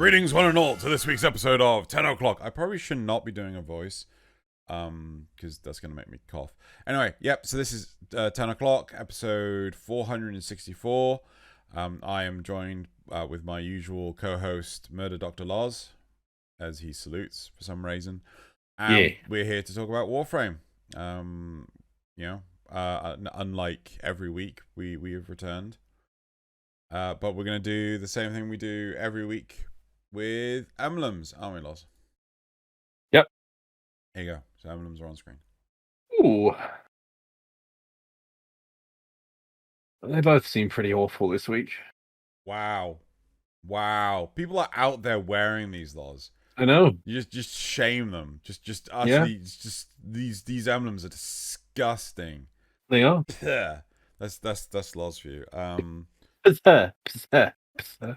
Greetings, one and all, to this week's episode of Tenno Clock. I probably should not be doing a voice, because that's going to make me cough. Anyway, yep, so this is Tenno Clock, episode 464. I am joined with my usual co-host, Murder Dr. Loz, as he salutes for some reason. And we're here to talk about Warframe. Unlike every week, we have returned. But we're going to do the same thing we do every week with emblems, aren't we, Loz? Yep. Here you go. So emblems are on screen. Ooh. They both seem pretty awful this week. Wow. People are out there wearing these, Loz. I know. You just shame them. Just utterly, just these emblems are disgusting. They are. That's Loz for you.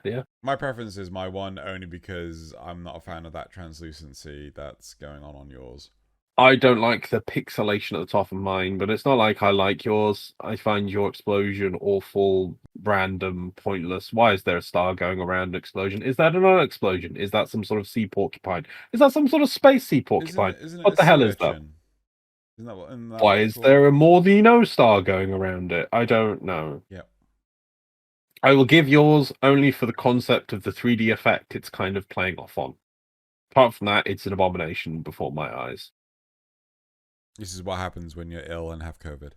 Yeah. My preference is my one only because I'm not a fan of that translucency that's going on yours. I don't like the pixelation at the top of mine, but it's not like I like yours. I find your explosion awful, random, pointless. Why is there a star going around an explosion? Is that another explosion? Is that some sort of sea porcupine? Is that some sort of space sea porcupine? Isn't it what the hell is that? Isn't that Why is there a more than you know star going around it? I don't know. Yep. I will give yours only for the concept of the 3D effect it's kind of playing off on. Apart from that, it's an abomination before my eyes. This is what happens when you're ill and have COVID.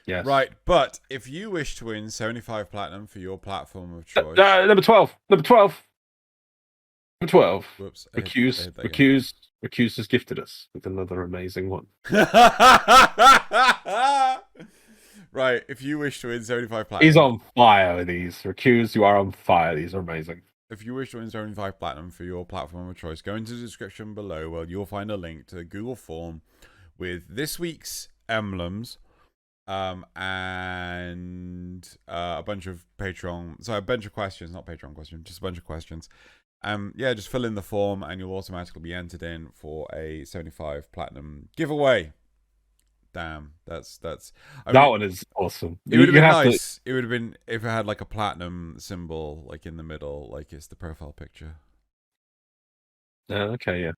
Yes. Right, but if you wish to win 75 platinum for your platform of choice... Number 12. Whoops. Recuse has gifted us with another amazing one. Right, if you wish to win 75 platinum... He's on fire with these. Recuse, you are on fire. These are amazing. If you wish to win 75 platinum for your platform of choice, go into the description below where you'll find a link to a Google form with this week's emblems and a bunch of questions, not Patreon questions, just a bunch of questions. Just fill in the form and you'll automatically be entered in for a 75 platinum giveaway. Damn, that one is awesome. It would have been nice. It would have been if it had like a platinum symbol like in the middle, like it's the profile picture. Okay, yeah.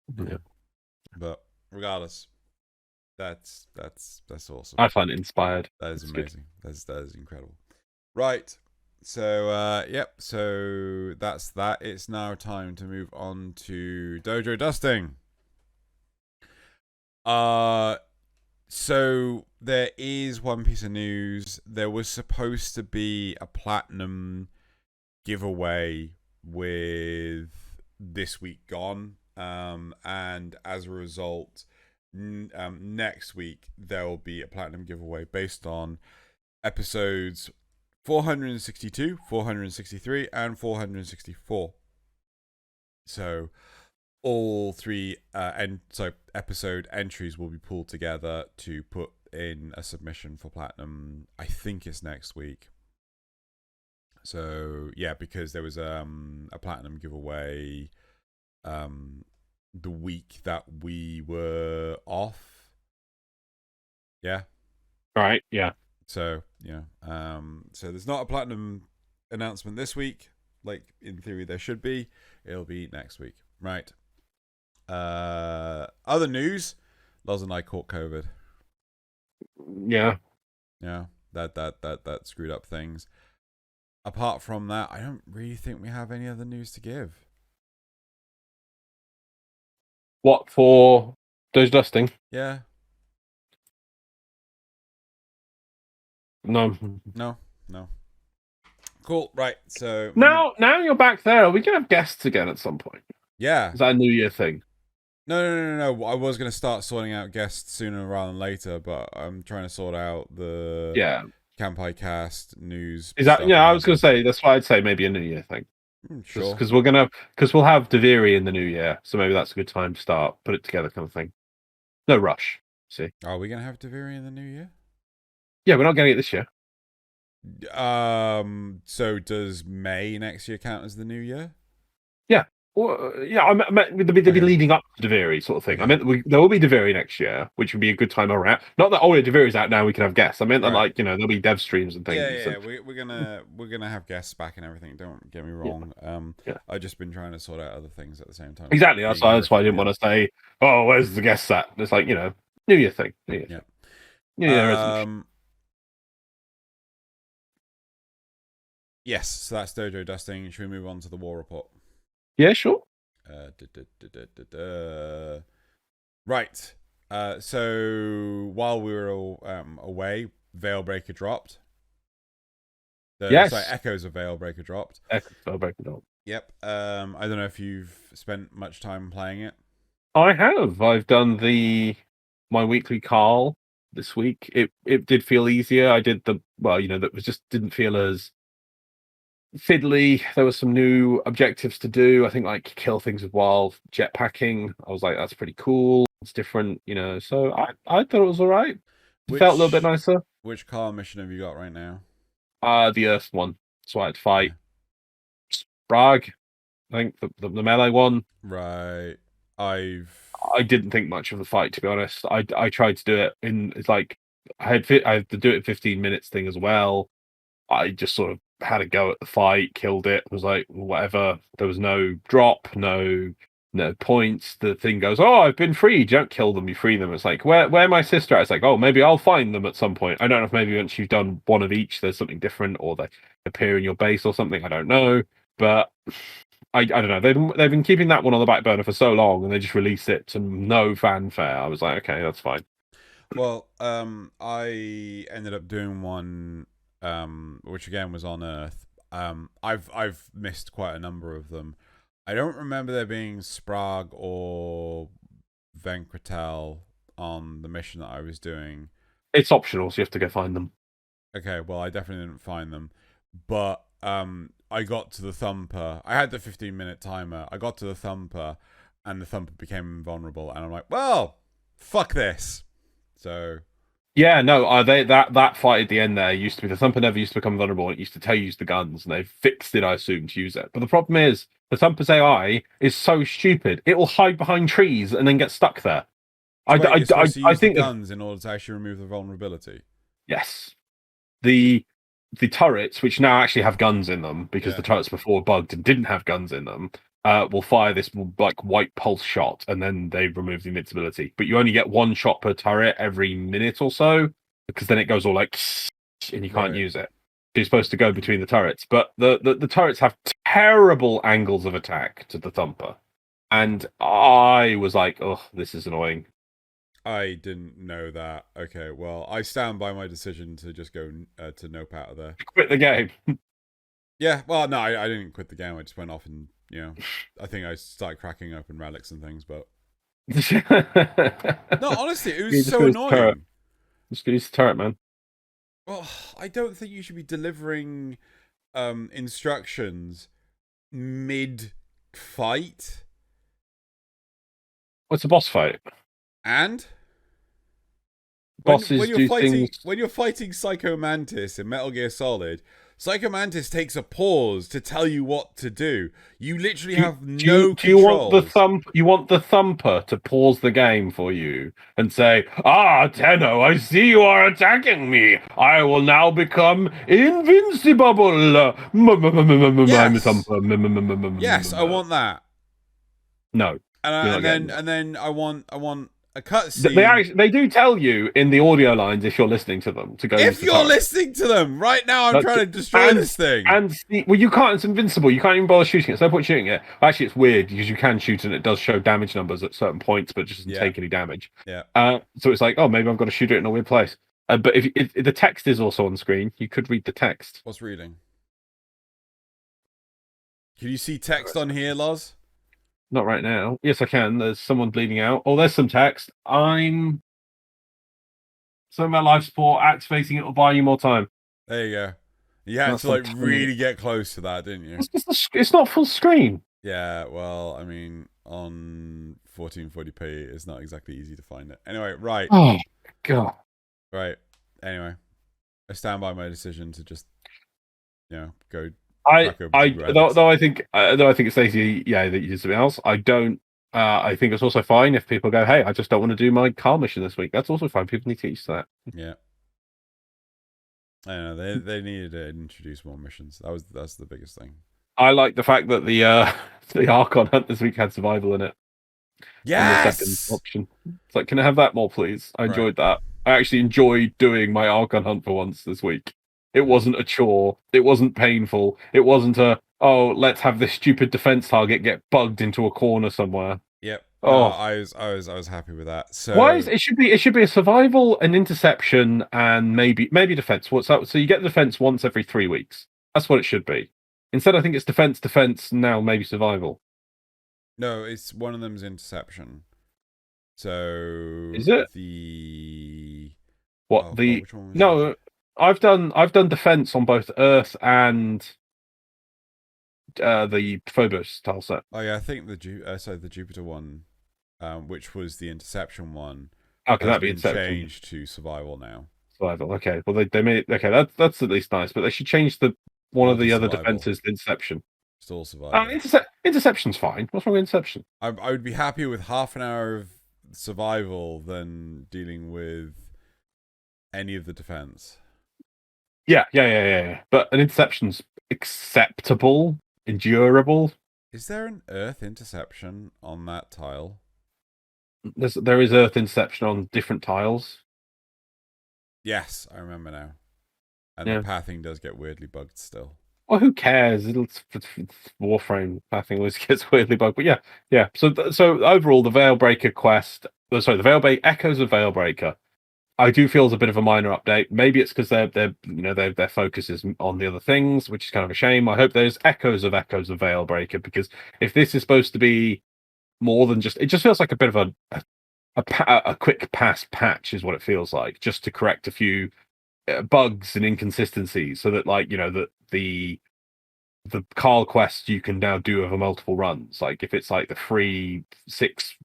But regardless, that's awesome. I find it inspired. That is amazing. That is incredible. Right. So so that's that. It's now time to move on to dojo dusting. So there is one piece of news. There was supposed to be a platinum giveaway with this week gone. And as a result, next week there will be a platinum giveaway based on episodes 462, 463, and 464. So all three episode entries will be pulled together to put in a submission for platinum. I think it's next week. So yeah, because there was a platinum giveaway the week that we were off. Yeah. Right, yeah. So so there's not a platinum announcement this week, like in theory there should be. It'll be next week. Right. Other news, Loz and I caught COVID. Yeah. That screwed up things. Apart from that, I don't really think we have any other news to give. What for dojo dusting? Yeah. No. Cool. Right. So now you're back there. Are we gonna have guests again at some point? Yeah. Is that a New Year thing? No. I was going to start sorting out guests sooner rather than later, but I'm trying to sort out the Kampai cast news. Is that I was going to say that's why I'd say maybe a New Year thing. Sure. Because we'll have Deviri in the New Year, so maybe that's a good time to start, put it together, kind of thing. No rush. See? Are we going to have Deviri in the New Year? Yeah, we're not getting it this year. So does May next year count as the New Year? Yeah. Well, yeah, I meant they'd be leading up to Deviri sort of thing. I meant there will be Deviri next year, which would be a good time around. Not that yeah, Deviri's out now, we can have guests. I meant that Right. there'll be dev streams and things. Yeah. And, We're gonna have guests back and everything. Don't get me wrong. yeah. I've just been trying to sort out other things at the same time. Exactly. That's why I didn't want to say, "Oh, where's the guest at?" It's like New Year thing. New Year resolution. Yes, so that's dojo dusting. Should we move on to the war report? Yeah, sure. Right. So while we were all away, Veilbreaker dropped. Yes. Sorry, Echoes of Veilbreaker dropped. Veilbreaker dropped. Yep. I don't know if you've spent much time playing it. I have. I've done my weekly Carl this week. It did feel easier. I did that was just didn't feel as fiddly. There were some new objectives to do. I think like kill things with wild jetpacking. I was like, that's pretty cool. It's different, So I thought it was all right. It felt a little bit nicer. Which Carl mission have you got right now? The Earth one. So I had to fight Sprague. I think the melee one. Right. I didn't think much of the fight, to be honest. I tried to do it it's like I had to do it 15 minutes thing as well. I just sort of had a go at the fight, killed it. Was like whatever. There was no drop, no points. The thing goes, oh, I've been freed. You don't kill them, you free them. It's like where my sister? It's like, oh, maybe I'll find them at some point. I don't know if maybe once you've done one of each, there's something different, or they appear in your base or something. I don't know, but I don't know. They've been keeping that one on the back burner for so long, and they just released it to no fanfare. I was like, okay, that's fine. Well, I ended up doing one, which again was on Earth. I've missed quite a number of them. I don't remember there being Sprague or Venkritel on the mission that I was doing. It's optional, so you have to go find them. Okay, well, I definitely didn't find them, but I got to the Thumper. I had the 15-minute timer. I got to the Thumper, and the Thumper became invulnerable, and I'm like, well, fuck this. So yeah, no, that fight at the end there used to be the Thumper never used to become vulnerable. It used to tell you to use the guns, and they fixed it, I assume, to use it. But the problem is the Thumper's AI is so stupid; it will hide behind trees and then get stuck there. I think guns in order to actually remove the vulnerability. Yes, the turrets, which now actually have guns in them because the turrets before bugged and didn't have guns in them, will fire this like white pulse shot, and then they remove the invincibility. But you only get one shot per turret every minute or so, because then it goes all like, and you can't use it. You're supposed to go between the turrets, but the turrets have terrible angles of attack to the Thumper, and I was like, oh, this is annoying. I didn't know that. Okay, well, I stand by my decision to just go to nope out of there. Quit the game. Yeah, well, no, I didn't quit the game. I just went off and, I think I started cracking open relics and things, but... No, honestly, it was so annoying. Just use the turret, man. Well, I don't think you should be delivering instructions mid-fight. What's a boss fight? And bosses when you're fighting Psycho Mantis in Metal Gear Solid, Psycho Mantis takes a pause to tell you what to do. You literally have no control. You want the Thumper to pause the game for you and say, Tenno, I see you are attacking me. I will now become invincible. I'm a Thumper. Yes, I want that. No. And then I want a cutscene. They do tell you in the audio lines if you're listening to them to go. If you're listening to them right now, I'm trying to destroy this thing. You can't. It's invincible. You can't even bother shooting it. There's no point shooting it. Actually, it's weird because you can shoot and it does show damage numbers at certain points, but it just doesn't take any damage. Yeah. So it's like, oh, maybe I've got to shoot it in a weird place. But if the text is also on screen, you could read the text. What's reading? Can you see text on here, Loz? Not right now. Yes, I can. There's someone bleeding out. Oh, there's some text. So my life support, activating it will buy you more time. There you go. You had to really get close to that, didn't you? It's not full screen. Yeah, well, I mean, on 1440p, it's not exactly easy to find it. Anyway, right. Oh, God. Right. Anyway, I stand by my decision to just, go crack open some Reddits. Though I think it's lazy, yeah, that you did something else. I don't. I think it's also fine if people go, "Hey, I just don't want to do my car mission this week." That's also fine. People need to get used to that. Yeah. I don't know. They needed to introduce more missions. That's the biggest thing. I like the fact that the Archon hunt this week had survival in it. Yes. In the second option. It's like, can I have that more, please? I enjoyed that. I actually enjoyed doing my Archon hunt for once this week. It wasn't a chore. It wasn't painful. It wasn't let's have this stupid defense target get bugged into a corner somewhere. Yep. Oh, I was happy with that. So why it should be a survival, an interception, and maybe defense. What's that? So you get the defense once every 3 weeks. That's what it should be. Instead, I think it's defense, now maybe survival. No, it's one of them's interception. So is it which one was it? I've done defense on both Earth and the Phobos tile set. Oh yeah, I think the Jupiter one, which was the interception one, can that be changed to survival now? Survival. Okay. Well, they made it. Okay, that's at least nice. But they should change one of the other defenses to interception. Still survival. Interception's fine. What's wrong with interception? I would be happier with half an hour of survival than dealing with any of the defense. Yeah. But an interception's acceptable, endurable. Is there an Earth interception on that tile? There is Earth interception on different tiles. Yes, I remember now. And the pathing does get weirdly bugged still. Well, who cares? Warframe pathing always gets weirdly bugged. But yeah. So overall, the Veilbreaker quest. The Echoes of Veilbreaker. I do feel is a bit of a minor update. Maybe it's because their focus is on the other things, which is kind of a shame. I hope there's Echoes of Veilbreaker, because if this is supposed to be more than just, it just feels like a bit of a quick pass patch is what it feels like, just to correct a few bugs and inconsistencies, so that that the Carl quest you can now do over multiple runs. Like if it's like the free 6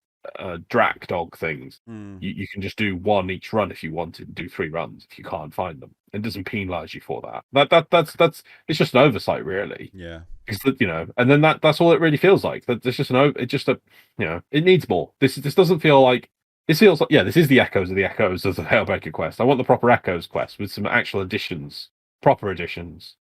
Drac dog things, you can just do one each run if you wanted, and do 3 runs if you can't find them. It doesn't penalize you for that. That's it's just an oversight, really. Yeah, because and then that's all it really feels like. That there's just it needs more. This doesn't feel like. This feels like, this is the echoes of the Veilbreaker quest. I want the proper Echoes quest with some actual additions, proper additions.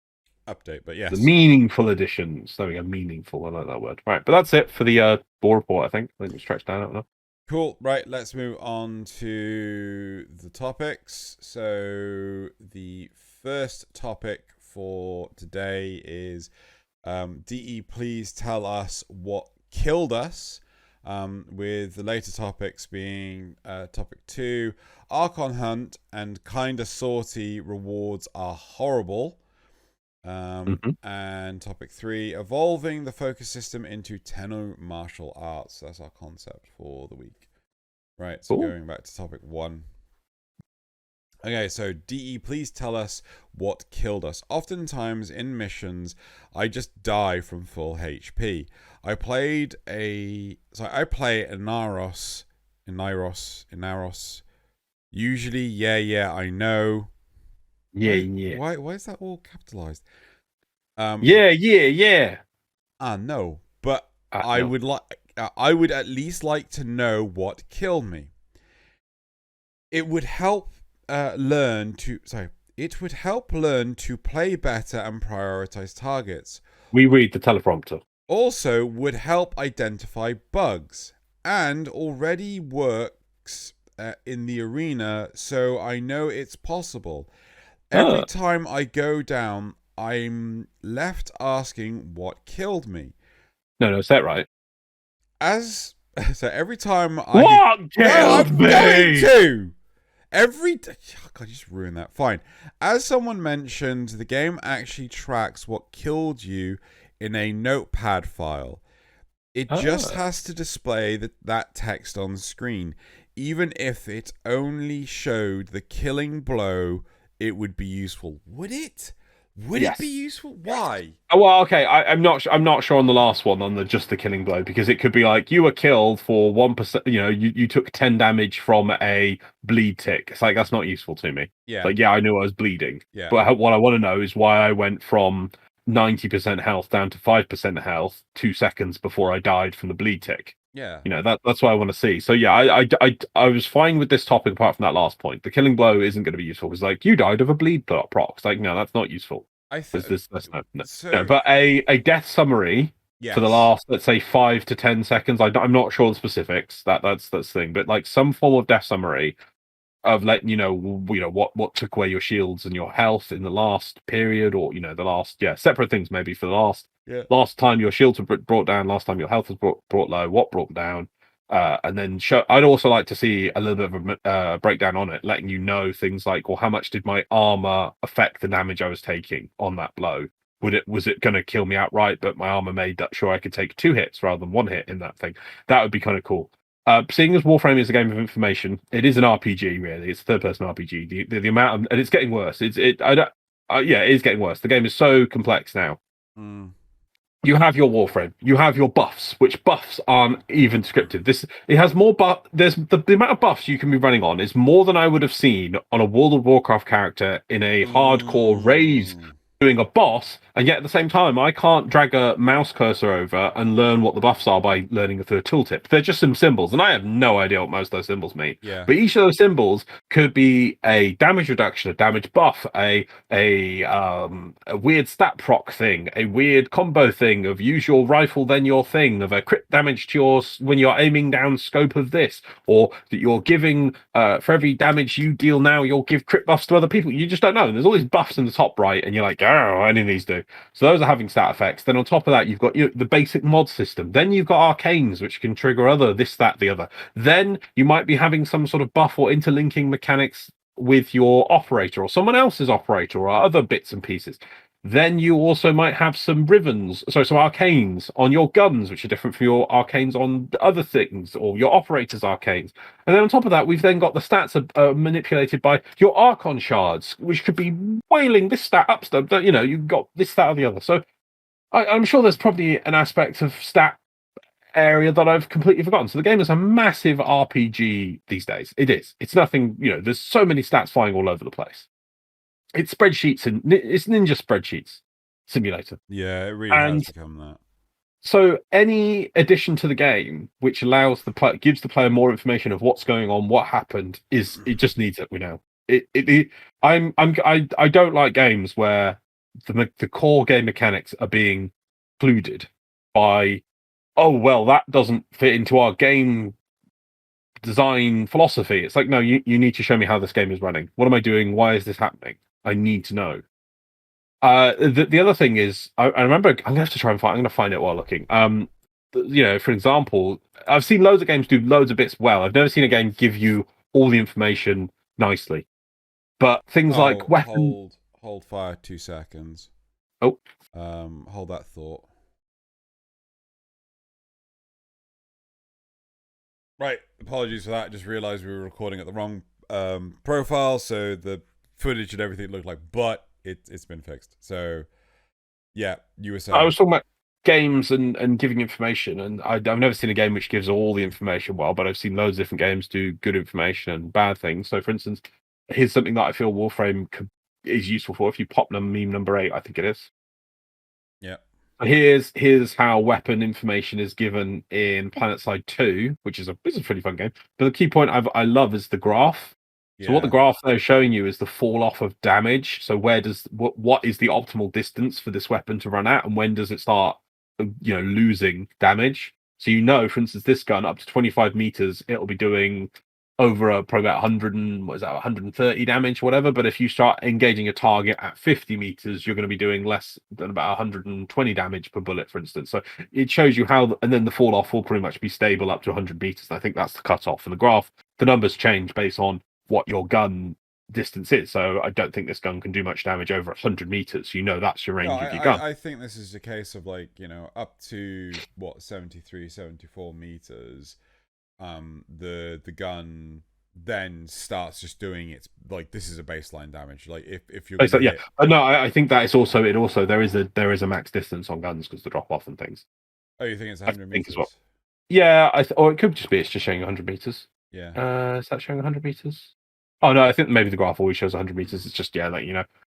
Update, but yes. The meaningful additions. There we go, meaningful. I like that word. Right, but that's it for the ball report, I think. I think we stretched down out enough. Cool. Right, let's move on to the topics. So the first topic for today is DE, please tell us what killed us. With the later topics being topic 2, Archon Hunt and kinda sorty rewards are horrible. And topic 3, evolving the focus system into Tenno martial arts. That's our concept for the week. Right, so going back to topic 1. Okay, so DE, please tell us what killed us. Oftentimes in missions, I just die from full HP. I play Inaros. Usually, yeah, I know. Yeah. Why is that all capitalized? Yeah. No, but I would at least like to know what killed me. It would help learn to play better and prioritize targets. We read the teleprompter. Also would help identify bugs, and already works in the arena, so I know it's possible. Every time I go down, I'm left asking what killed me. No, is that right? So every time what killed me? Going to! God, just ruined that. Fine. As someone mentioned, the game actually tracks what killed you in a notepad file. It just has to display that text on screen. Even if it only showed the killing blow, it would be useful. Would it? Would it be useful? Why? Well, okay, I'm not sure on the last one, on just the killing blow, because it could be like you were killed for 1%. You took 10 damage from a bleed tick. It's like, that's not useful to me. Yeah. Like, I knew I was bleeding. Yeah. But what I want to know is why I went from 90% health down to 5% health 2 seconds before I died from the bleed tick. Yeah. That's what I want to see. So yeah, I was fine with this topic apart from that last point. The killing blow isn't going to be useful because like you died of a bleed proc. Like no, that's not useful. But a death summary for the last, let's say, 5 to 10 seconds. I'm not sure the specifics. That's the thing, but like some form of death summary of letting you know what took away your shields and your health in the last period, or the last separate things maybe for the last time your shields were brought down, last time your health was brought low, what brought down, and then I'd also like to see a little bit of a breakdown on it, letting you know things like, well, how much did my armor affect the damage I was taking on that blow? Was it going to kill me outright, but my armor made sure I could take 2 hits rather than 1 hit in that thing? That would be kind of cool. Seeing as Warframe is a game of information, it is an RPG. Really, it's a third-person RPG. The amount of, and it's getting worse. It is getting worse. The game is so complex now. You have your Warframe. You have your buffs, which buffs aren't even scripted. It has more There's the amount of buffs you can be running on is more than I would have seen on a World of Warcraft character in a hardcore raise doing a boss, and yet at the same time I can't drag a mouse cursor over and learn what the buffs are by learning through a tooltip. They're just some symbols, and I have no idea what most of those symbols mean. But each of those symbols could be a damage reduction, a damage buff, a weird stat proc thing, a weird combo thing of use your rifle then your thing, of a crit damage to when you're aiming down scope of this, or that you're giving for every damage you deal now you'll give crit buffs to other people. You just don't know, and there's all these buffs in the top right, and you're like, oh, any of these do. So those are having stat effects. Then on top of that, you've got the basic mod system. Then you've got arcanes, which can trigger other this, that, the other. Then you might be having some sort of buff or interlinking mechanics with your operator or someone else's operator or other bits and pieces. Then you also might have some some arcanes on your guns, which are different from your arcanes on other things, or your operator's arcanes. And then on top of that, we've then got the stats manipulated by your Archon shards, which could be whaling this stat up stuff. You've got this, stat, or the other. So I'm sure there's probably an aspect of stat area that I've completely forgotten. So the game is a massive RPG these days. It is. It's nothing, there's so many stats flying all over the place. It's spreadsheets, and it's Ninja Spreadsheets Simulator. Yeah, it really has become that. So any addition to the game which allows gives the player more information of what's going on, what happened, it just needs it. We know I don't like games where the core game mechanics are being included by, oh well, that doesn't fit into our game design philosophy. It's like, no, you need to show me how this game is running. What am I doing? Why is this happening? I need to know. The other thing is, I remember, I'm going to have to try and find. I'm going to find it while looking. For example, I've seen loads of games do loads of bits well. I've never seen a game give you all the information nicely. But things like weapon. Hold fire 2 seconds. Oh. Hold that thought. Right, apologies for that. Just realised we were recording at the wrong profile, so the footage and everything looked like, but it's been fixed. So, yeah, you were saying. I was talking about games and giving information, and I've never seen a game which gives all the information well, but I've seen loads of different games do good information and bad things. So, for instance, here's something that I feel Warframe is useful for. If you pop meme number 8, I think it is. Yeah. Here's how weapon information is given in PlanetSide 2, which is a pretty fun game. But the key point I love is the graph. So what the graph there is showing you is the fall off of damage. So what is the optimal distance for this weapon to run at, and when does it start losing damage? So for instance, this gun up to 25 meters, it'll be doing over probably about 130 damage, whatever. But if you start engaging a target at 50 meters, you're going to be doing less than about 120 damage per bullet, for instance. So it shows you how, and then the fall off will pretty much be stable up to 100 meters. And I think that's the cutoff for the graph. The numbers change based on what your gun distance is. So I don't think this gun can do much damage over 100 meters. That's your range of your gun. I think this is a case of up to 73, 74 meters. The gun then starts just doing its this is a baseline damage. If you're I think that is also there is a max distance on guns because the drop off and things. Oh, you think it's 100 meters as well? Yeah, or it could just be it's just showing 100 meters. Yeah. Is that showing 100 meters? Oh no, I think maybe the graph always shows 100 meters. It's just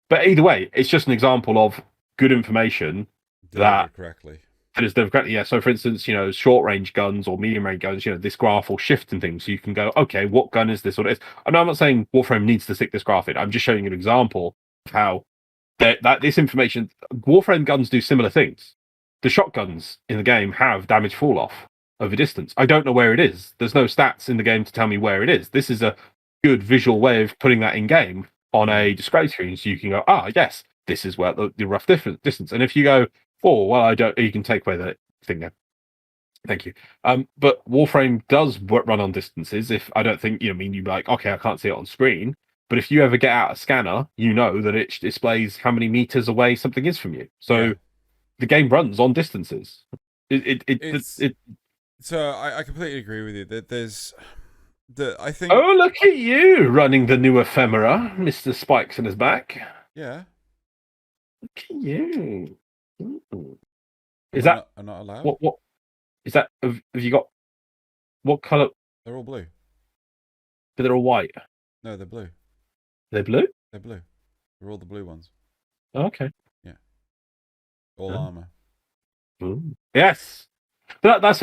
But either way, it's just an example of good information Delivered correctly. That is delivered correctly. Yeah. So, for instance, short range guns or medium range guns, this graph will shift and things. So you can go, okay, what gun is this? Or this? I know I'm not saying Warframe needs to stick this graph in. I'm just showing you an example of how that this information. Warframe guns do similar things. The shotguns in the game have damage fall off over distance. I don't know where it is. There's no stats in the game to tell me where it is. This is a good visual way of putting that in game on a display screen, so you can go, yes, this is where the rough distance. And if you go, oh well, I don't, you can take away that thing there. Thank you. But Warframe does run on distances. If I don't think you'd be like, okay, I can't see it on screen. But if you ever get out a scanner, you know that it displays how many meters away something is from you. So the game runs on distances. So I completely agree with you that I think. Oh, look at you running the new ephemera, Mr. Spikes in his back. Yeah. Look at you. I'm not allowed. What is that? Have you got what color? They're all blue. But they're all white. No, they're blue. They're blue? They're blue. They're all the blue ones. Oh, okay. Yeah. All armor. Ooh. Yes. But that's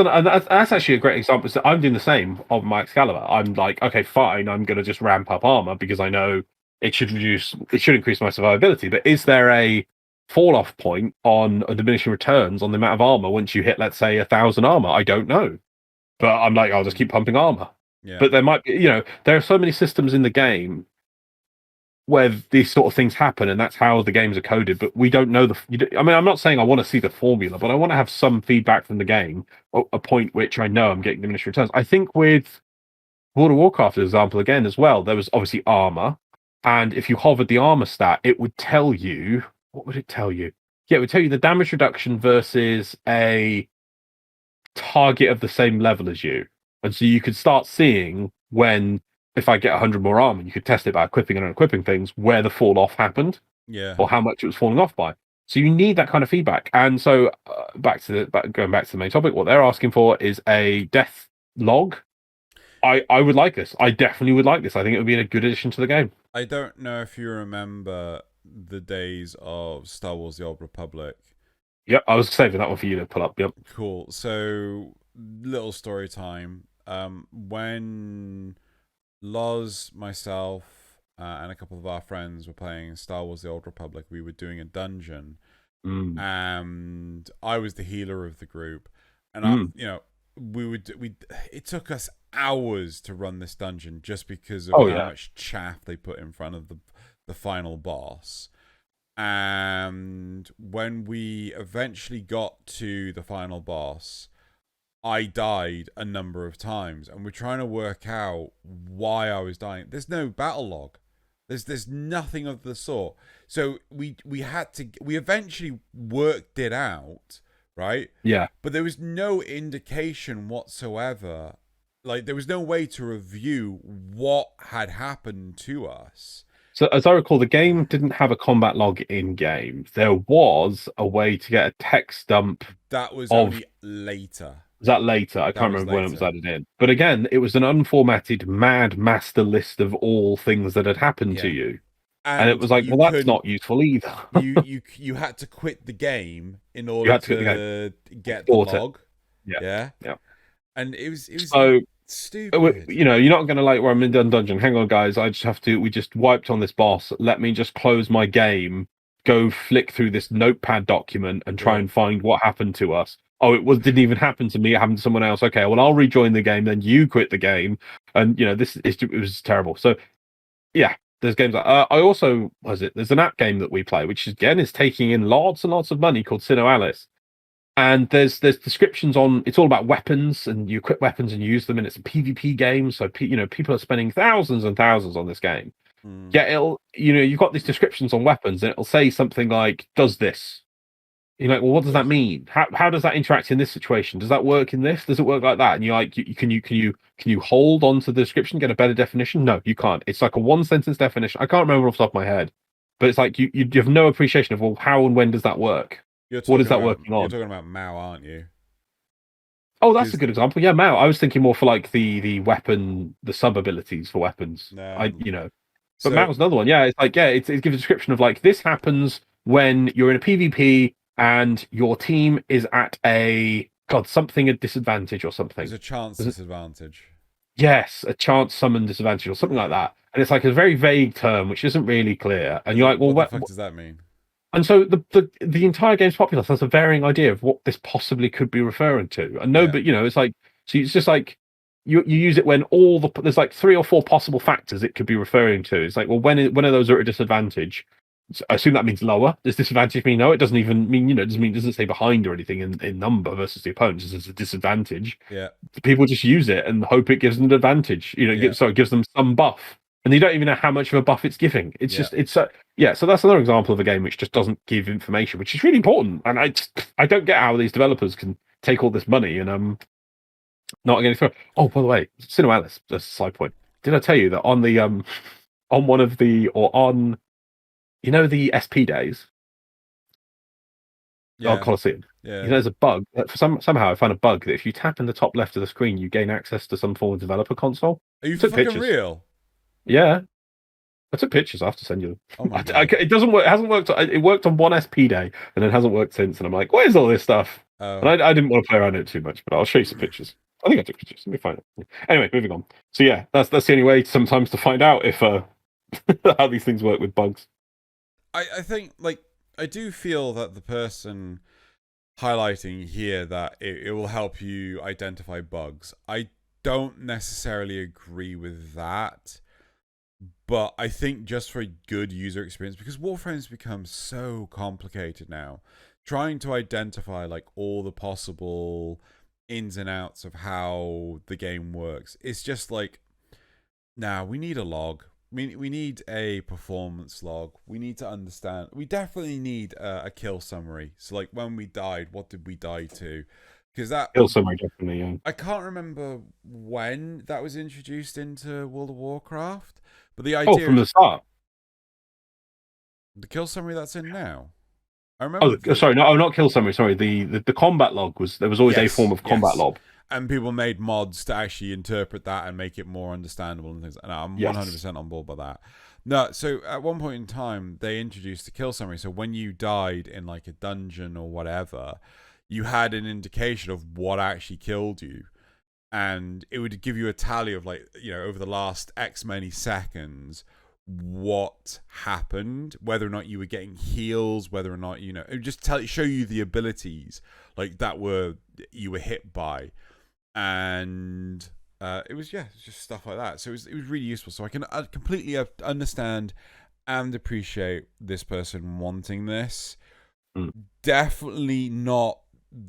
actually a great example. So I'm doing the same on my Excalibur. I'm like, okay, fine. I'm going to just ramp up armor because I know it should increase my survivability. But is there a fall off point on a diminishing returns on the amount of armor once you hit, let's say, 1,000 armor? I don't know. But I'm like, I'll just keep pumping armor. Yeah. But there might be, there are so many systems in the game where these sort of things happen, and that's how the games are coded. But we don't know I'm not saying I want to see the formula, but I want to have some feedback from the game, a point which I know I'm getting diminished returns. I think with World of Warcraft, for example, again as well, there was obviously armor, and if you hovered the armor stat, it would tell you, what would it tell you? Yeah, it would tell you the damage reduction versus a target of the same level as you, and so you could start seeing if I get 100 more armor, you could test it by equipping and unequipping things, where the fall off happened, or how much it was falling off by. So you need that kind of feedback. And so going back to the main topic, what they're asking for is a death log. I would like this. I definitely would like this. I think it would be a good addition to the game. I don't know if you remember the days of Star Wars: The Old Republic. Yep, I was saving that one for you to pull up. Yep. Cool. So little story time. When Loz, myself, and a couple of our friends were playing Star Wars: The Old Republic, we were doing a dungeon, and I was the healer of the group, and it took us hours to run this dungeon just because of how much chaff they put in front of the final boss. And when we eventually got to the final boss, I died a number of times, and we're trying to work out why I was dying. There's no battle log. There's nothing of the sort. So we eventually worked it out, right? Yeah. But there was no indication whatsoever. Like, there was no way to review what had happened to us. So as I recall, the game didn't have a combat log in game. There was a way to get a text dump. That was only later. Was that later? I can't remember when it was added in. But again, it was an unformatted mad master list of all things that had happened to you. And it was like, well, that's not useful either. you had to quit the game in order to get the log. Yeah. And it was so stupid. You're not going to like where I'm in dungeon. Hang on, guys. We just wiped on this boss. Let me just close my game, go flick through this notepad document and try and find what happened to us. Oh, didn't even happen to me. It happened to someone else. Okay, well, I'll rejoin the game. Then you quit the game, and it was terrible. So, yeah, there's games like I also there's an app game that we play, which again is taking in lots and lots of money, called Xeno, and there's descriptions on. It's all about weapons, and you equip weapons and use them, and it's a PvP game. So people are spending thousands and thousands on this game. Yeah, you've got these descriptions on weapons, and it'll say something like, "Does this?" You're like, well, what does that mean? How does that interact in this situation? Does that work in this? Does it work like that? And you're like, can you hold on to the description, get a better definition? No, you can't. It's like a one sentence definition. I can't remember off the top of my head, but it's like you have no appreciation of, well, how and when does that work? What is that working on? You're talking about Mao, aren't you? Oh, that's a good example. Yeah, Mao. I was thinking more for like the weapon, the sub abilities for weapons. But Mao's another one. Yeah, it's like it gives a description of like, this happens when you're in a PvP and your team is at a disadvantage or something. There's a chance disadvantage. Yes, a chance summon disadvantage or something like that. And it's like a very vague term which isn't really clear. And you're like, well, what the fuck does that mean? And so the entire game's populace has a varying idea of what this possibly could be referring to. And but it's like, so it's just like you use it when there's like 3 or 4 possible factors it could be referring to. It's like, well, when are those at a disadvantage? So I assume that means lower. Does disadvantage mean no? It doesn't even mean, it doesn't say behind or anything in number versus the opponent. It's a disadvantage. Yeah. People just use it and hope it gives them an advantage. So it gives them some buff. And you don't even know how much of a buff it's giving. It's just, so that's another example of a game which just doesn't give information, which is really important. And I don't get how these developers can take all this money and not get it through. Oh, by the way, Xeno, that's a side point. Did I tell you that on the on one of the the SP days? Yeah. Coliseum. Yeah. There's a bug. Somehow I found a bug that if you tap in the top left of the screen, you gain access to some form of developer console. Are you fucking real? Yeah, I took pictures. I have to send you them. Oh my God. It doesn't work. It hasn't worked. It worked on one SP day, and it hasn't worked since. And I'm like, where's all this stuff? And I didn't want to play around it too much, but I'll show you some pictures. I think I took pictures. Let me find it. Anyway, moving on. So yeah, that's the only way sometimes to find out if how these things work with bugs. I think, like, I do feel that the person highlighting here that it will help you identify bugs. I don't necessarily agree with that. But I think just for a good user experience, because Warframe's become so complicated now, trying to identify like all the possible ins and outs of how the game works, it's just like, we need a log. We need a performance log. We need to understand. We definitely need a kill summary. So like when we died, what did we die to? Because that kill summary definitely. Yeah. I can't remember when that was introduced into World of Warcraft. But the idea from the start. The kill summary that's in now. I remember. Oh, sorry, no, not kill summary. Sorry, the combat log there was always a form of combat log, and people made mods to actually interpret that and make it more understandable and things. And I'm 100% on board by that. No, so at one point in time they introduced the kill summary. So when you died in like a dungeon or whatever, you had an indication of what actually killed you. And it would give you a tally of like, over the last X many seconds, what happened, whether or not you were getting heals, whether or not, it would just show you the abilities like that you were hit by. And it was just stuff like that. So it was really useful. So I can completely understand and appreciate this person wanting this. Definitely not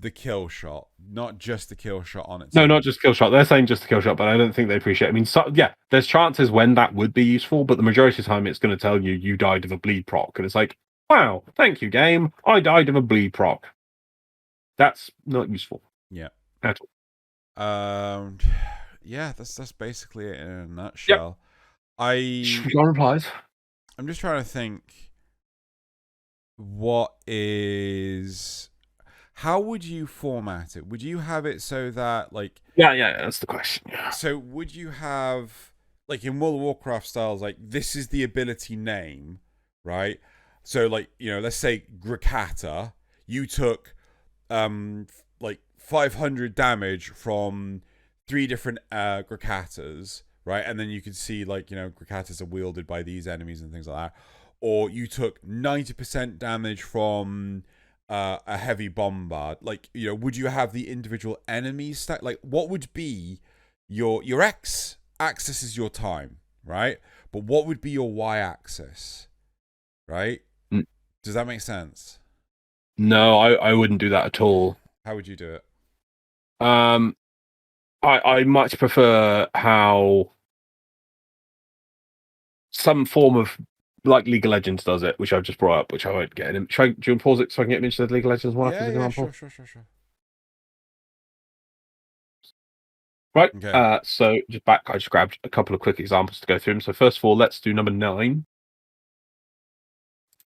the kill shot, not just the kill shot on its own. No, not just kill shot. They're saying just the kill shot, but I don't think they appreciate it. I mean, there's chances when that would be useful, but the majority of the time it's going to tell you died of a bleed proc, and it's like, wow, thank you, game. I died of a bleed proc. That's not useful. Yeah. At all. That's basically it in a nutshell. Yep. Replies. I'm just trying to think. How would you format it? Would you have it so that like... Yeah, that's the question. Yeah. So would you have, like in World of Warcraft styles, like this is the ability name, right? So like, let's say Grakata, you took like 500 damage from 3 different Grakatas, right? And then you could see like, Grakatas are wielded by these enemies and things like that. Or you took 90% damage from... a heavy bombard, like would you have the individual enemies stack? Like what would be your X axis is your time, right? But what would be your Y axis, right? Does that make sense? No, I wouldn't do that at all. How would you do it? I much prefer how some form of like League of Legends does it, which I've just brought up, which I won't get in. Do you want to pause it so I can get into the League of Legends one? Sure. Right. Okay. So just back, I just grabbed a couple of quick examples to go through them. So first of all, let's do number 9.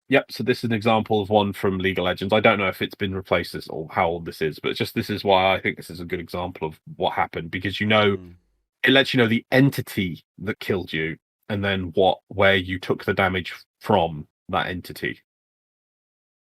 Yep. So this is an example of one from League of Legends. I don't know if it's been replaced or how old this is, but this is why I think this is a good example of what happened, because it lets you know the entity that killed you, and then where you took the damage from that entity.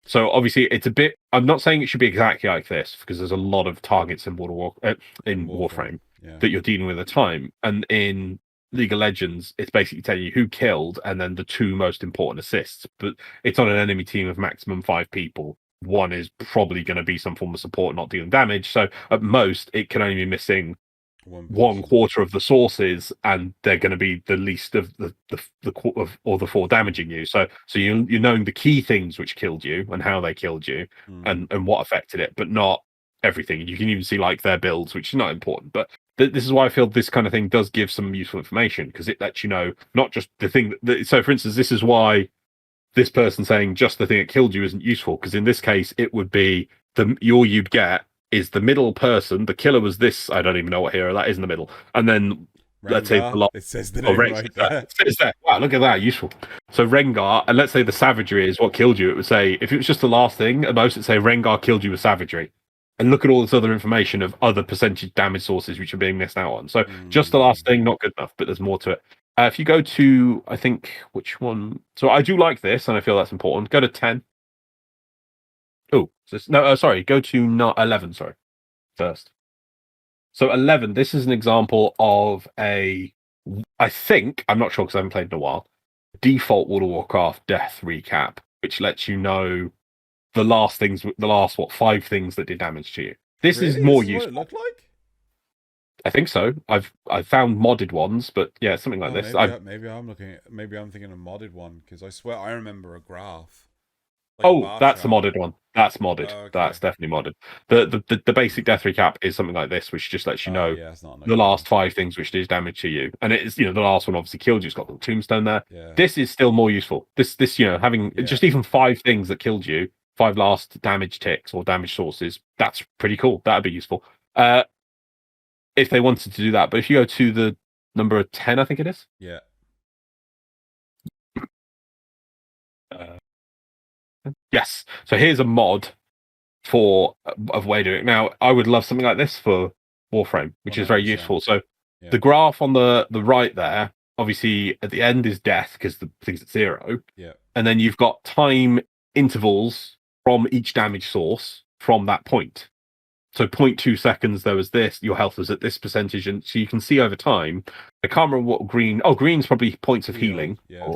So obviously it's a bit. I'm not saying it should be exactly like this because there's a lot of targets in in Warframe Yeah. that you're dealing with at a time, and in League of Legends, it's basically telling you who killed and then the two most important assists. But it's on an enemy team of maximum 5 people. One is probably going to be some form of support, not dealing damage. So at most, it can only be missing 1/4 of the sources, and they're going to be the least of the 4 damaging you. So you're knowing the key things which killed you and how they killed you and what affected it, but not everything. You can even see like their builds, which is not important. But this is why I feel this kind of thing does give some useful information, because it lets you know not just the thing so for instance, this is why this person saying just the thing that killed you isn't useful, because in this case it would be all you'd get is the middle person. The killer was this, I don't even know what hero that is in the middle, and then Rengar, let's say it says the name right there. It says that. Wow, look at that, useful. So Rengar, and let's say the savagery is what killed you. It would say, if it was just the last thing, at most it'd say Rengar killed you with savagery. And look at all this other information of other percentage damage sources which are being missed out on. So just the last thing, not good enough, but there's more to it. If you go to, I think, which one? So I do like this, and I feel that's important. Go to 10. Oh, no, sorry. Go to 11, sorry, first. So 11, this is an example of I think, I'm not sure because I haven't played in a while, default World of Warcraft death recap, which lets you know the last 5 things that did damage to you. This is more useful. What it looked like? I think so. I've found modded ones, but yeah, something like this. Maybe I'm thinking of modded one, because I swear I remember a graph. Like that's a modded one. That's modded. Okay. That's definitely modded. The basic death recap is something like this, which just lets you know the last 5 things which did damage to you. And it's, the last one obviously killed you. It's got the tombstone there. Yeah. This is still more useful. This having just even 5 things that killed you, 5 last damage ticks or damage sources, that's pretty cool. That'd be useful. If they wanted to do that. But if you go to the number 10, I think it is. Yeah. Yes. So here's a mod of way doing it. Now, I would love something like this for Warframe, which 100%. Is very useful. So the graph on the right there, obviously at the end is death because the thing's at 0. Yeah. And then you've got time intervals from each damage source from that point. So 0.2 seconds, there was this, your health was at this percentage. And so you can see over time, I can't remember what green, green's probably points of healing. Yeah.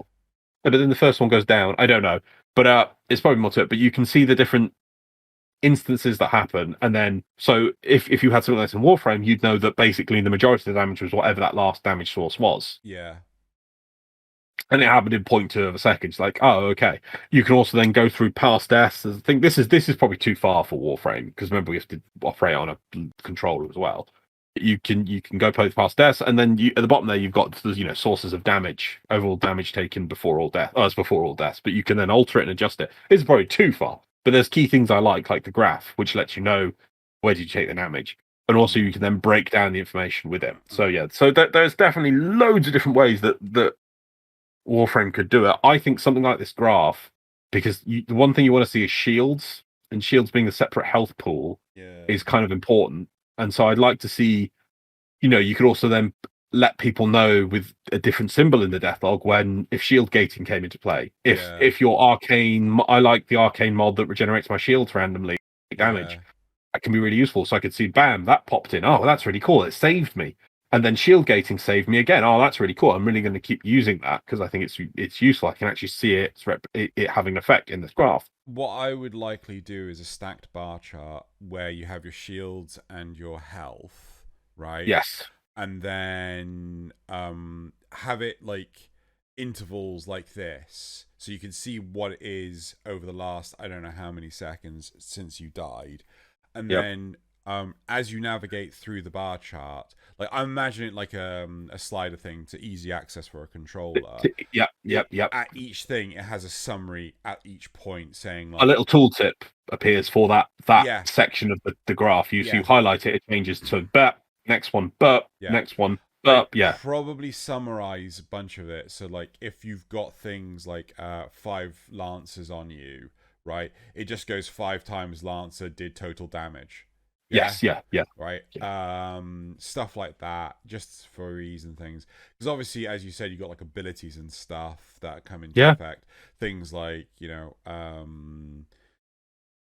But then the first one goes down. I don't know. But it's probably more to it. But you can see the different instances that happen. And then, so if you had something like this in Warframe, you'd know that basically the majority of the damage was whatever that last damage source was. Yeah. And it happened in 0.2 of a second. It's like, oh, okay. You can also then go through past deaths. I think this is probably too far for Warframe, because remember we have to operate on a controller as well. You can go past deaths, and then at the bottom there you've got sources of damage, overall damage taken before all death. Oh, it's before all deaths, but you can then alter it and adjust it. It's probably too far, but there's key things I like the graph, which lets you know where did you take the damage, and also you can then break down the information with it. So yeah, there's definitely loads of different ways that Warframe could do it. I think something like this graph, because the one thing you want to see is shields, and shields being a separate health pool is kind of important. And so I'd like to see, you could also then let people know with a different symbol in the death log if shield gating came into play. If your arcane, I like the arcane mod that regenerates my shields randomly damage. That can be really useful. So I could see, bam, that popped in. Oh, that's really cool. It saved me. And then shield gating saved me again. Oh, that's really cool. I'm really going to keep using that because I think it's useful. I can actually see it having an effect in this graph. What I would likely do is a stacked bar chart where you have your shields and your health, right? Yes. And then have it like intervals like this, so you can see what it is over the last, I don't know how many seconds since you died. And then as you navigate through the bar chart, like I'm imagining it like a slider thing to easy access for a controller. Yep. At each thing, it has a summary at each point saying like a little tooltip appears for that section of the graph. You highlight it, it changes to next one, next one. Probably summarize a bunch of it. So like if you've got things like 5 lancers on you, right? It just goes 5 times lancer did total damage. Yes, yeah. Right. Yeah. Stuff like that, just for ease and things. Because obviously, as you said, you got like abilities and stuff that come into effect. Things like,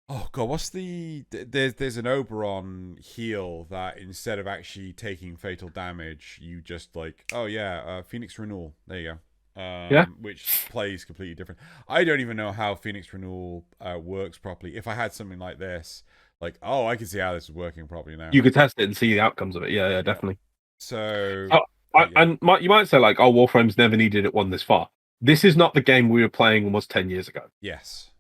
Oh god, what's there's an Oberon heal that instead of actually taking fatal damage, you just like, oh yeah, Phoenix Renewal. There you go. Yeah. Which plays completely different. I don't even know how Phoenix Renewal works properly. If I had something like this, like, oh, I can see how this is working properly now. You could test it and see the outcomes of it. Yeah, definitely. So, Oh, yeah. you might say like, oh, Warframe's never needed it one this far. This is not the game we were playing almost 10 years ago. Yes.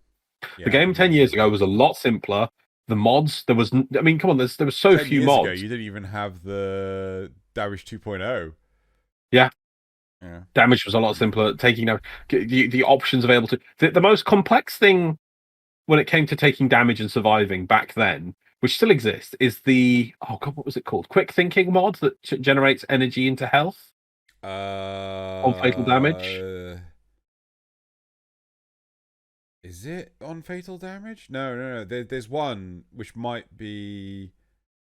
The Yeah, game 10 years ago was a lot simpler. The mods, there was, I mean, come on, there were so 10 few years mods. ago, you didn't even have the Damage 2.0. Yeah. Yeah. Damage was a lot simpler. Taking damage, the options available to the most complex thing when it came to taking damage and surviving back then, which still exists, is the oh god, what was it called? Quick thinking mod that generates energy into health on fatal damage. Is it on fatal damage? No. There's one which might be.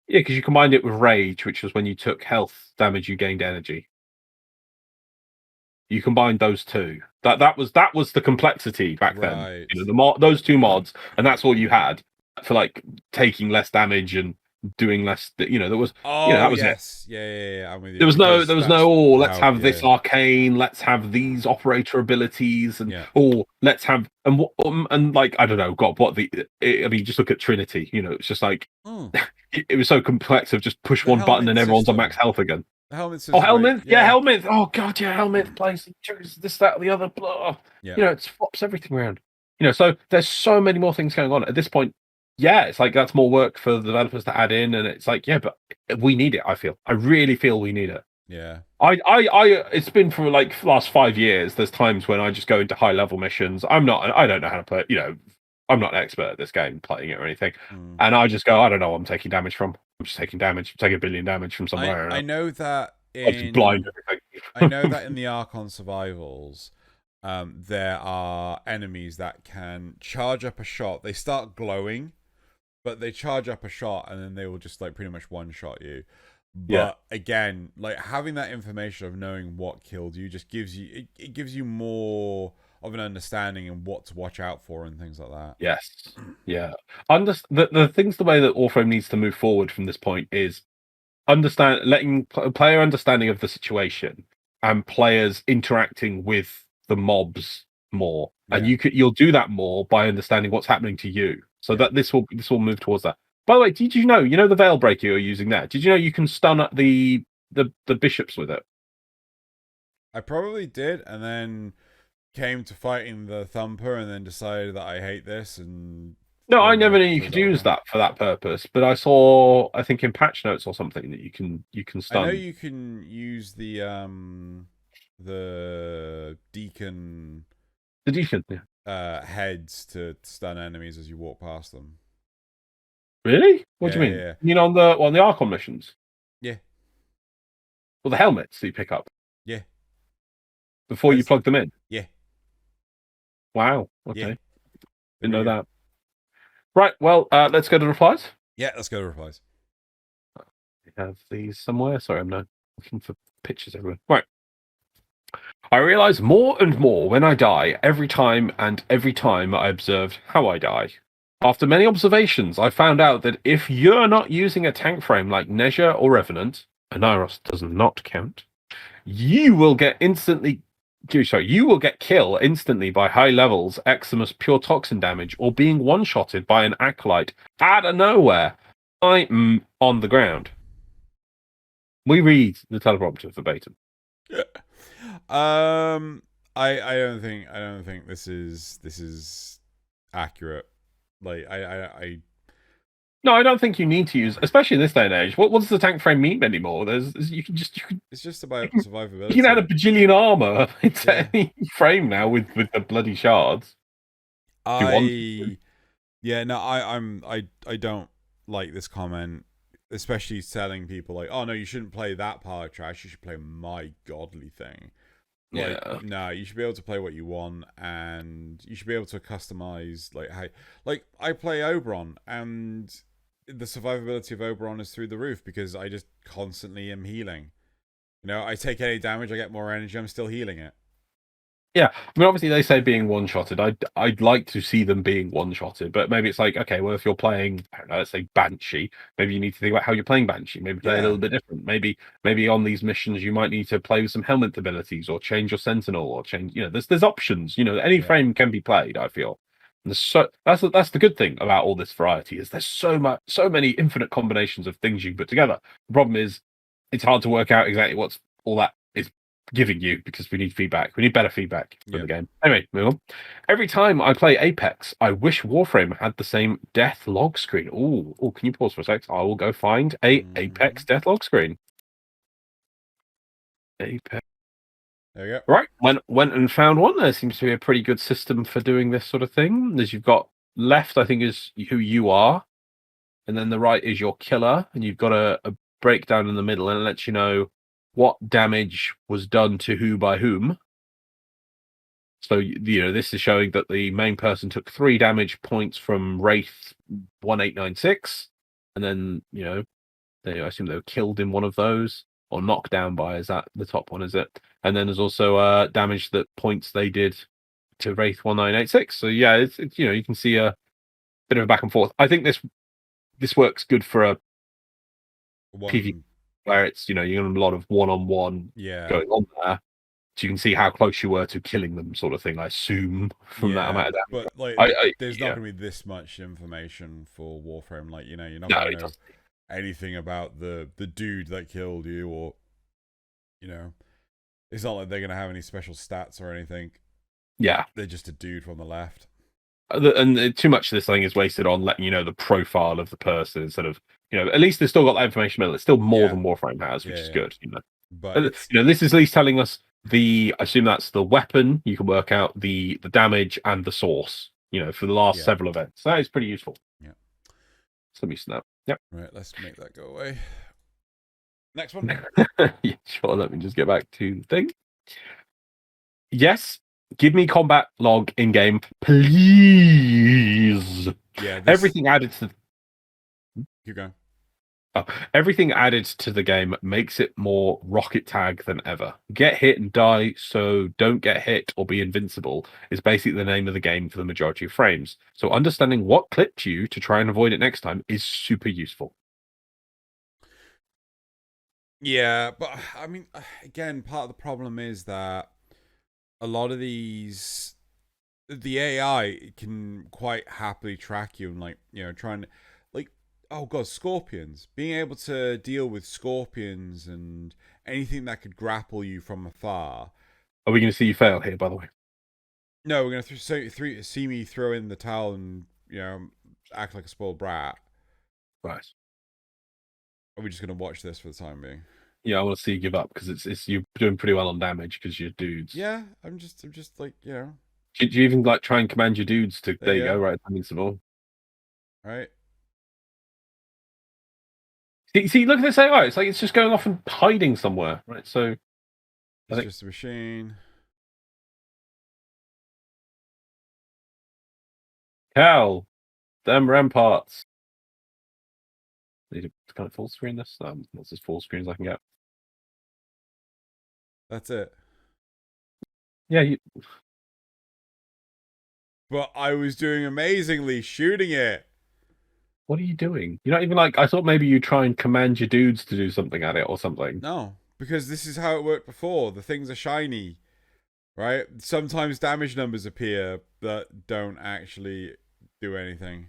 Yeah, because you combined it with rage, which was when you took health damage, you gained energy. You combined those two. That was the complexity back then. You know, those two mods, and that's all you had for like taking less damage and doing less. You know, there was. Oh, You know, that was yes. It. Yeah. I'm with you. There was no. Oh, let's have this yeah. arcane. Let's have these operator abilities, and let's have and like I don't know. God, what I mean, just look at Trinity. You know, it's just like it was so complex of just push one button and everyone's on max health again. The helmet system. Oh, helmet! Yeah, helmet! Oh god, yeah, helmet plays this, that, the other. Blah. Yeah. You know, it swaps everything around. You know, so there's so many more things going on at this point. Yeah, it's like that's more work for the developers to add in, and it's like, yeah, but we need it. I really feel we need it. Yeah. It's been for like the last 5 years. There's times when I just go into high level missions. I don't know how to play. You know, I'm not an expert at this game, playing it or anything, and I just go, I don't know, I'm taking damage from. I'm just taking damage. I'm taking 1 billion damage from somewhere. I know that in blind everything. I know that in the Archon Survivals, there are enemies that can charge up a shot. They start glowing, but they charge up a shot and then they will just like pretty much one shot you. But again, like having that information of knowing what killed you just gives you it gives you more of an understanding and what to watch out for and things like that. Yes. Yeah. The things, the way that Warframe needs to move forward from this point is letting player understanding of the situation and players interacting with the mobs more. And you'll do that more by understanding what's happening to you. So that this will move towards that. By the way, did you know the Veil Breaker you're using there? Did you know you can stun the bishops with it? I probably did, and then came to fighting the Thumper and then decided that I hate this and no, I never knew you could use that for that purpose, but I saw, I think in patch notes or something, that you can stun. I know you can use the deacon heads to stun enemies as you walk past them. Really? What do you mean? Yeah. You know, on the Archon missions? Yeah. Well, the helmets that you pick up? Yeah. Before you plug them in? Yeah. Wow. Okay. Yeah. Didn't know that. Right, well, let's go to replies. Yeah, let's go to replies. We have these somewhere. Sorry, I'm not looking for pictures everywhere. Right. I realize more and more when I die, every time I observed how I die. After many observations, I found out that if you're not using a tank frame like Nezha or Revenant, Aniros does not count, you will get kill instantly by high levels, Eximus pure toxin damage, or being one-shotted by an acolyte out of nowhere. I'm on the ground. We read the teleprompter verbatim. I don't think this is accurate. Like No, I don't think you need to use, especially in this day and age. What does the tank frame mean anymore? It's just about survivability. You can add a bajillion armor into any frame now with the bloody shards. I don't like this comment, especially telling people like, oh no, you shouldn't play that pile of trash. You should play my godly thing. Like, no, you should be able to play what you want, and you should be able to customize like how. Like, I play Oberon, and the survivability of Oberon is through the roof because I just constantly am healing. You know, I take any damage, I get more energy, I'm still healing it. Yeah, I mean, obviously they say being one-shotted. I'd like to see them being one-shotted, but maybe it's like, okay, well, if you're playing, I don't know, let's say Banshee, maybe you need to think about how you're playing Banshee. Maybe play a little bit different. Maybe on these missions you might need to play with some helmet abilities, or change your Sentinel, or change. There's options. Any frame can be played. I feel. And that's the good thing about all this variety is there's so many infinite combinations of things you can put together. The problem is it's hard to work out exactly what's all that is giving you because we need feedback. We need better feedback for the game. Anyway, move on. Every time I play Apex, I wish Warframe had the same death log screen. Oh, can you pause for a sec? I will go find a Apex death log screen. Apex. There you go. Right, went and found one. There seems to be a pretty good system for doing this sort of thing. As you've got left, I think, is who you are, and then the right is your killer, and you've got a breakdown in the middle, and it lets you know what damage was done to who by whom. So, this is showing that the main person took 3 damage points from Wraith 1896, and then, I assume they were killed in one of those, or knocked down by, is that the top one, is it? And then there's also damage that points they did to Wraith 1986. So, yeah, it's you can see a bit of a back and forth. I think this works good for a PvP where it's, you're going to a lot of one-on-one going on there. So you can see how close you were to killing them, sort of thing, I assume, from that amount of damage. But there's not going to be this much information for Warframe. Like, you're not going to know anything about the dude that killed you, or, it's not like they're going to have any special stats or anything. Yeah. They're just a dude from the left. And too much of this thing is wasted on letting you know the profile of the person instead of, at least they've still got that information. It's still more than Warframe has, which is good. But this is at least telling us I assume that's the weapon. You can work out the damage and the source, for the last several events. That is pretty useful. Yeah. So let me snap. Yep. Right, let's make that go away. Next one. Yeah, sure. Let me just get back to the thing. Yes. Give me combat log in game, please. Yeah. Everything added to. Keep going. Everything added to the game makes it more rocket tag than ever. Get hit and die, so don't get hit or be invincible is basically the name of the game for the majority of frames. So understanding what clipped you to try and avoid it next time is super useful. Yeah, but I mean, again, part of the problem is that a lot of the AI can quite happily track you and trying to, oh god, scorpions. Being able to deal with scorpions and anything that could grapple you from afar. Are we going to see you fail here, by the way? No, we're going to see me throw in the towel and, act like a spoiled brat. Right. Are we just going to watch this for the time being? Yeah, I want to see you give up because it's you're doing pretty well on damage because you're dudes. Yeah, I'm just like, Do you even try and command your dudes to? There you go. Right, invincible. Right. See, look at this AI. It's like it's just going off and hiding somewhere, right? So it's just a machine. Cal, them ramparts. Need to kind of full screen this. That's as full screen as I can get. That's it. Yeah. But I was doing amazingly shooting it. What are you doing? You're not even I thought maybe you try and command your dudes to do something at it or something. No, because this is how it worked before. The things are shiny, right? Sometimes damage numbers appear that don't actually do anything.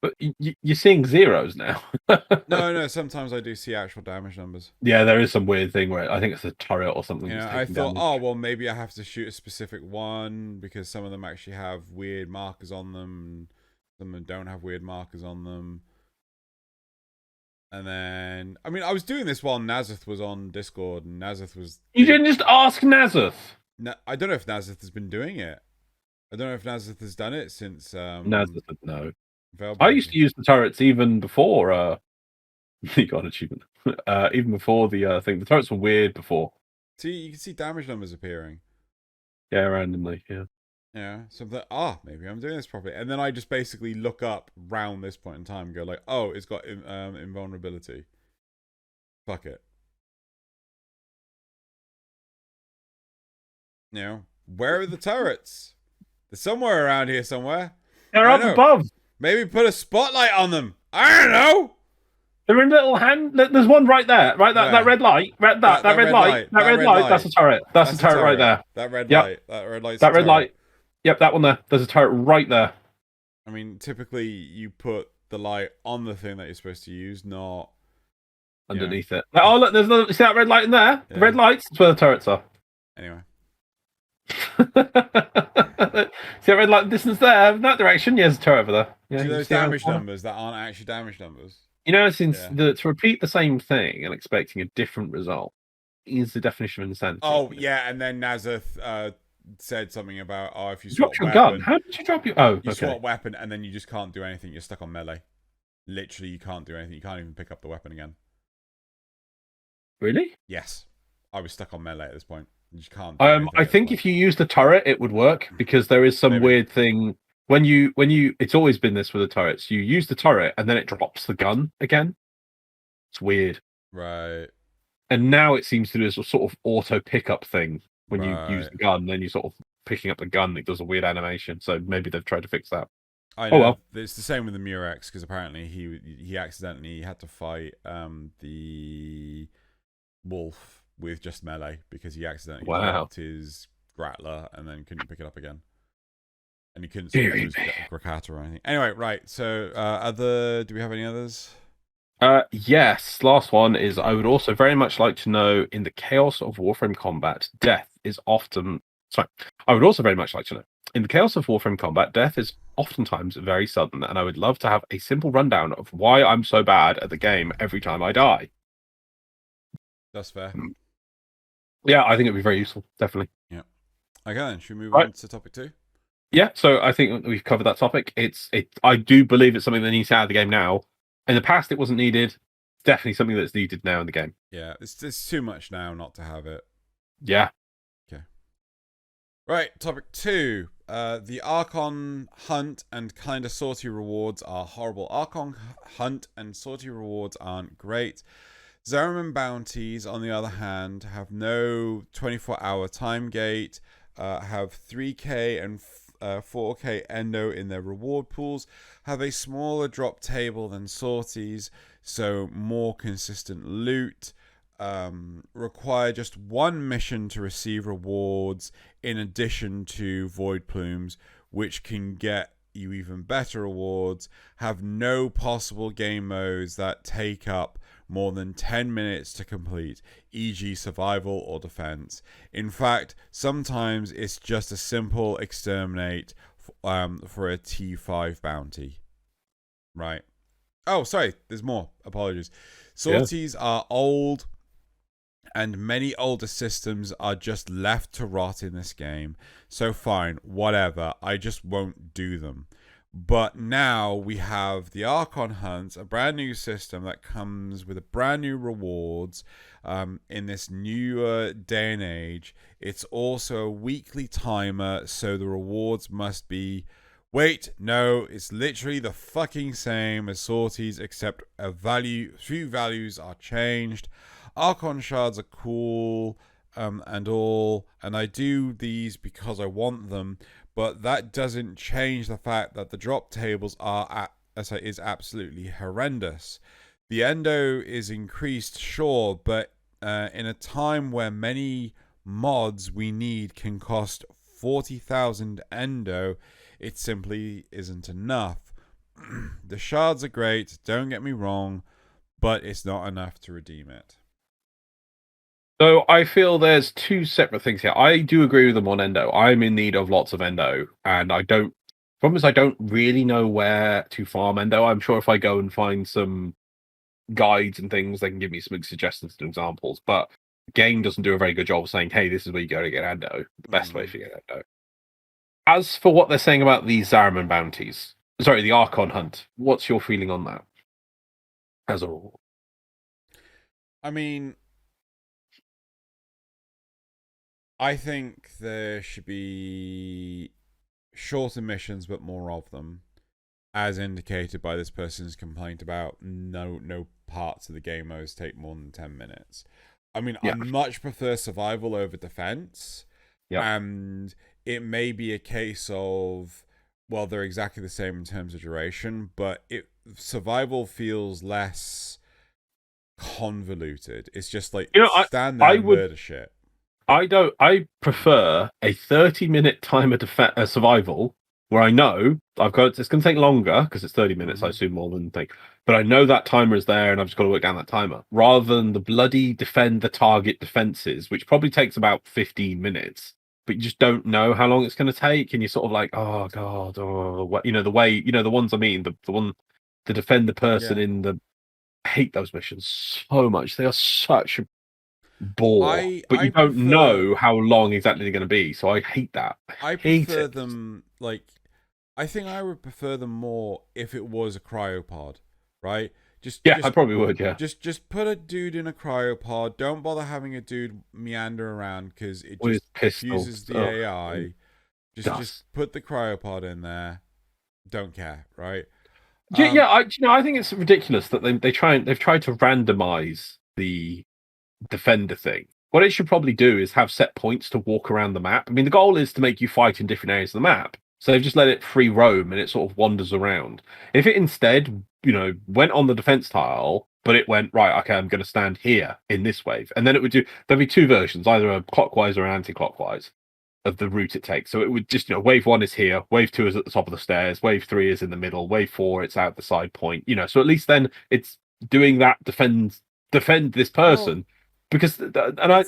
But you're seeing zeros now. No. Sometimes I do see actual damage numbers. Yeah, there is some weird thing where I think it's a turret or something. I thought, well, maybe I have to shoot a specific one because some of them actually have weird markers on them. Some of them don't have weird markers on them. And then, I mean, I was doing this while Nazith was on Discord, and Nazith was... You didn't just ask Nazith? I don't know if Nazith has been doing it. I don't know if Nazith has done it since... Nazith, no. Velvet. I used to use the turrets even before... you got an achievement. Even before the thing. The turrets were weird before. See, you can see damage numbers appearing. Yeah, randomly, yeah. Yeah, something. Maybe I'm doing this properly, and then I just basically look up round this point in time, and go like, oh, it's got invulnerability. Fuck it. You know, where are the turrets? They're somewhere around here somewhere. They're I up know. above. Maybe put a spotlight on them. I don't know. They're in little hand. There's one right there. Right, that red light. That red light. That red light. That's a turret. That's a turret right there. That red Yep. light. That red light's That a red turret. light. Yep, that one there. There's a turret right there. I mean, typically you put the light on the thing that you're supposed to use, not underneath it. Oh, look, there's another. See that red light in there? Yeah. The red lights. That's where the turrets are. Anyway. See that red light distance there? In that direction? Yeah, there's a turret over there. Yeah, see those damage numbers that aren't actually damage numbers? You know, since to repeat the same thing and expecting a different result is the definition of insanity. Oh, yeah, and then Nazareth said something about, if you swap your weapon... gun. How did you drop your... Oh, You swap weapon, and then you just can't do anything. You're stuck on melee. Literally, you can't do anything. You can't even pick up the weapon again. Really? Yes. I was stuck on melee at this point. You just can't. I think if you use the turret, it would work because there is some weird thing when you. It's always been this with the turrets. You use the turret and then it drops the gun again. It's weird, right? And now it seems to do this sort of auto pickup thing when you use the gun. Then you sort of picking up the gun. It does a weird animation. So maybe they've tried to fix that. I know. Oh well. It's the same with the Murex because apparently he accidentally had to fight the wolf with just melee because he accidentally dropped his Grattler and then couldn't pick it up again. And he couldn't use Grakata or anything. Anyway, right. So, do we have any others? Yes. Last one is I would also very much like to know in the chaos of Warframe combat, death is often. Sorry. I would also very much like to know in the chaos of Warframe combat, death is oftentimes very sudden, and I would love to have a simple rundown of why I'm so bad at the game every time I die. That's fair. Yeah, I think it'd be very useful. Definitely. Yeah. Okay, then should we move on to topic 2? Yeah. So I think we've covered that topic. I do believe it's something that needs out of the game now. In the past, it wasn't needed. Definitely something that's needed now in the game. Yeah, it's too much now not to have it. Yeah. Okay. Right, topic 2. The Archon hunt and kinda sortie rewards are horrible. Archon hunt and sortie rewards aren't great. Zariman bounties, on the other hand, have no 24-hour time gate, have 3k and 4k endo in their reward pools, have a smaller drop table than sorties, so more consistent loot, require just one mission to receive rewards in addition to void plumes, which can get you even better rewards, have no possible game modes that take up more than 10 minutes to complete, e.g. survival or defense. In fact, sometimes it's just a simple exterminate for a T5 bounty. Right. Oh, sorry, there's more. Apologies. Sorties are old, and many older systems are just left to rot in this game. So fine, whatever. I just won't do them. But now we have the Archon Hunt, a brand new system that comes with a brand new rewards in this newer day and age. It's also a weekly timer, so the rewards must be... Wait, no, it's literally the fucking same as sorties, except few values are changed. Archon shards are cool and all, and I do these because I want them. But that doesn't change the fact that the drop tables is absolutely horrendous. The endo is increased, sure, but in a time where many mods we need can cost 40,000 endo, it simply isn't enough. The shards are great, don't get me wrong, but it's not enough to redeem it. So I feel there's two separate things here. I do agree with them on endo. I'm in need of lots of endo, and I don't really know where to farm endo. I'm sure if I go and find some guides and things, they can give me some suggestions and examples. But the game doesn't do a very good job of saying, hey, this is where you go to get endo. The best way to get endo. As for what they're saying about the Zariman bounties, the Archon hunt, what's your feeling on that? As a rule. I mean, I think there should be shorter missions, but more of them, as indicated by this person's complaint about no parts of the game modes take more than 10 minutes. I mean, I much prefer survival over defense, Yeah. And it may be a case of, well, they're exactly the same in terms of duration, but survival feels less convoluted. It's just like stand there I and would. murder shit. I prefer a 30-minute timer survival where I know it's going to take longer because it's 30 minutes, I assume more than think. But I know that timer is there and I've just got to work down that timer rather than the bloody defend the target defenses, which probably takes about 15 minutes. But you just don't know how long it's going to take, and you're sort of like, oh god, what the way, the ones I mean, the one to defend the person in the. I hate those missions so much. They are such a bore, but you don't know how long exactly they're going to be. So I hate that. I prefer them like. I think I would prefer them more if it was a cryopod, right? I probably would. Yeah, just put a dude in a cryopod. Don't bother having a dude meander around because it with just confuses the AI. Just put the cryopod in there. Don't care, right? I think it's ridiculous that they've tried to randomize the defender thing. What it should probably do is have set points to walk around the map. I mean, the goal is to make you fight in different areas of the map. So they've just let it free roam and it sort of wanders around. If it instead, went on the defense tile, but it went, right, okay, I'm going to stand here in this wave. And then there'd be two versions, either a clockwise or an anti-clockwise of the route it takes. So it would just, wave 1 is here, wave 2 is at the top of the stairs, wave 3 is in the middle, wave 4 it's out the side point. So at least then it's doing that defend this person. Because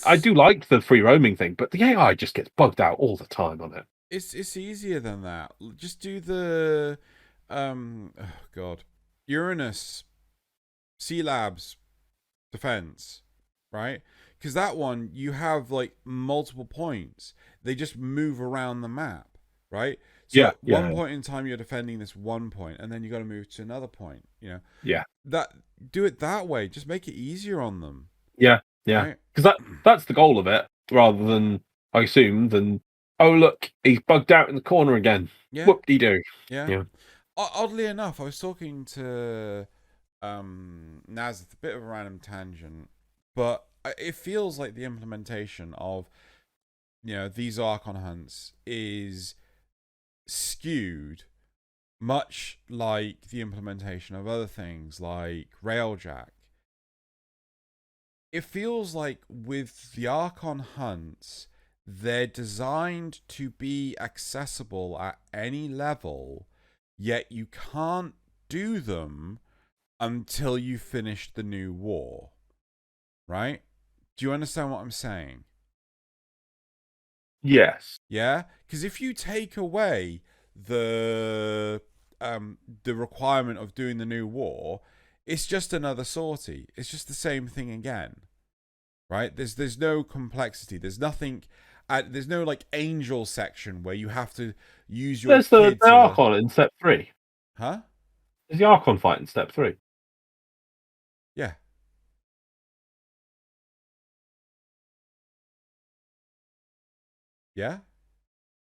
I do like the free roaming thing, but the AI just gets bugged out all the time on it. It's easier than that. Just do the Uranus Sea Labs defense, right? Because that one you have like multiple points. They just move around the map, right? So at one point in time you're defending this one point, and then you got to move to another point. Do it that way. Just make it easier on them. Yeah, because that's the goal of it, rather than, I assume, oh look, he's bugged out in the corner again. Yeah. Whoop-de-doo. Yeah. Oddly enough, I was talking to Nazith, a bit of a random tangent, but it feels like the implementation of these Archon hunts is skewed, much like the implementation of other things like Railjack. It feels like with the Archon hunts, they're designed to be accessible at any level, yet you can't do them until you finish the new war. Right? Do you understand what I'm saying? Yes. Yeah? Because if you take away the requirement of doing the new war, it's just another sortie. It's just the same thing again. Right? There's no complexity. There's nothing. There's no like angel section where you have to use your. There's the Archon in step 3. Huh? There's the Archon fight in step 3. Yeah. Yeah.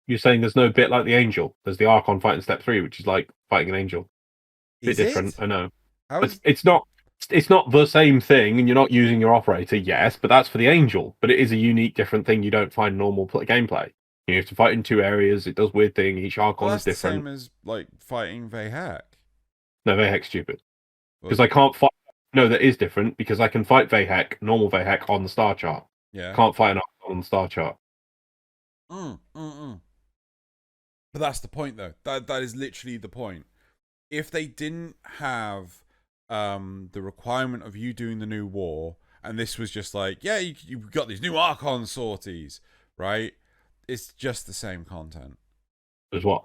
You're saying there's no bit like the angel. There's the Archon fight in step 3, which is like fighting an angel. Bit different, I know. It's not the same thing, and you're not using your operator, yes, but that's for the angel. But it is a unique, different thing you don't find in normal gameplay. You have to fight in 2 areas. It does weird thing. Each Archon is different. That's the same as like fighting Vayhek. No, Vayhek's stupid. Because I can't fight. No, that is different because I can fight Vayhek, normal Vayhek, on the star chart. Yeah. Can't fight an Archon on the star chart. But that's the point, though. That is literally the point. If they didn't have the requirement of you doing the new war, and this was just like, yeah, you've got these new Archon sorties, right? It's just the same content. As what?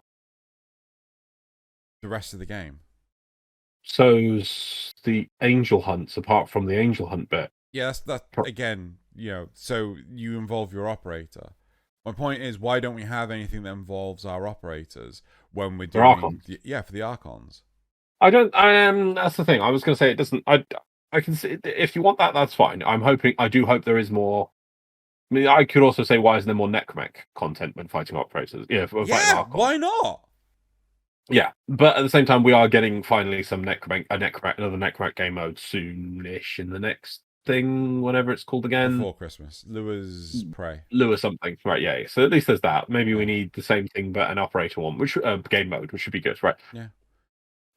The rest of the game. So's the angel hunts, apart from the angel hunt bit. Yeah, that's again, so you involve your operator. My point is, why don't we have anything that involves our operators when we're doing for the Archons? That's the thing. I was going to say it doesn't. I can see if you want that, that's fine. I do hope there is more. I mean, I could also say, why isn't there more necromech content when fighting operators? Fighting Archons. Why not? Yeah, but at the same time, we are getting finally some another necromech game mode soonish in the next thing, whatever it's called again. Before Christmas. Lua's Prey. Lua something, right? Yeah. So at least there's that. Maybe we Yeah. need the same thing, but an operator one, which game mode, which should be good, right? Yeah.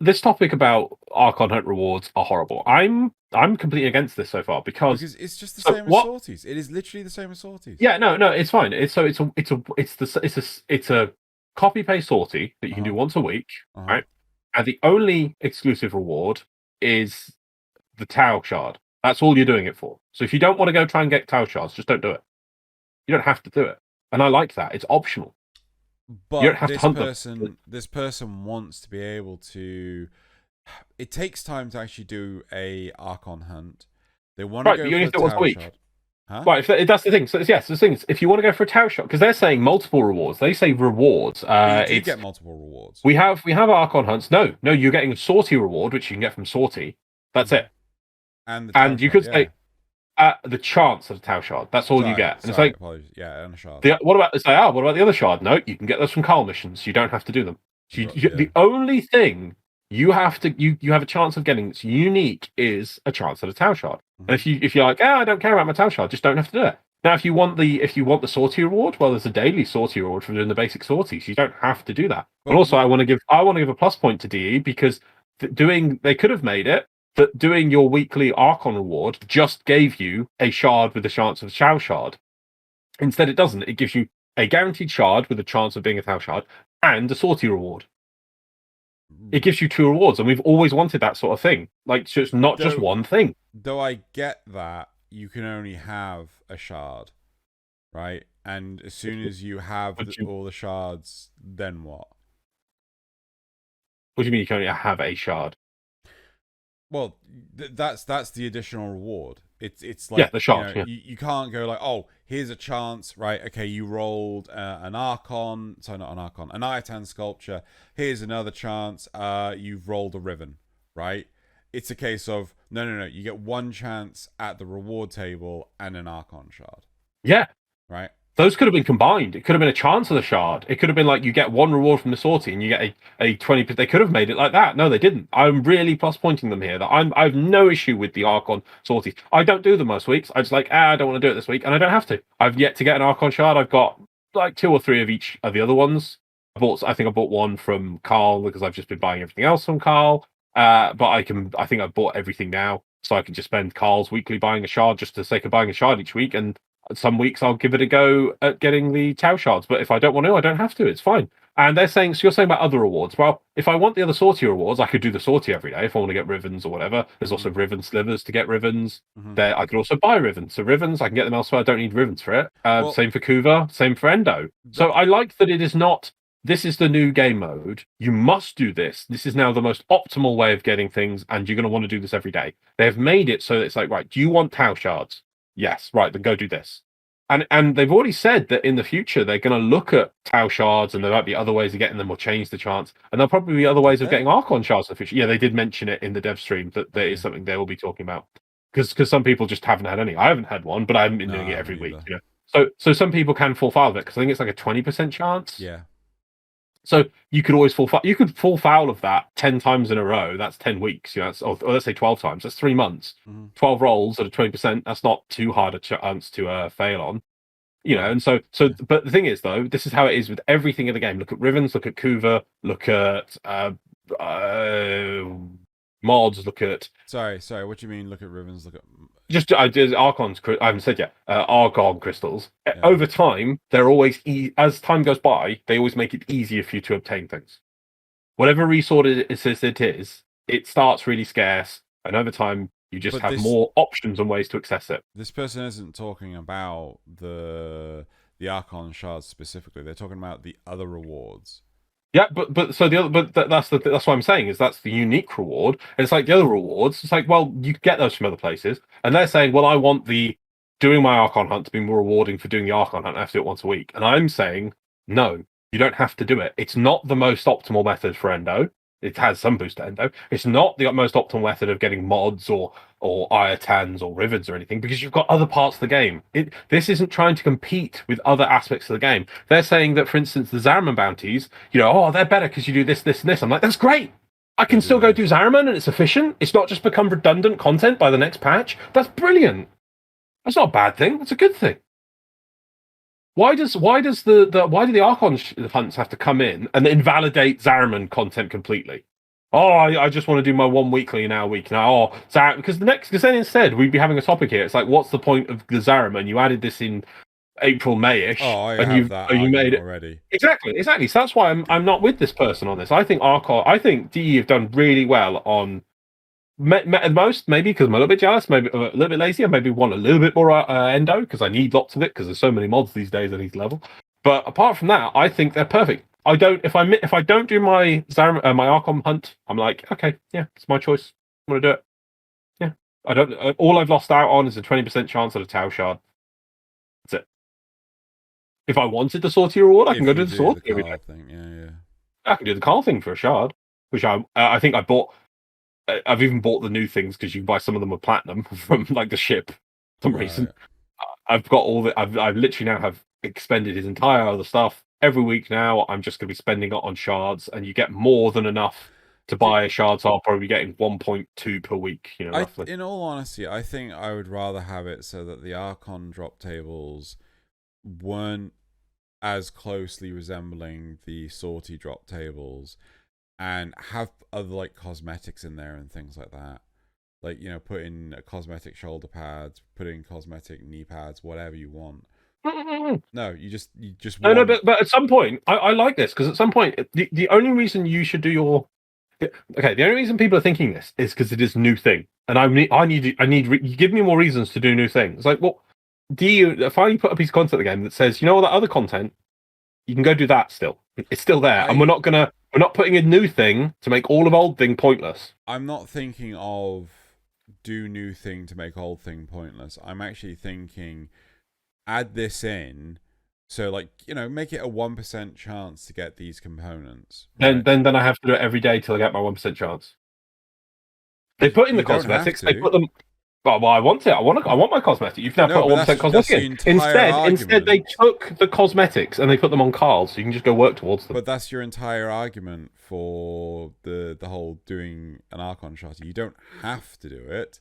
This topic about Archon Hunt rewards are horrible. I'm completely against this so far because it's just the so same as what- sorties. It is literally the same as sorties. Yeah, no, it's fine. It's a copy paste sortie that you can do once a week, right? And the only exclusive reward is the Tau shard. That's all you're doing it for. So if you don't want to go try and get Tau shards, just don't do it. You don't have to do it. And I like that. It's optional. But you don't have this to hunt person, this person wants to be able to. It takes time to actually do a Archon hunt. They want to go you only for do it once a Tau week. shard. Huh? Right, that's the thing. So yes, the thing is, if you want to go for a Tau shard, because they're saying multiple rewards. They say rewards. You do get multiple rewards. We have Archon hunts. No, you're getting a sortie reward, which you can get from sortie. That's it. And you could say the chance of a Tau shard. That's all you get. And it's like, apologies. Yeah, and a shard. what about the other shard? No, you can get those from Carl missions. You don't have to do them. The only thing you have a chance of getting that's unique is a chance at a Tau shard. And if you're like, I don't care about my Tau shard, just don't have to do it. Now, if you want the sortie reward, well, there's a daily sortie reward for doing the basic sorties. You don't have to do that. But also, I want to give a plus point to DE because they could have made it that doing your weekly Archon reward just gave you a shard with the chance of a Tau shard. Instead, it doesn't. It gives you a guaranteed shard with a chance of being a Tau shard and a sortie reward. It gives you 2 rewards, and we've always wanted that sort of thing. Like, so it's not just one thing. Though I get that you can only have a shard, right? And as soon as you have all the shards, then what? What do you mean you can only have a shard? Well, that's the additional reward. It's like the shard. You can't go like, oh, here's a chance, right? Okay, you rolled an Archon, sorry, not an Archon, an Iatan sculpture. Here's another chance. You've rolled a Riven, right? It's a case of no. You get one chance at the reward table and an Archon shard. Yeah, right. Those could have been combined. It could have been a chance of the shard. It could have been like you get one reward from the sortie and you get a 20. They could have made it like that. No, they didn't. I'm really plus pointing them here. That I have no issue with the Archon sorties. I don't do them most weeks. I just like I don't want to do it this week, and I don't have to. I've yet to get an Archon shard. I've got like 2 or 3 of each of the other ones. I think I bought one from Carl because I've just been buying everything else from Carl. But I think I've bought everything now, so I can just spend Carl's weekly buying a shard just for the sake of buying a shard each week, and some weeks I'll give it a go at getting the Tau shards. But if I don't want to, I don't have to. It's fine. And they're saying, so you're saying about other rewards. Well, if I want the other sortie rewards, I could do the sortie every day if I want to get Rivens or whatever. There's also Riven slivers to get Rivens. There, I could also buy Rivens. So Rivens, I can get them elsewhere. I don't need Rivens for it. Same for Kuva, same for Endo. So I like that it is not, this is the new game mode. You must do this. This is now the most optimal way of getting things, and you're going to want to do this every day. They've made it so that it's like, right, do you want Tau shards? Yes, right, then go do this. And they've already said that in the future they're going to look at Tau shards, and there might be other ways of getting them or change the chance. And there'll probably be other ways of getting Archon shards in the future. Yeah, they did mention it in the dev stream that there is something they will be talking about. Because some people just haven't had any. I haven't had one, but I haven't been doing it every week. You know? So some people can fall foul of it because I think it's like a 20% chance. Yeah. So you could always fall foul. You could fall foul of that 10 times in a row. That's 10 weeks. You know, or let's say 12 times. That's 3 months. 12 rolls at a 20%. That's not too hard a chance to fail on. You know, and so. But the thing is, though, this is how it is with everything in the game. Look at Rivens. Look at Kuva. Look at mods. Look at. Sorry. What do you mean? Look at Rivens. Look at. Just Archons. I haven't said yet. Archon crystals. Yeah. Over time, they're always as time goes by, they always make it easier for you to obtain things. Whatever resource it is, it starts really scarce, and over time, you just have more options and ways to access it. This person isn't talking about the Archon shards specifically. They're talking about the other rewards. Yeah, but that's what I'm saying is that's the unique reward. And it's like the other rewards. It's like, well, you get those from other places, and they're saying, well, I want doing my Archon hunt to be more rewarding for doing the Archon hunt. I have to do it once a week, and I'm saying, no, you don't have to do it. It's not the most optimal method for Endo. It has some boost to Endo. It's not the most optimal method of getting mods or Iatans or Rivens or anything, because you've got other parts of the game. This isn't trying to compete with other aspects of the game. They're saying that, for instance, the Zariman bounties, they're better because you do this, this, and this. I'm like, that's great. I can still go do Zariman and it's efficient. It's not just become redundant content by the next patch. That's brilliant. That's not a bad thing. That's a good thing. Why do the Archon hunts have to come in and invalidate Zariman content completely? Oh, I just want to do my one weekly now, week now. Oh, because then instead we'd be having a topic here. It's like, what's the point of the Zariman? You added this in April, Mayish. Oh, I have that you made it already. Exactly. So that's why I'm not with this person on this. I think DE have done really well on at most, maybe because I'm a little bit jealous, maybe a little bit lazy. I maybe want a little bit more endo because I need lots of it because there's so many mods these days at each level. But apart from that, I think they're perfect. If I don't do my my Archon hunt, I'm like, okay, yeah, it's my choice. I'm gonna do it. Yeah, I don't. All I've lost out on is a 20% chance at a Tau shard. That's it. If I wanted the sortie reward, I can go do the sortie every day. Yeah. I can do the Carl thing for a shard, which I think I bought. I've even bought the new things because you can buy some of them with platinum from like the ship for some reason. I've got all the. I've literally now have expended his entire other stuff. Every week now, I'm just going to be spending it on shards, and you get more than enough to buy a shard. So I'll probably be getting 1.2 per week. Roughly. In all honesty, I think I would rather have it so that the Archon drop tables weren't as closely resembling the sortie drop tables, and have other like cosmetics in there and things like that. Like, put in cosmetic shoulder pads, put in cosmetic knee pads, whatever you want. No, you just want... No, but at some point, I like this because at some point, the only reason you should do your the only reason people are thinking this is because it is a new thing, and I need you give me more reasons to do new things. Like, well, if I put a piece of content again that says, all that other content, you can go do that still. It's still there, and we're not putting a new thing to make all of old thing pointless. I'm not thinking of do new thing to make old thing pointless. I'm actually thinking add this in, so like make it a 1% chance to get these components. Right? Then I have to do it every day till I get my 1% chance. They put in the cosmetics. They put them. Well, I want it. I want my cosmetic. You've now put a 1% cosmetic in. Instead, they took the cosmetics and they put them on cards, so you can just go work towards them. But that's your entire argument for the whole doing an Archon shot. You don't have to do it.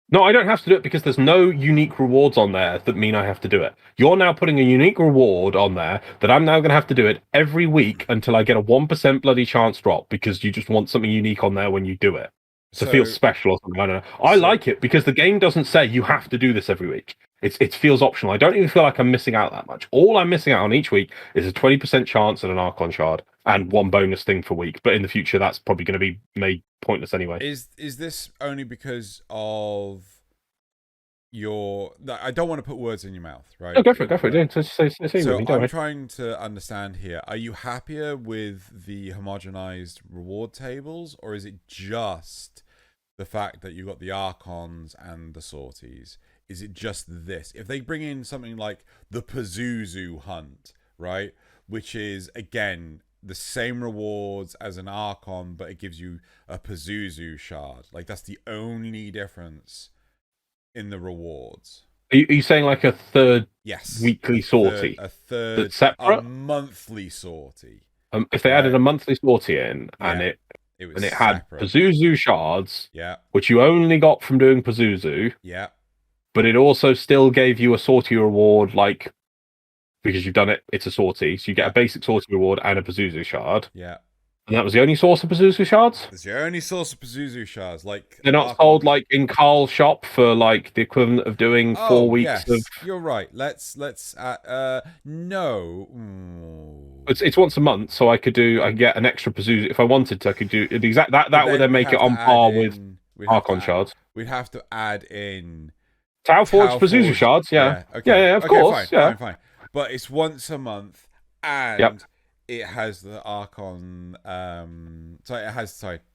No, I don't have to do it because there's no unique rewards on there that mean I have to do it. You're now putting a unique reward on there that I'm now going to have to do it every week until I get a 1% bloody chance drop because you just want something unique on there when you do it. So it feels special or something. I don't know. I like it because the game doesn't say you have to do this every week. It feels optional. I don't even feel like I'm missing out that much. All I'm missing out on each week is a 20% chance at an Archon shard and one bonus thing for week. But in the future, that's probably going to be made pointless anyway. Is this only because of your... I don't want to put words in your mouth, right? No, go for it. Yeah, so I'm trying to understand here. Are you happier with the homogenized reward tables, or is it just the fact that you got the Archons and the sorties? Is it just this? If they bring in something like the Pazuzu hunt, right, which is, again, the same rewards as an Archon, but it gives you a Pazuzu shard. Like, that's the only difference in the rewards. Are you saying like a third weekly sortie? A third that's separate? A monthly sortie. If they added a monthly sortie in and it had Pazuzu shards, which you only got from doing Pazuzu, but it also still gave you a sortie reward, like, because you've done it, it's a sortie, so you get a basic sortie reward and a Pazuzu shard. Yeah. And that was the only source of Pazuzu shards? It's the only source of Pazuzu shards. Like, they're not sold like in Carl's shop for like the equivalent of doing 4 weeks of... You're right. Let's no. It's once a month, so I could get an extra Pazuzu if I wanted to. I could do the exact that would then make it on par with Archon shards. We'd have to add in Tau Forge Pazuzu shards, yeah. Yeah, of course. Fine. But it's once a month, and it has the Archon.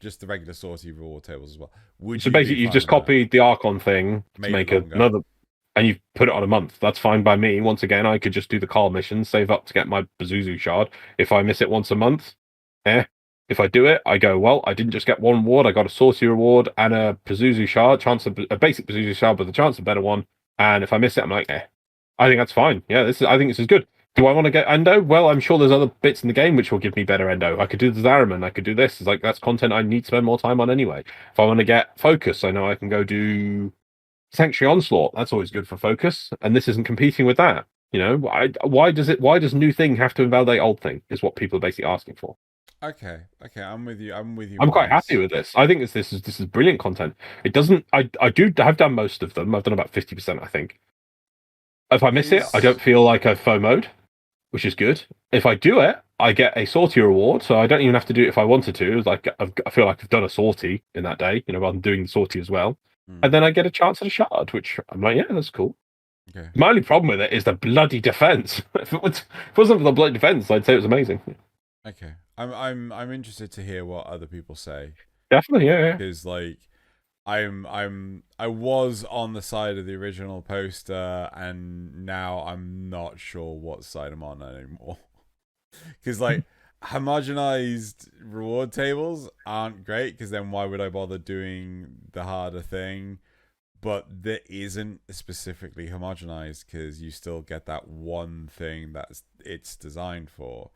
Just the regular sortie reward tables as well. So basically, you've just copied the Archon thing to make another, and you've put it on a month. That's fine by me. Once again, I could just do the Carl mission, save up to get my Pazuzu shard. If I miss it once a month, If I do it, I go, well, I didn't just get one reward. I got a sortie reward and a Pazuzu shard, a basic Pazuzu shard, but the chance of a better one. And if I miss it, I'm like, I think that's fine. Yeah, I think this is good. Do I want to get Endo? Well, I'm sure there's other bits in the game which will give me better Endo. I could do the Zariman, I could do this. It's like, that's content I need to spend more time on anyway. If I want to get Focus, I know I can go do Sanctuary Onslaught. That's always good for Focus, and this isn't competing with that. You know, why does new thing have to invalidate old thing? Is what people are basically asking for. Okay, I'm with you. I'm with you. I'm quite happy with this. I think this is brilliant content. It doesn't. I've done most of them. I've done about 50%, I think. If I miss it, I don't feel like I've FOMO'd, which is good. If I do it, I get a sortie reward, so I don't even have to do it if I wanted to. Like I feel like I've done a sortie in that day, you know, rather than doing the sortie as well. And then I get a chance at a shard, which I'm like, yeah, that's cool. Okay. My only problem with it is the bloody defense. If it wasn't for the bloody defense, I'd say it was amazing. Okay, I'm interested to hear what other people say. Definitely, yeah. Because like, I was on the side of the original poster, and now I'm not sure what side I'm on anymore. Because like, homogenized reward tables aren't great, because then why would I bother doing the harder thing? But there isn't specifically homogenized, because you still get that one thing that's it's designed for.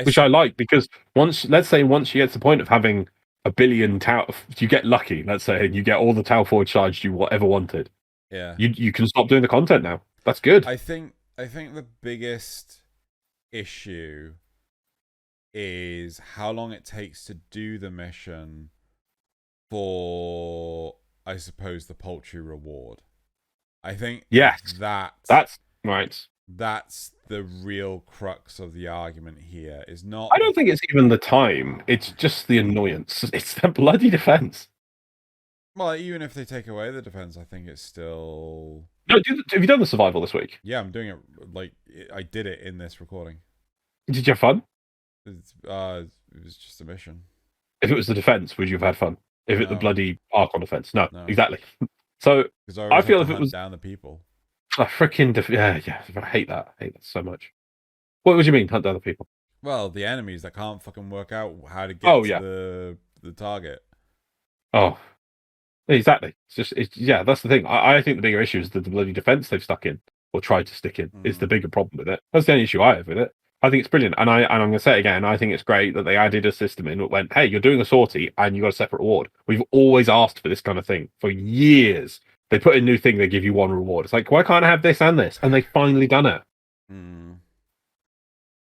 Which I like, because let's say you get to the point of having a billion Tau, you get lucky, let's say, and you get all the Tau forward charged you ever wanted. Yeah. You can stop doing the content now. That's good. I think the biggest issue is how long it takes to do the mission for, I suppose, the paltry reward. I think that's right. That's the real crux of the argument here. Is not. I don't think it's even the time. It's just the annoyance. It's the bloody defense. Well, even if they take away the defense, I think it's still. No, have you done the survival this week? Yeah, I'm doing it. Like, I did it in this recording. Did you have fun? It was just a mission. If it was the defense, would you have had fun? If it's the bloody Archon defense, no, exactly. So I feel if it was down the people. I freaking yeah, I hate that. I hate that so much. What do you mean, hunt down the people? Well, the enemies that can't fucking work out how to get to the target. Oh, exactly. Yeah, that's the thing. I think the bigger issue is that the bloody defense they've stuck in or tried to stick in is the bigger problem with it. That's the only issue I have with it. I think it's brilliant, and I'm going to say it again. I think it's great that they added a system in that went, "Hey, you're doing a sortie, and you got a separate reward." We've always asked for this kind of thing for years. They put in a new thing, they give you one reward. It's like, why can't I have this and this? And they finally done it.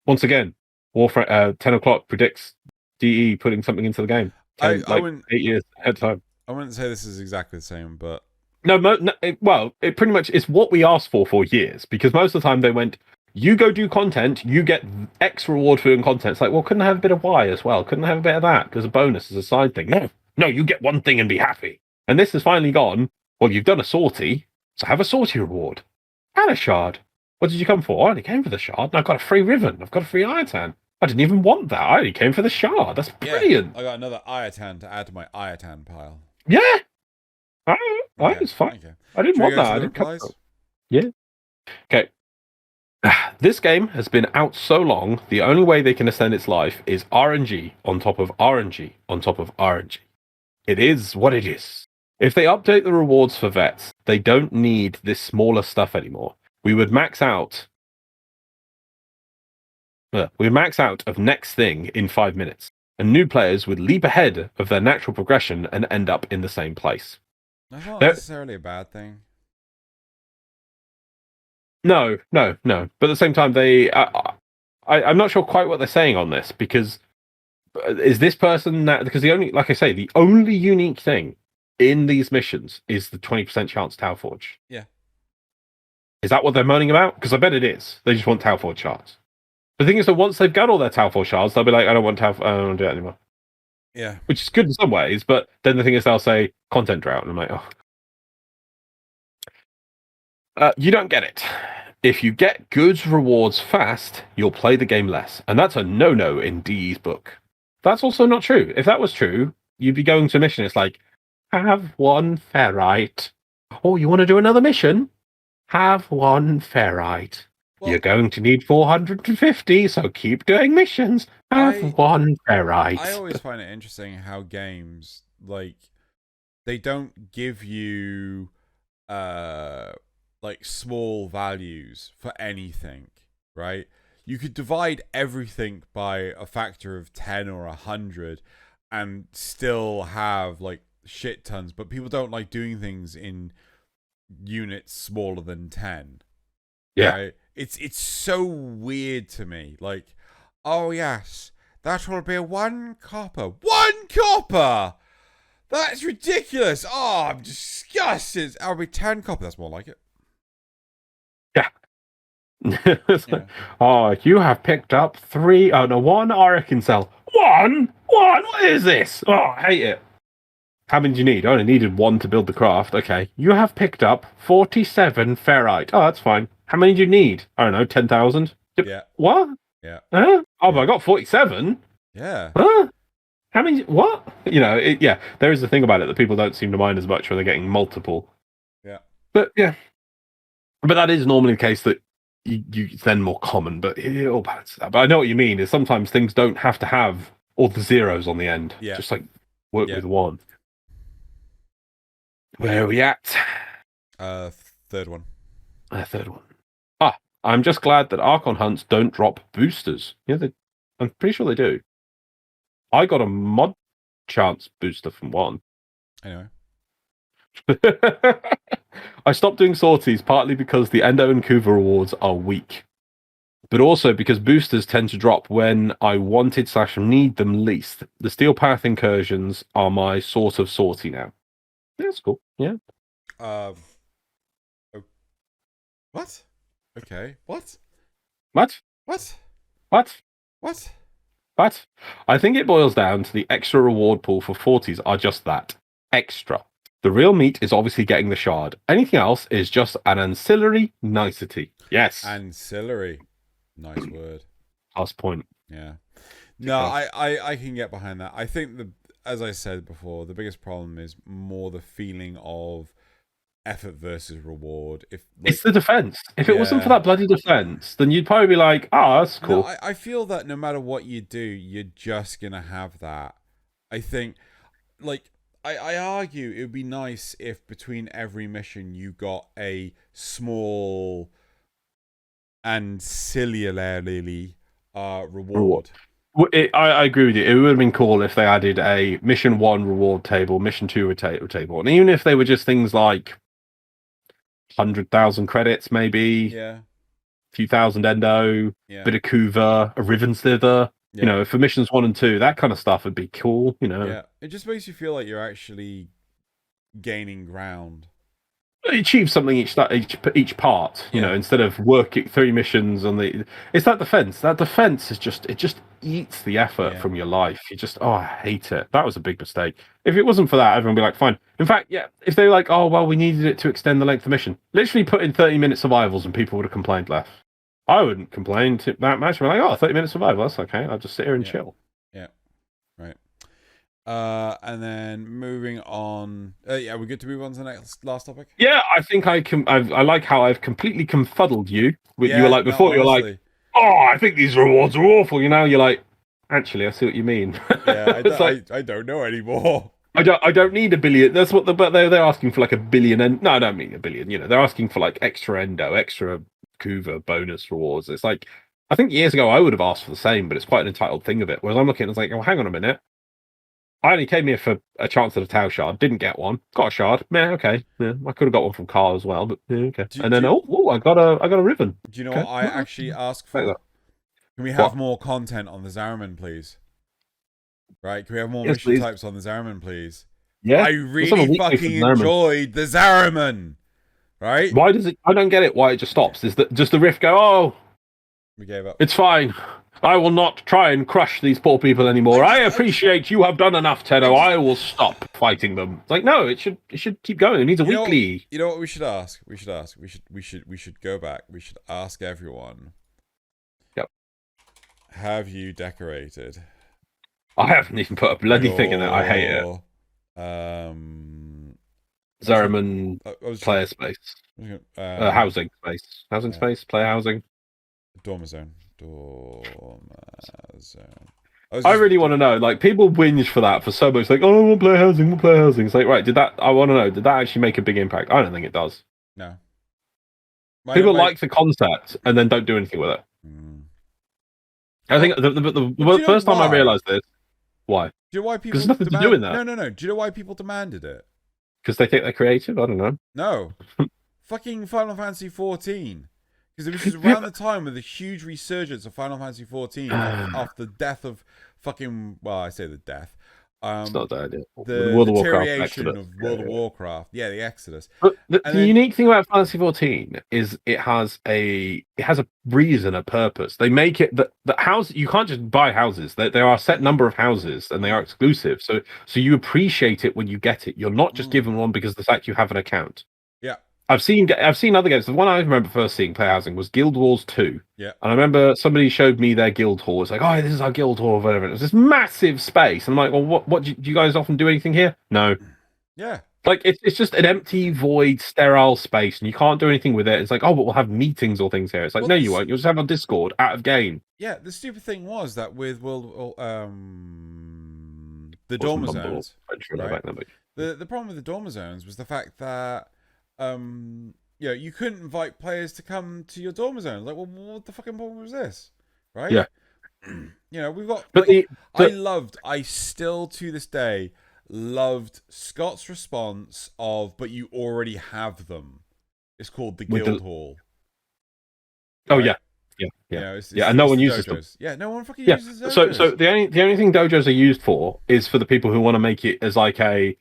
Once again, Tenno Clock predicts DE putting something into the game. 8 years ahead of time. I wouldn't say this is exactly the same, but it pretty much is what we asked for years. Because most of the time they went, you go do content, you get X reward for doing content. It's like, well, couldn't I have a bit of Y as well? Couldn't I have a bit of that as a bonus, as a side thing? No, you get one thing and be happy. And this has finally gone, well, you've done a sortie, so have a sortie reward. And a shard. What did you come for? I only came for the shard, and I've got a free ribbon. I've got a free Iatan. I didn't even want that. I only came for the shard. That's brilliant. I got another Iatan to add to my Iatan pile. Yeah. It's fine. Okay. I didn't want that. I didn't come for it. Yeah. Okay. This game has been out so long, the only way they can extend its life is RNG on top of RNG on top of RNG. It is what it is. If they update the rewards for vets, they don't need this smaller stuff anymore. We would max out of next thing in 5 minutes, and new players would leap ahead of their natural progression and end up in the same place. That's not necessarily a bad thing. No. But at the same time, I'm not sure quite what they're saying on this, because is this person that, because the only unique thing in these missions is the 20% chance Tau Forge. Yeah. Is that what they're moaning about? Because I bet it is. They just want Tau Forge shards. The thing is that once they've got all their Tau Forge shards, they'll be like, I don't want to do it anymore. Yeah. Which is good in some ways, but then the thing is they'll say content drought, and I'm like, you don't get it. If you get good rewards fast, you'll play the game less. And that's a no-no in DE's book. That's also not true. If that was true, you'd be going to a mission. It's like, have one ferrite. Oh, you want to do another mission? Have one ferrite. Well, you're going to need 450, so keep doing missions. Have one ferrite. I always find it interesting how games, like, they don't give you like small values for anything, right? You could divide everything by a factor of 10 or 100 and still have like shit tons, but people don't like doing things in units smaller than 10. Yeah. Right? It's so weird to me. Like, oh yes, that will be 1 copper. 1 copper! That's ridiculous. Oh, I'm disgusted. I'll be 10 copper. That's more like it. Yeah. Yeah. Oh, you have picked up 1 Oracle cell. One? What is this? Oh, I hate it. How many do you need? I only needed 1 to build the craft. Okay. You have picked up 47 ferrite. Oh, that's fine. How many do you need? I don't know, 10,000? Yeah. What? Yeah. Huh? Oh, but I got 47? Yeah. Huh? How many? What? You know, yeah, there is a thing about it that people don't seem to mind as much when they're getting multiple. Yeah. But that is normally the case that you then more common, but it all balances out. But I know what you mean, is sometimes things don't have to have all the zeros on the end. Yeah. Just like work with 1. Where are we at? Third one. Third one. I'm just glad that Archon hunts don't drop boosters. Yeah, I'm pretty sure they do. I got a mod chance booster from 1. Anyway. I stopped doing sorties partly because the Endo and Kuva rewards are weak, but also because boosters tend to drop when I wanted/need them least. The Steel Path incursions are my sort of sortie now. That's cool. Yeah. What? Okay. What? What? What? What? What? What? I think it boils down to the extra reward pool for 40s are just that. Extra. The real meat is obviously getting the shard. Anything else is just an ancillary nicety. Yes. Ancillary. Nice word. Last point. Yeah. No, I can get behind that. I think as I said before, the biggest problem is more the feeling of effort versus reward. It's the defense. If it wasn't for that bloody defense, then you'd probably be like, that's cool. No, I feel that no matter what you do, you're just gonna have that. I think, like, I argue it would be nice if between every mission you got a small ancillary reward. I agree with you. It would have been cool if they added a mission 1 reward table, mission 2 table, and even if they were just things like 100,000 credits, maybe, a few thousand endo, bit of Kuva, a Riven Slither. You know, for missions 1 and 2, that kind of stuff would be cool. You know, it just makes you feel like you're actually gaining ground. Achieve something each part. You know, instead of working 3 missions on the. It's that defense. That defense is just eats the effort from your life. You just I hate it. That was a big mistake. If it wasn't for that, everyone would be like, fine. In fact, if they were like, oh well, we needed it to extend the length of the mission. Literally put in 30-minute survivals, and people would have complained less. I wouldn't complain that much. We're like, 30-minute survival. That's okay. I'll just sit here and chill. Yeah. Right. And then moving on. We're good to move on to the last topic. Yeah, I think I like how I've completely confuddled you. You were like before. You're like, I think these rewards are awful. You know, you're like, actually, I see what you mean. Yeah, I don't know anymore. I don't need a billion. That's what but they're asking for like a billion. And no, I don't mean a billion. You know, they're asking for like extra endo, extra Kuva bonus rewards. It's like, I think years ago I would have asked for the same, but it's quite an entitled thing of it. Whereas I'm looking, it's like, hang on a minute. I only came here for a chance at a Tau shard, didn't get one, got a shard. Okay. Yeah, I could have got one from Carl as well, but okay. I got a Riven. Do you know what I actually asked for? Like can we have more content on the Zariman, please? Right? Can we have more mission types on the Zariman, please? Yeah. I really fucking enjoyed the Zariman. Right? Why does it? I don't get it. Why it just stops? Does the rift go? We gave up. It's fine. I will not try and crush these poor people anymore. I appreciate you have done enough, Tenno. I will stop fighting them. It's like, no, it should keep going. It needs a weekly. You know what we should ask? We should go back. We should ask everyone. Yep. Have you decorated? I haven't even put a bloody thing in it. I hate it. Zariman player space. Housing space. Space. Player housing. Dormer zone. I really want to know. Like, people whinge for that for so much. Like, oh, I want player housing, I want player housing. It's like, right, I want to know, did that actually make a big impact? I don't think it does. No. People like the concept and then don't do anything with it. I think the first time I realized this, why? Do you know why people? Because there's nothing to do in that. No. Do you know why people demanded it? Because they think they're creative. I don't know. No, fucking Final Fantasy 14. Because it was just around the time with the huge resurgence of Final Fantasy 14 off the death of fucking. Well, I say the death. It's not that idea. The World deterioration of World of Warcraft. Yeah, the Exodus. But the unique thing about Fantasy 14 is it has a reason, a purpose. They make it that house. You can't just buy houses. There are a set number of houses, and they are exclusive. So you appreciate it when you get it. You're not just given one because of the fact you have an account. Yeah. I've seen other games. The one I remember first seeing player housing was Guild Wars 2. Yeah. And I remember somebody showed me their guild hall. It's like, oh, this is our guild hall or whatever. It was this massive space. I'm like, well, what do you guys often do anything here? No. Yeah. Like, it's just an empty, void, sterile space, and you can't do anything with it. It's like, oh, but we'll have meetings or things here. It's like, no, you won't. You'll just have on Discord out of game. Yeah, the stupid thing was that with the dormer zones, right? The problem with the dormer zones was the fact that you couldn't invite players to come to your dormer zone. Like, well, what the fucking problem was this, right? Yeah. We've got. But I still to this day loved Scott's response of, "But you already have them." It's called the Guild Hall. Oh right? Yeah. And no one uses them. Yeah, no one fucking uses dojos. So the only thing dojos are used for is for the people who want to make it as like a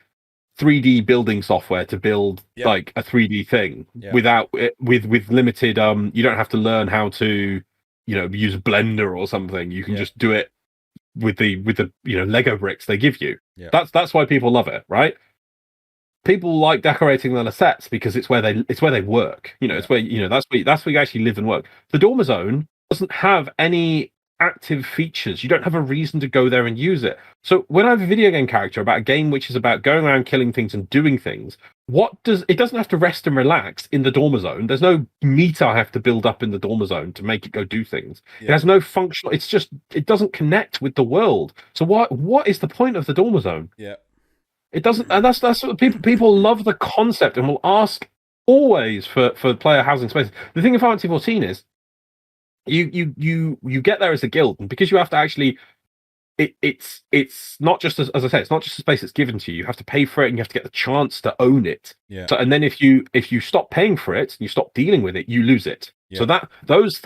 3D building software to build like a 3D thing with limited you don't have to learn how to use Blender or something. You can just do it with the Lego bricks they give you. That's why people love it, right? People like decorating their sets because it's where they work. It's where that's where you actually live and work. The dormer zone doesn't have any active features. You don't have a reason to go there and use it. So when I have a video game character about a game which is about going around killing things and doing things, it doesn't have to rest and relax in the dormer zone. There's no meter I have to build up in the dormer zone to make it go do things. It has no functional. It's just it doesn't connect with the world. So what is the point of the dormer zone? Yeah, it doesn't. And that's what people love the concept and will ask always for player housing space. The thing of Final Fantasy 14 is you get there as a guild, and because you have to actually it's not just as I say, it's not just a space that's given to you. You have to pay for it and you have to get the chance to own it. So and then if you stop paying for it and you stop dealing with it, you lose it. So that those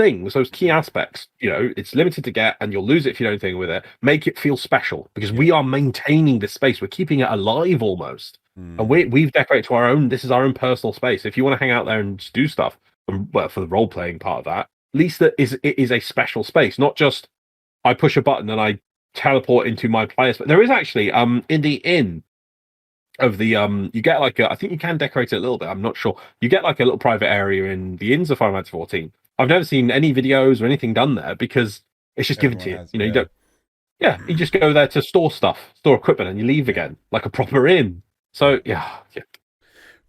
key aspects, it's limited to get, and you'll lose it if you don't do anything with it, make it feel special, because we are maintaining this space, we're keeping it alive almost. And we've decorated to our own, this is our own personal space. If you want to hang out there and just do stuff, well, for the role playing part of that, at least it is a special space, not just I push a button and I teleport into my players. But there is actually in the inn of the you get like I think you can decorate it a little bit, I'm not sure. You get like a little private area in the inns of Final Fantasy 14. I've never seen any videos or anything done there because it's just given to you. You don't. Yeah, you just go there to store equipment, and you leave again like a proper inn. So yeah.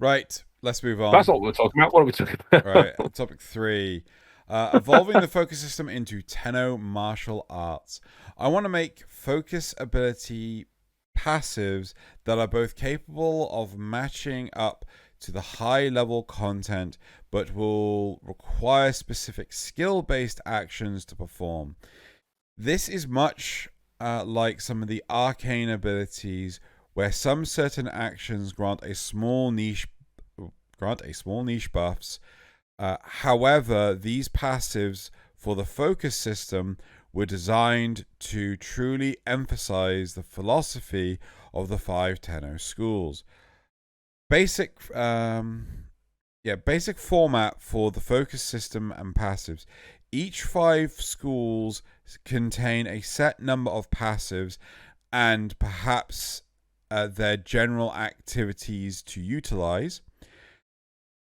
Right, let's move on. That's not what we're talking about. What are we talking about? Right, topic 3. Evolving the focus system into Tenno martial arts. I want to make focus ability passives that are both capable of matching up to the high level content, but will require specific skill based actions to perform. This is much like some of the arcane abilities, where some certain actions grant a small niche buffs. However, these passives for the focus system were designed to truly emphasize the philosophy of the 5 Tenno schools. Basic format for the focus system and passives. Each 5 schools contain a set number of passives and perhaps their general activities to utilize.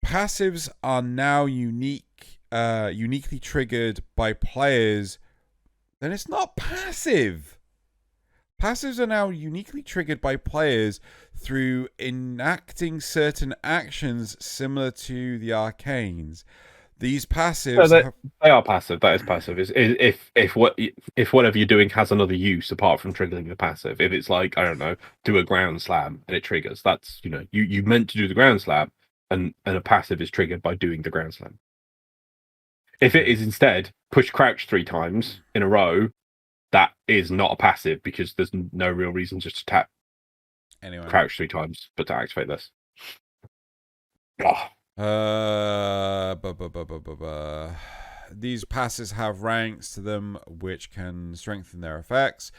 Passives are now uniquely triggered by players. Then it's not passive. Passives are now uniquely triggered by players through enacting certain actions similar to the arcanes. These No, passives they are passive. That is passive. Is if whatever you're doing has another use apart from triggering the passive. If it's like, I don't know, do a ground slam and it triggers, that's, you meant to do the ground slam, and a passive is triggered by doing the ground slam. If it is instead push crouch 3 times in a row, that is not a passive because there's no real reason just to tap crouch 3 times, but to activate this. These passes have ranks to them which can strengthen their effects.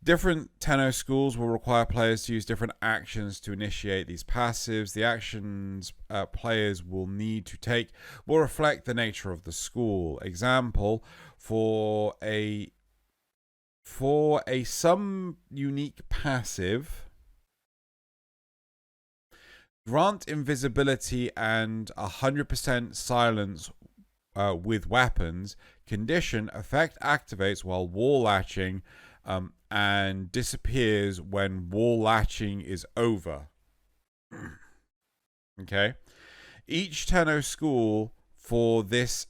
Different Tenno schools will require players to use different actions to initiate these passives. The actions players will need to take will reflect the nature of the school. Example, for a some unique passive, grant invisibility and 100% silence with weapons. Condition, effect activates while wall latching and disappears when wall latching is over. Okay. Each Tenno school for this...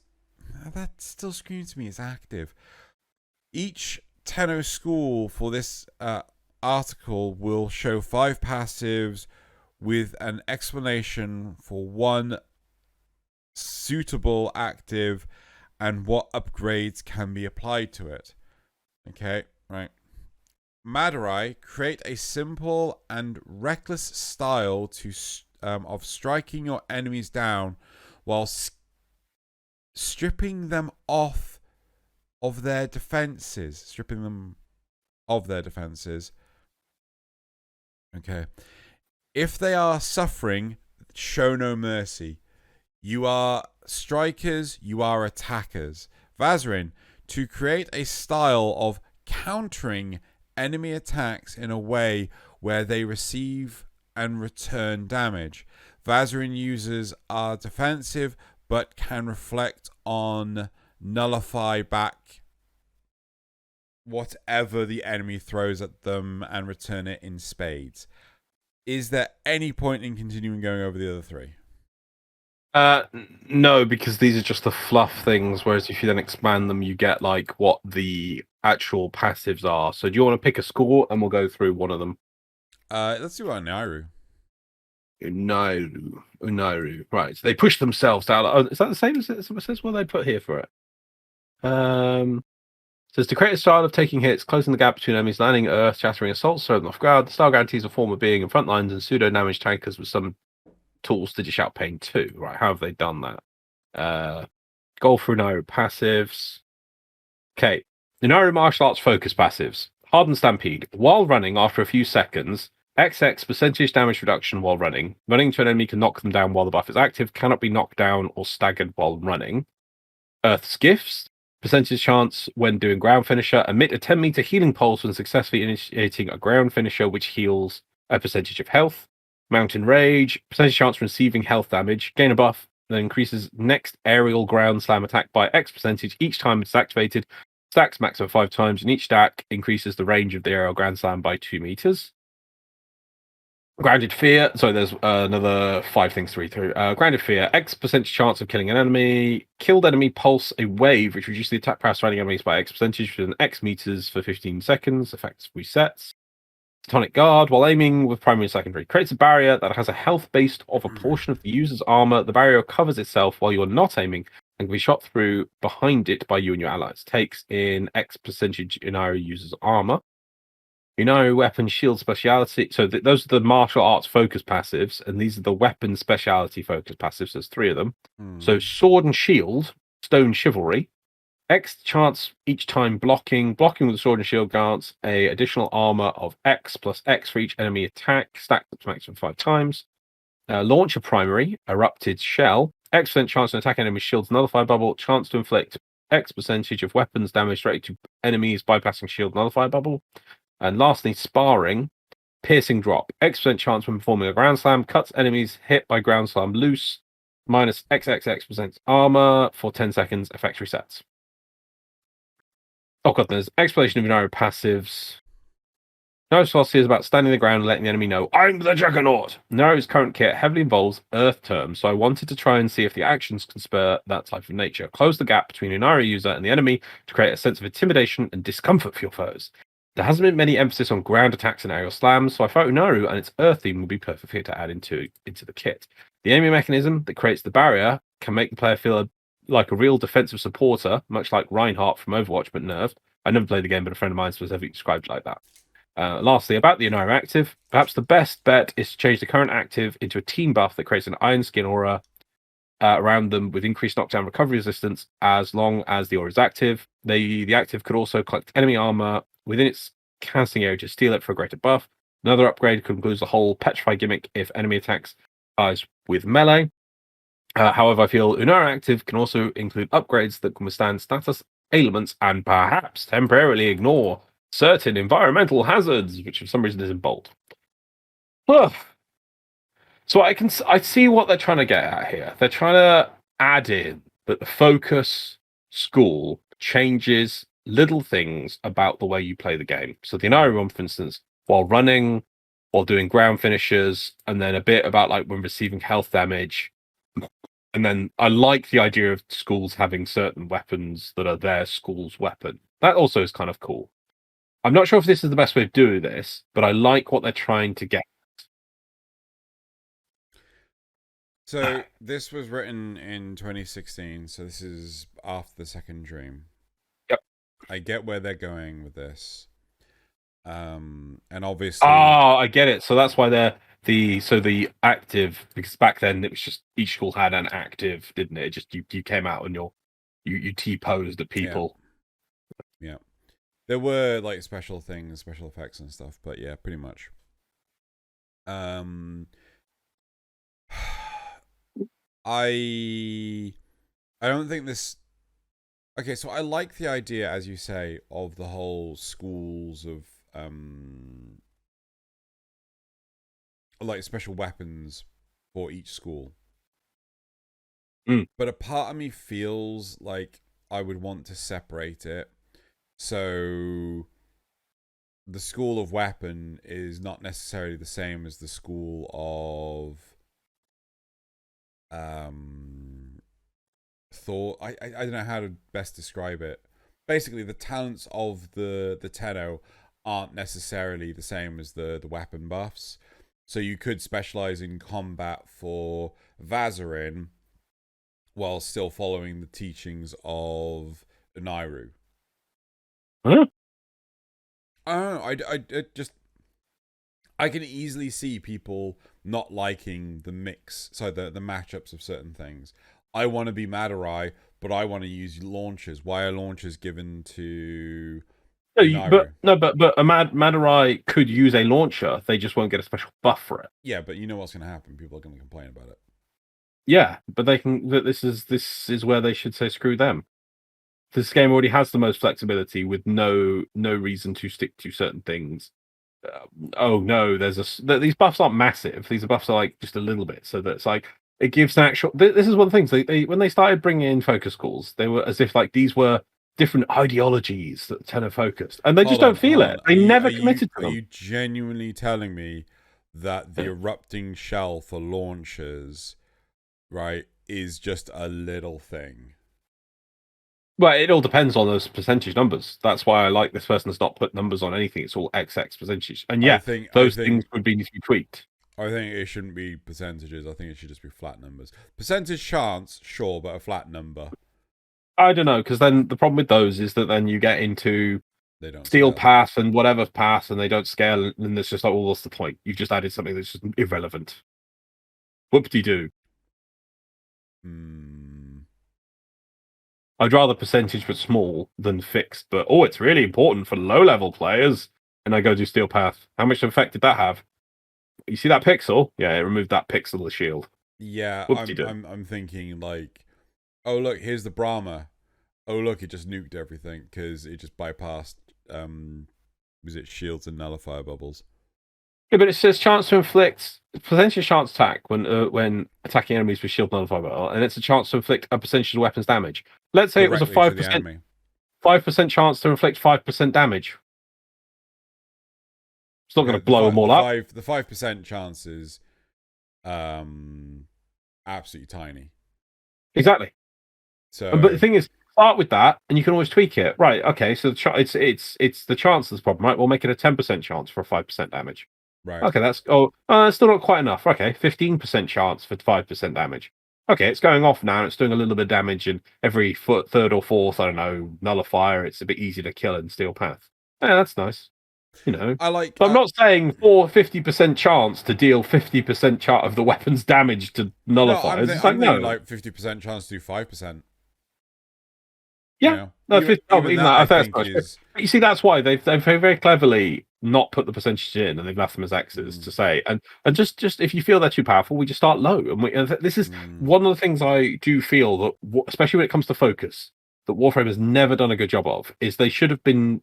That still screams to me as active. Each Tenno school for this article will show 5 passives with an explanation for one suitable active and what upgrades can be applied to it. Okay, right. Madurai create a simple and reckless style to of striking your enemies down while stripping them off of their defenses. Stripping them of their defenses. Okay. If they are suffering, show no mercy. You are strikers, you are attackers. Vazarin, to create a style of countering enemy attacks in a way where they receive and return damage. Vazarin users are defensive but can reflect on nullify back whatever the enemy throws at them and return it in spades. Is there any point in continuing going over the other 3? No, because these are just the fluff things, whereas if you then expand them, you get like what the actual passives are. So do you want to pick a score and we'll go through one of them? Let's do Unairu. Unairu. Right. So they push themselves down. Oh, is that the same as it says what they put here for it? Says to create a style of taking hits, closing the gap between enemies, landing earth, shattering assaults, throwing them off guard. The style guarantees a form of being in front lines and pseudo damage tankers with some tools to dish out pain too. Right? How have they done that? Goal for Unairu passives. Okay. Unairu martial arts focus passives. Hardened Stampede. While running, after a few seconds, XX percentage damage reduction while running. Running to an enemy can knock them down while the buff is active. Cannot be knocked down or staggered while running. Earth's Gifts. Percentage chance when doing ground finisher. Emit a 10-meter healing pulse when successfully initiating a ground finisher, which heals a percentage of health. Mountain Rage. Percentage chance for receiving health damage. Gain a buff that increases next aerial ground slam attack by X percentage each time it's activated. Stacks maximum 5 times, and each stack increases the range of the aerial ground slam by 2 meters. Grounded Fear. So there's another 5 things to read through. Grounded Fear. X percentage chance of killing an enemy. Killed enemy pulse a wave, which reduces the attack power surrounding enemies by X percentage within X meters for 15 seconds. Effects resets. Tonic Guard. While aiming with primary and secondary. Creates a barrier that has a health based of a portion of the user's armor. The barrier covers itself while you're not aiming and can be shot through behind it by you and your allies. Takes in X percentage Unairu user's armor. Unairu weapon shield speciality. So those are the martial arts focus passives, and these are the weapon speciality focus passives. There's 3 of them. So sword and shield, stone chivalry. X chance each time blocking. Blocking with the sword and shield grants a additional armor of X plus X for each enemy attack. Stacked up to maximum 5 times. Launcher primary, erupted shell. X% chance to attack enemy shields, nullify bubble. Chance to inflict X percentage of weapons damage directed to enemies bypassing shield, nullify bubble. And lastly, sparring, piercing drop. X% chance when performing a ground slam. Cuts enemies hit by ground slam loose. Minus XXX% armor for 10 seconds. Effect resets. Oh god, there's explanation of Unairu passives. Naruto's philosophy is about standing the ground and letting the enemy know, I'm the Juggernaut! Naruto's current kit heavily involves Earth terms, so I wanted to try and see if the actions can spur that type of nature. Close the gap between a Naru user and the enemy to create a sense of intimidation and discomfort for your foes. There hasn't been many emphasis on ground attacks and aerial slams, so I thought Unaru and its Earth theme would be perfect fit to add into the kit. The enemy mechanism that creates the barrier can make the player feel like a real defensive supporter, much like Reinhardt from Overwatch, but nerfed. I never played the game, but a friend of mine specifically described it like that. Lastly, about the Unaru active, perhaps the best bet is to change the current active into a team buff that creates an Iron Skin aura around them with increased knockdown recovery resistance as long as the aura is active. The active could also collect enemy armor within its casting area to steal it for a greater buff. Another upgrade could include the whole Petrify gimmick if enemy attacks guys with melee. However, I feel Unaru active can also include upgrades that can withstand status ailments and perhaps temporarily ignore certain environmental hazards, which for some reason is in bold. So I see what they're trying to get at here. They're trying to add in that the focus school changes little things about the way you play the game. So the Inari one, for instance, while running, while doing ground finishes, and then a bit about like when receiving health damage. And then I like the idea of schools having certain weapons that are their school's weapon. That also is kind of cool. I'm not sure if this is the best way of doing this, but I like what they're trying to get. So this was written in 2016, so this is after the second dream. Yep. I get where they're going with this. And obviously... Oh, I get it. So that's why they're the active, because back then it was just each school had an active, didn't it? Just you came out and you T-posed at people. Yeah. There were like special things, special effects and stuff, but yeah, pretty much. I don't think this... Okay, so I like the idea, as you say, of the whole schools of like special weapons for each school. But a part of me feels like I would want to separate it. So the school of weapon is not necessarily the same as the school of thought. I don't know how to best describe it. Basically, the talents of the Tenno aren't necessarily the same as the weapon buffs. So you could specialize in combat for Vazarin while still following the teachings of Nairu. Huh? I don't know. I can easily see people not liking the mix, so the matchups of certain things. I want to be Madurai, but I want to use launchers. Why are launchers given to... But a Madurai could use a launcher. They just won't get a special buff for it. Yeah, but you know what's going to happen. People are going to complain about it. Yeah, but they can. But this is where they should say screw them. This game already has the most flexibility with no reason to stick to certain things. Oh no, these buffs aren't massive. These buffs are like just a little bit, so that it's like it gives an actual. This is one of the things they when they started bringing in focus calls, they were as if like these were different ideologies that Tenno focused, and they just don't feel it. They never committed to them. Are you genuinely telling me that the erupting shell for launchers, right, is just a little thing? Well, it all depends on those percentage numbers. That's why I like this person to not put numbers on anything. It's all XX percentage, and yeah, those things would need to be tweaked. I think it shouldn't be percentages. I think it should just be flat numbers. Percentage chance, sure, but a flat number. I don't know, because then the problem with those is that then you get into they don't steel path and whatever path, and they don't scale, and it's just like, well, what's the point? You've just added something that's just irrelevant. Whoop-de-doo. I'd rather percentage but small than fixed, but it's really important for low-level players. And I go do steel path. How much effect did that have? You see that pixel? Yeah, it removed that pixel of the shield. Yeah, I'm thinking like, oh look, here's the Brahma. Oh look, it just nuked everything because it just bypassed was it shields and nullifier bubbles. Yeah, but it says chance to inflict percentage chance attack when attacking enemies with shield nullifier bubble, and it's a chance to inflict a percentage of weapons damage. Let's say it was a 5% chance to inflict 5% damage. It's not going to blow them all up. The 5% chances, absolutely tiny. Exactly. So, but the thing is, start with that, and you can always tweak it. Right? Okay. So it's the chance that's the problem, right? We'll make it a 10% chance for a 5% damage. right. Okay, that's still not quite enough. Okay, 15% chance for 5% damage. Okay, it's going off now. It's doing a little bit of damage, and every third or fourth, I don't know, nullifier. It's a bit easier to kill in Steel Path. Yeah, that's nice. I like. But I'm not saying 50% chance to deal 50% chart of the weapon's damage to nullifiers. I'm thinking like 50% chance to do 5%. Yeah, no, even that, I think is... But you see, that's why they've very cleverly not put the percentage in, and they've left them as X's to say, and just if you feel they're too powerful, we just start low. And this is one of the things I do feel that, especially when it comes to focus, that Warframe has never done a good job of, is they should have been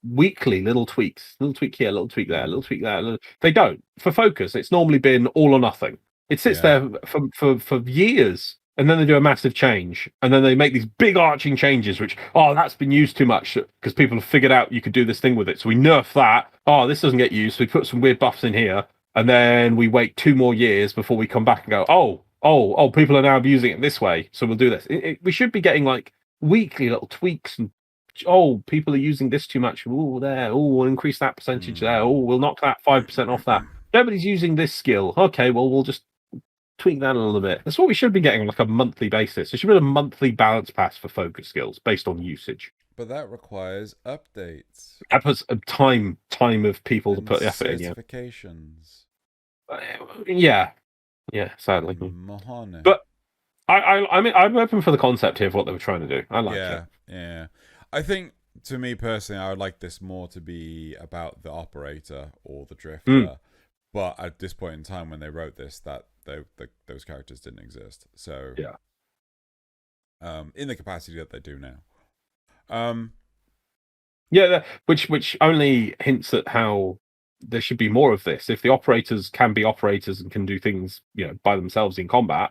weekly little tweaks, little tweak here, little tweak there, little tweak there. They don't. For focus, it's normally been all or nothing. It sits there for years. And then they do a massive change, and then they make these big arching changes, which, that's been used too much because people have figured out you could do this thing with it. So we nerf that. This doesn't get used. So we put some weird buffs in here, and then we wait 2 more years before we come back and go, people are now abusing it this way. So we'll do this. We should be getting like weekly little tweaks and, people are using this too much. We'll increase that percentage there. We'll knock that 5% off that. Nobody's using this skill. Okay, well, we'll just tweak that a little bit. That's what we should be getting on like a monthly basis. It should be a monthly balance pass for focus skills based on usage. But that requires updates. That puts a time of people to put effort in. Certifications. Yeah, sadly. But I mean, I'm open for the concept here of what they were trying to do. I like it. Yeah. I think, to me personally, I would like this more to be about the operator or the drifter. But at this point in time, when they wrote this, that those characters didn't exist. So in the capacity that they do now. Which only hints at how there should be more of this. If the operators can be operators and can do things, by themselves in combat,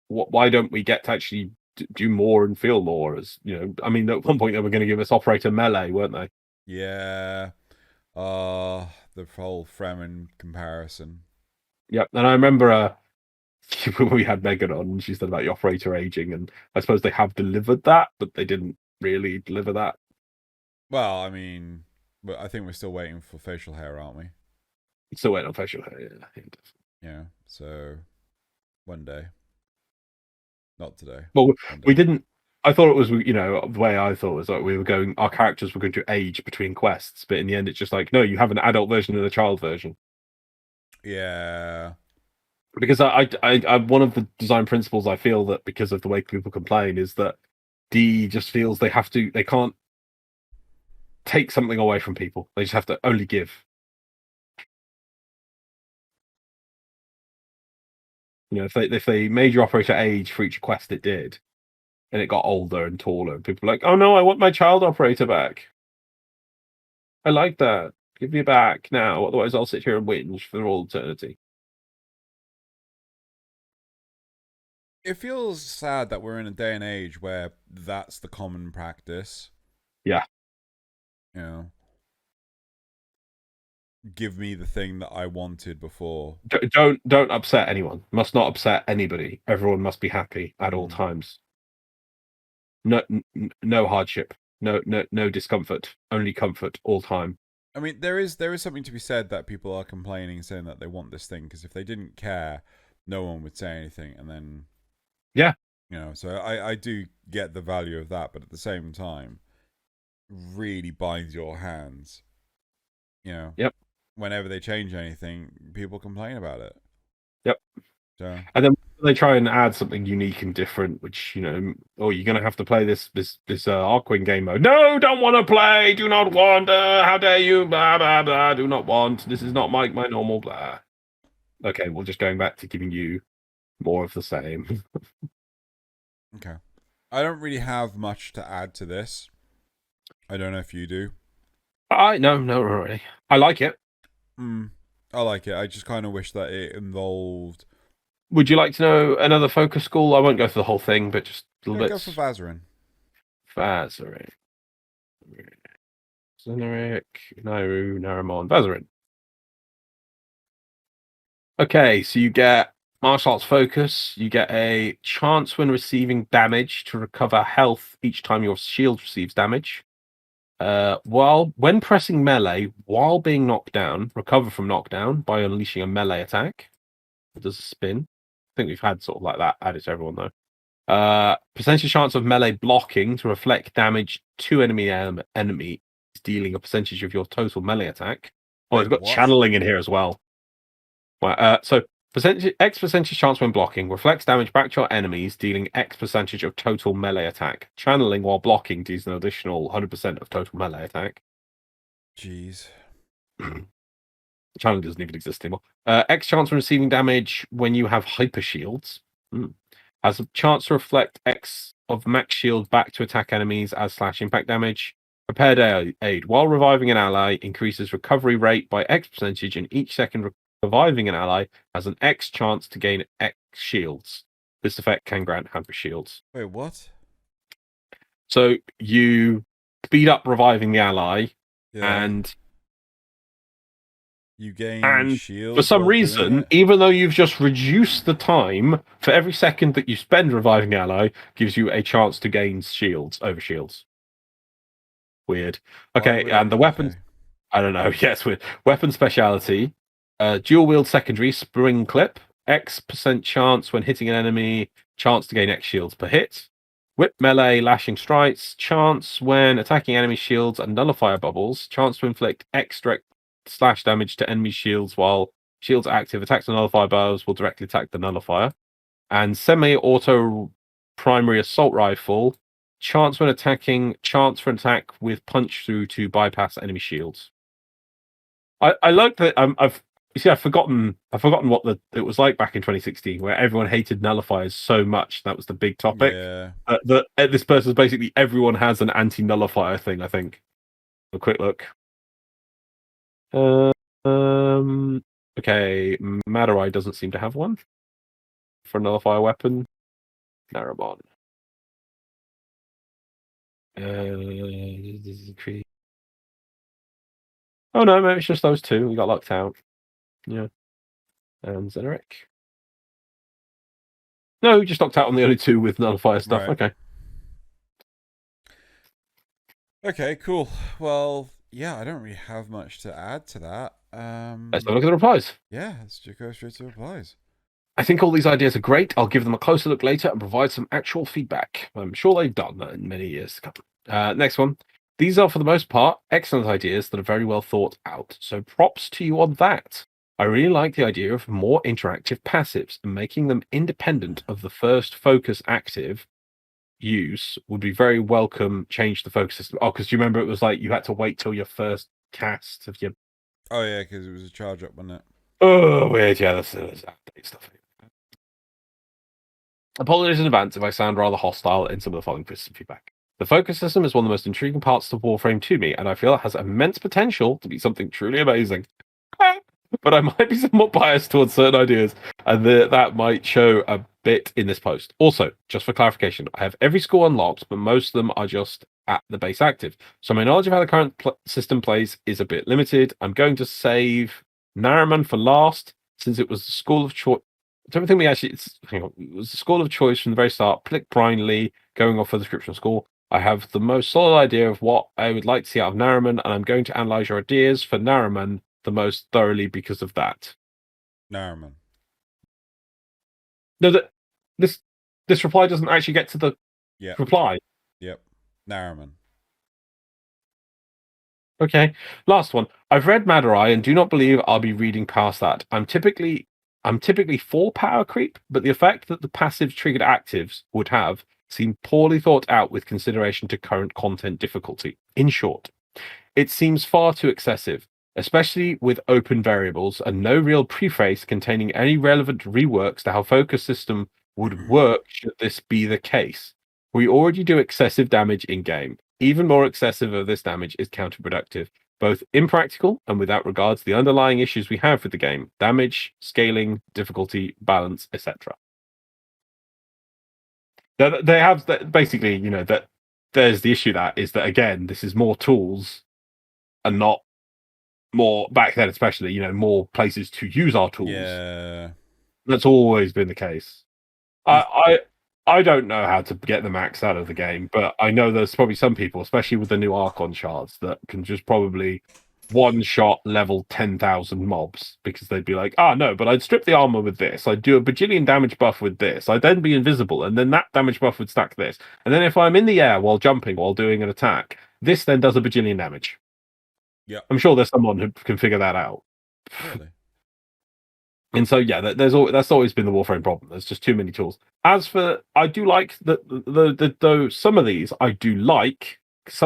why don't we get to actually do more and feel more? As I mean, at one point they were going to give us operator melee, weren't they? Yeah. The whole Fremen comparison. Yep, and I remember when we had Megan on, and she said about the operator aging, and I suppose they have delivered that, but they didn't really deliver that. Well, I mean, I think we're still waiting for facial hair, aren't we? Still waiting on facial hair, yeah. So one day, not today. Well, we didn't. I thought it was, the way I thought was like our characters were going to age between quests, but in the end, it's just like, no, you have an adult version and a child version. Yeah. Because I one of the design principles I feel that because of the way people complain is that D just feels they can't take something away from people. They just have to only give. If they made your operator age for each quest, it did. And it got older and taller. And people were like, oh no, I want my child operator back. I like that. Give me back now. Otherwise, I'll sit here and whinge for all eternity. It feels sad that we're in a day and age where that's the common practice. Yeah. Give me the thing that I wanted before. Don't upset anyone. Must not upset anybody. Everyone must be happy at all times. No hardship, no discomfort, only comfort all time. I mean, there is something to be said that people are complaining, saying that they want this thing, because if they didn't care, no one would say anything, and then so I do get the value of that, but at the same time, really binds your hands. Yep. Whenever they change anything, people complain about it. Yep. So. And then they try and add something unique and different, which you're going to have to play this Arkwing game mode. No, don't want to play. Do not want. How dare you? Blah blah blah. Do not want. This is not my normal blah. Okay, we're just going back to giving you more of the same. Okay, I don't really have much to add to this. I don't know if you do. No, really. I like it. I like it. I just kind of wish that it involved. Would you like to know another focus school? I won't go through the whole thing, but just a little bit. Go for Vazarin. Xeneric, Nairu, Naramon, Vazarin. Okay, so you get martial arts focus. You get a chance when receiving damage to recover health each time your shield receives damage. When pressing melee while being knocked down, recover from knockdown by unleashing a melee attack. It does a spin. I think we've had sort of like that added to everyone though. Percentage chance of melee blocking to reflect damage to enemy dealing a percentage of your total melee attack. Oh, it's got what? channeling in here as well. So X percentage chance when blocking reflects damage back to your enemies, dealing X percentage of total melee attack. Channeling while blocking deals an additional 100% of total melee attack. Jeez. Channeling doesn't even exist anymore. X chance when receiving damage when you have hyper shields. Has a chance to reflect X of max shield back to attack enemies as / impact damage. Prepared aid. While reviving an ally, increases recovery rate by X percentage, and each second reviving an ally has an X chance to gain X shields. This effect can grant hamper shields. Wait, what? So you speed up reviving the ally, and you gain shields. For some reason, even though you've just reduced the time, for every second that you spend reviving the ally, gives you a chance to gain shields over shields. Weird. Okay, and the weapons. Okay. I don't know. Yes, weird. Weapon speciality. Dual wield secondary, spring clip, X% chance when hitting an enemy, chance to gain X shields per hit. Whip melee, lashing strikes, chance when attacking enemy shields and nullifier bubbles, chance to inflict X direct slash damage to enemy shields while shields are active. Attacks the nullifier bubbles will directly attack the nullifier. And semi-auto primary assault rifle, chance when attacking, chance for an attack with punch through to bypass enemy shields. I like that. I've forgotten what it was like back in 2016, where everyone hated nullifiers so much. That was the big topic. Yeah. This person's basically everyone has an anti-nullifier thing. I think. A quick look. Okay, Madurai doesn't seem to have one for a nullifier weapon. Naramon. Oh no, maybe it's just those two. We got locked out. Yeah. And Xeneric. No, we just knocked out on the only two with nullifier stuff. Right. Okay. Okay, cool. Well, yeah, I don't really have much to add to that. Let's have a look at the replies. Yeah, let's just go straight to the replies. I think all these ideas are great. I'll give them a closer look later and provide some actual feedback. I'm sure they've done that in many years to come. Next one. These are, for the most part, excellent ideas that are very well thought out. So props to you on that. I really like the idea of more interactive passives and making them independent of the first focus active use would be very welcome. Change the focus system. Oh, because you remember it was like you had to wait till your first cast of your. Oh yeah, because it was a charge up, wasn't it? Oh weird, yeah, that's update stuff. Apologies in advance if I sound rather hostile in some of the following pieces of feedback. The focus system is one of the most intriguing parts of Warframe to me, and I feel it has immense potential to be something truly amazing. But I might be somewhat biased towards certain ideas, and that might show a bit in this post. Also, just for clarification, I have every score unlocked, but most of them are just at the base active. So my knowledge of how the current system plays is a bit limited. I'm going to save Nariman for last, since it was the school of choice. Everything we actually, it was the school of choice from the very start. Plick blindly, going off for the description of school. I have the most solid idea of what I would like to see out of Nariman, and I'm going to analyze your ideas for Nariman the most thoroughly because of that. Nariman. No, this reply doesn't actually get to the reply. Yep. Nariman. Okay. Last one. I've read Madurai and do not believe I'll be reading past that. I'm typically for power creep, but the effect that the passive triggered actives would have seemed poorly thought out with consideration to current content difficulty. In short, it seems far too excessive, especially with open variables and no real preface containing any relevant reworks to how focus system would work should this be the case. We already do excessive damage in-game. Even more excessive of this damage is counterproductive, both impractical and without regards to the underlying issues we have with the game: damage, scaling, difficulty, balance, etc. They have basically, that there's the issue that is that, again, this is more tools and not more back then, especially, more places to use our tools. Yeah. That's always been the case. I don't know how to get the max out of the game, but I know there's probably some people, especially with the new Archon shards, that can just probably one shot level 10,000 mobs, because they'd be like, no, but I'd strip the armor with this, I'd do a bajillion damage buff with this, I'd then be invisible, and then that damage buff would stack this. And then if I'm in the air while jumping, while doing an attack, this then does a bajillion damage. Yeah. I'm sure there's someone who can figure that out. Really? And so, yeah, that's always been the Warframe problem. There's just too many tools. As for, I do like the some of these I do like.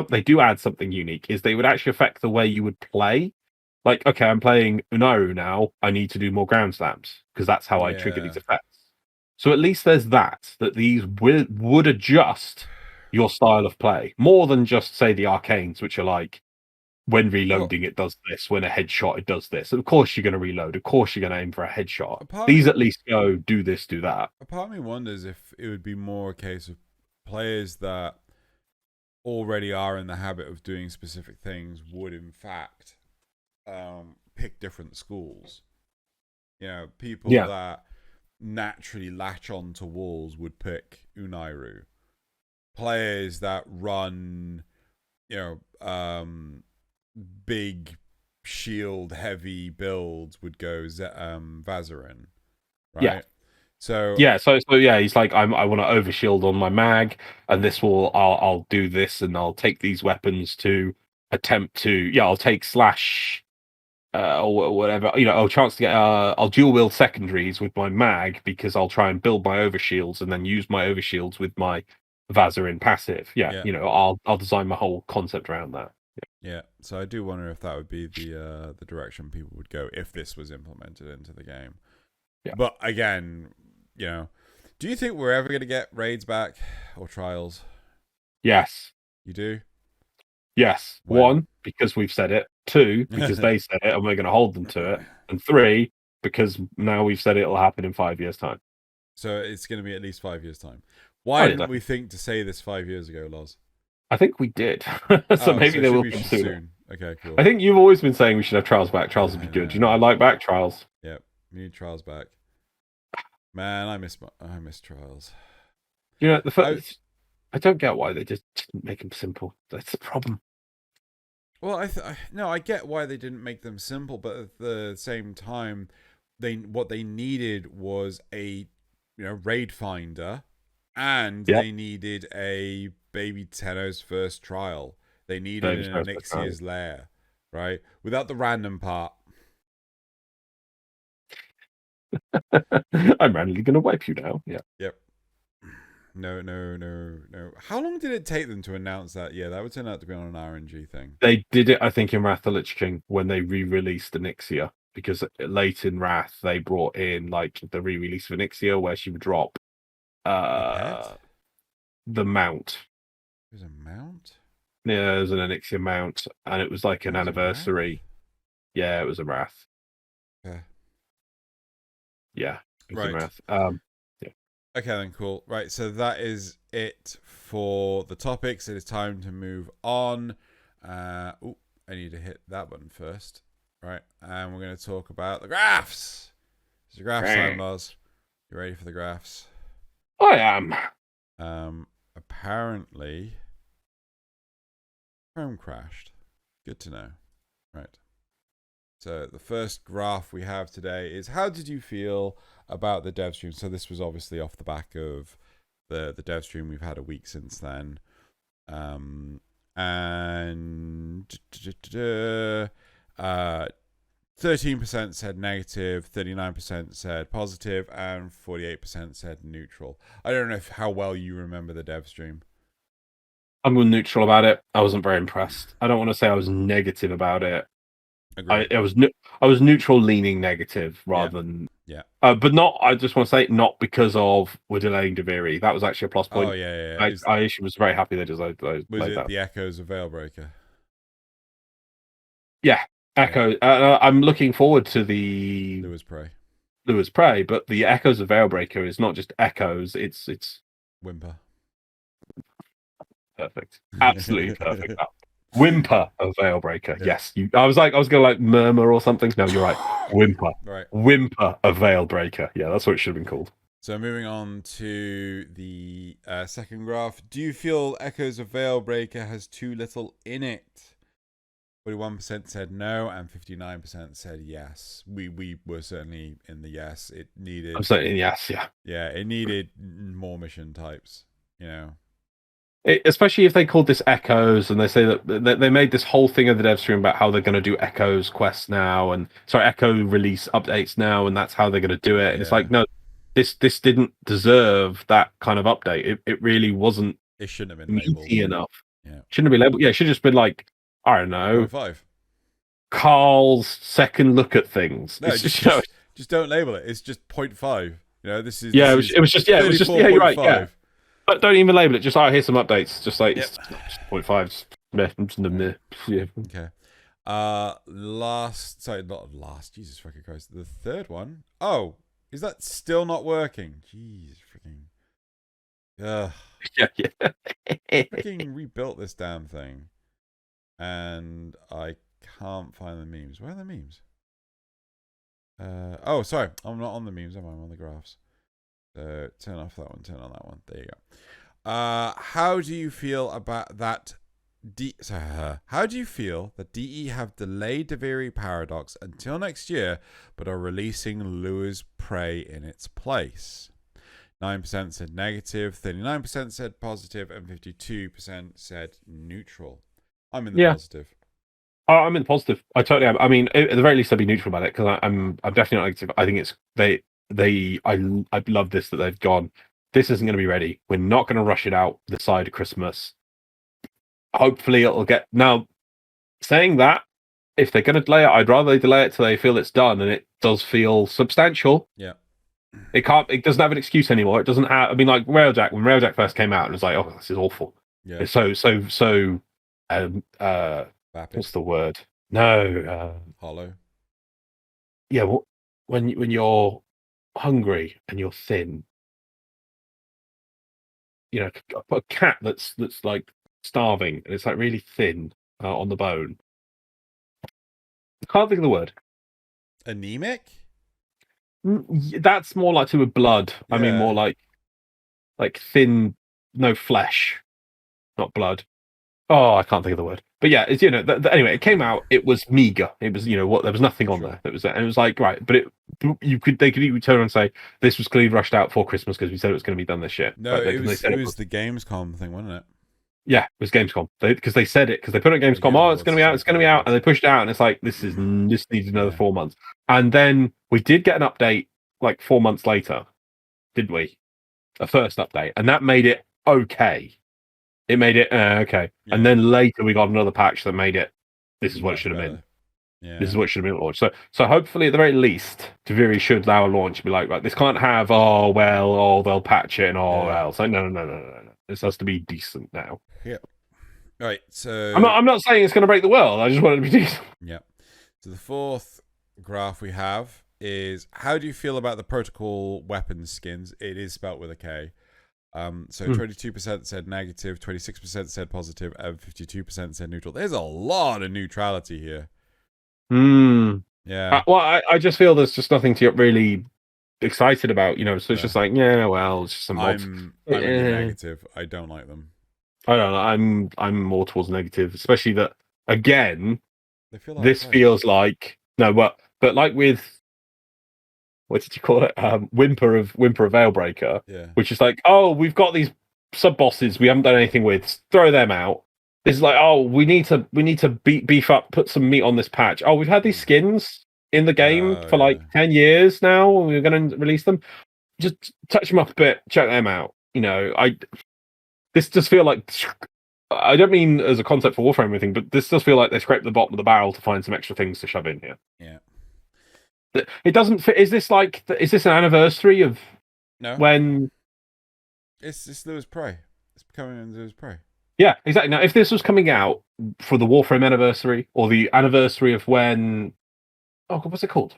They do add something unique. Is they would actually affect the way you would play. Like, okay, I'm playing Unaru now. I need to do more ground slams because that's how I trigger these effects. So at least there's that these would adjust your style of play more than just say the arcanes, which are like, when reloading, it does this. When a headshot, it does this. Of course, you're going to reload. Of course, you're going to aim for a headshot. These at least go, do this, do that. A part of me wonders if it would be more a case of players that already are in the habit of doing specific things would, in fact, pick different schools. People that naturally latch on to walls would pick Unairu. Players that run, big shield heavy builds would go Vazarin, right? Yeah. So he's like, I want to overshield on my mag, and this will I'll do this, and I'll take these weapons to attempt to I'll take slash or whatever, a chance to get I'll dual wield secondaries with my mag, because I'll try and build my overshields and then use my overshields with my Vazarin passive. I'll design my whole concept around that. Yeah, so I do wonder if that would be the direction people would go if this was implemented into the game. Yeah. But again, do you think we're ever going to get raids back or trials? Yes. You do? Yes. When? 1, because we've said it. 2, because they said it and we're going to hold them to it. And 3, because now we've said it'll happen in 5 years' time. So it's going to be at least 5 years' time. Why didn't we think to say this 5 years ago, Loz? I think we did. so maybe they will come soon. Okay, cool. I think you've always been saying we should have trials back. Trials would be good. I like back trials. Yep, we need trials back. Man, I miss trials. I don't get why they just didn't make them simple. That's the problem. Well, I get why they didn't make them simple, but at the same time, what they needed was a raid finder, and they needed a baby Tenno's first trial. They needed an Onyxia's lair, right? Without the random part. I'm randomly going to wipe you now. Yeah. Yep. No. How long did it take them to announce that? Yeah, that would turn out to be on an RNG thing. They did it, I think, in Wrath of the Lich King when they re-released Onyxia, because late in Wrath they brought in like the re-release of Onyxia where she would drop the mount. There's a mount? Yeah, there's an Onyxia mount, and it was like an anniversary. Yeah, it was a Wrath. Yeah. Right. Wrath. Okay, then, cool. Right, so that is it for the topics. It is time to move on. I need to hit that button first. Right, and we're going to talk about the graphs. It's the graph time, Loz. You ready for the graphs? I am. Apparently, Chrome crashed. Good to know. Right. So the first graph we have today is, how did you feel about the dev stream? So this was obviously off the back of the dev stream. We've had a week since then. And 13% said negative, 39% said positive, and 48% said neutral. I don't know how well you remember the dev stream. I'm neutral about it. I wasn't very impressed. I don't want to say I was negative about it. I was neutral, leaning negative rather than but not. I just want to say not because of we're delaying Deviri. That was actually a plus point. Oh yeah. I was very happy they delayed was it that. The echoes of Veilbreaker? Yeah, echo. I'm looking forward to the Lewis Prey, but the echoes of Veilbreaker is not just echoes. It's whimper. Perfect. Absolutely perfect. Whimper of Veilbreaker. Yeah. Yes. I was gonna like murmur or something. No, you're right. Whimper. Right. Whimper of Veilbreaker. Yeah, that's what it should have been called. So moving on to the second graph. Do you feel Echoes of Veilbreaker has too little in it? 41% said no, and 59% said yes. We were certainly in the yes. It needed. I'm saying yes, yeah. Yeah, it needed more mission types. You know, Especially if they called this Echoes, and they say that they made this whole thing of the dev stream about how they're going to do Echoes quests now, and Echo release updates now, and that's how they're going to do it. And it's like, no, this didn't deserve that kind of update. It really wasn't. It shouldn't have been labeled enough. Yeah, shouldn't have been labeled. Yeah, it should have just been like, I don't know, 5. Carl's second look at things. No, just don't label it. It's just 0.5. You know, this is it was just you're right. Yeah, but don't even label it. Just here's some updates. Just like it's just 0.5. Yeah. Okay. Not last. Jesus fucking Christ. The third one. Oh, is that still not working? Jeez, freaking. Ugh. Yeah. Freaking rebuilt this damn thing, and I can't find the memes. Where are the memes? Oh, sorry. I'm not on the memes. I'm on the graphs. So turn off that one. Turn on that one. There you go. How do you feel about that? How do you feel that DE have delayed Deviri Paradox until next year, but are releasing Lure's Prey in its place? 9% said negative, 39% said positive, and 52% said neutral. I'm in the positive. I'm in the positive. I totally am. I mean, at the very least, I'd be neutral about it because I'm definitely not negative. I think it's I love this that they've gone. This isn't going to be ready. We're not going to rush it out this side of Christmas. Hopefully, it'll get now. Saying that, if they're going to delay it, I'd rather they delay it till they feel it's done and it does feel substantial. Yeah. It doesn't have an excuse anymore. It doesn't have. I mean, like Railjack. When Railjack first came out, it was like, oh, this is awful. Yeah. It's so. Vapid. What's the word? No. Hollow. Yeah. When you're hungry and you're thin, you know, a cat that's like starving and it's like really thin on the bone. I can't think of the word. Anemic? That's more like to with blood. Yeah. I mean, more like thin, no flesh, not blood. Oh, I can't think of the word. But yeah, it's anyway. It came out. It was meager. It was there was nothing on there. It was and it was like right, but they could even turn around and say this was clearly rushed out for Christmas because we said it was going to be done this year. No, it was the Gamescom thing, wasn't it? Yeah, it was Gamescom because they said it because they put it on Gamescom. Oh, it's going to be out. It's going to be out, and they pushed it out, and it's like this needs another 4 months. And then we did get an update like 4 months later, did we? A first update, and that made it okay. It made it okay, yeah. And then later we got another patch that made it. This is what it should have been. Yeah. This is what should have been launched. So hopefully, at the very least, Deviri should allow a launch and be like, right, this can't have. They'll patch it and else. Like, no. This has to be decent now. Yeah. Right. So I'm not saying it's going to break the world. I just want it to be decent. Yeah. So the fourth graph we have is how do you feel about the protocol weapons skins? It is spelt with a K. So 22% said negative, 26% said positive, and 52% said neutral. There's a lot of neutrality here. Yeah. I just feel there's just nothing to get really excited about, So it's just like, it's just some mods. I'm in the negative. I don't like them. I don't know. I'm more towards negative, especially that again. Like this feels like but like with. What did you call it? Whimper of Veilbreaker, which is like, oh, we've got these sub bosses we haven't done anything with. Throw them out. This is like, oh, we need to beef up, put some meat on this patch. Oh, we've had these skins in the game for like 10 years now. We're going to release them. Just touch them up a bit, check them out. This just feel like. I don't mean as a concept for Warframe or anything, but this does feel like they scraped the bottom of the barrel to find some extra things to shove in here. Yeah. It doesn't fit. Is this an anniversary of when? It's Lure's Prey. It's becoming Lure's Prey. Yeah, exactly. Now, if this was coming out for the Warframe anniversary or the anniversary of when, oh God, what's it called?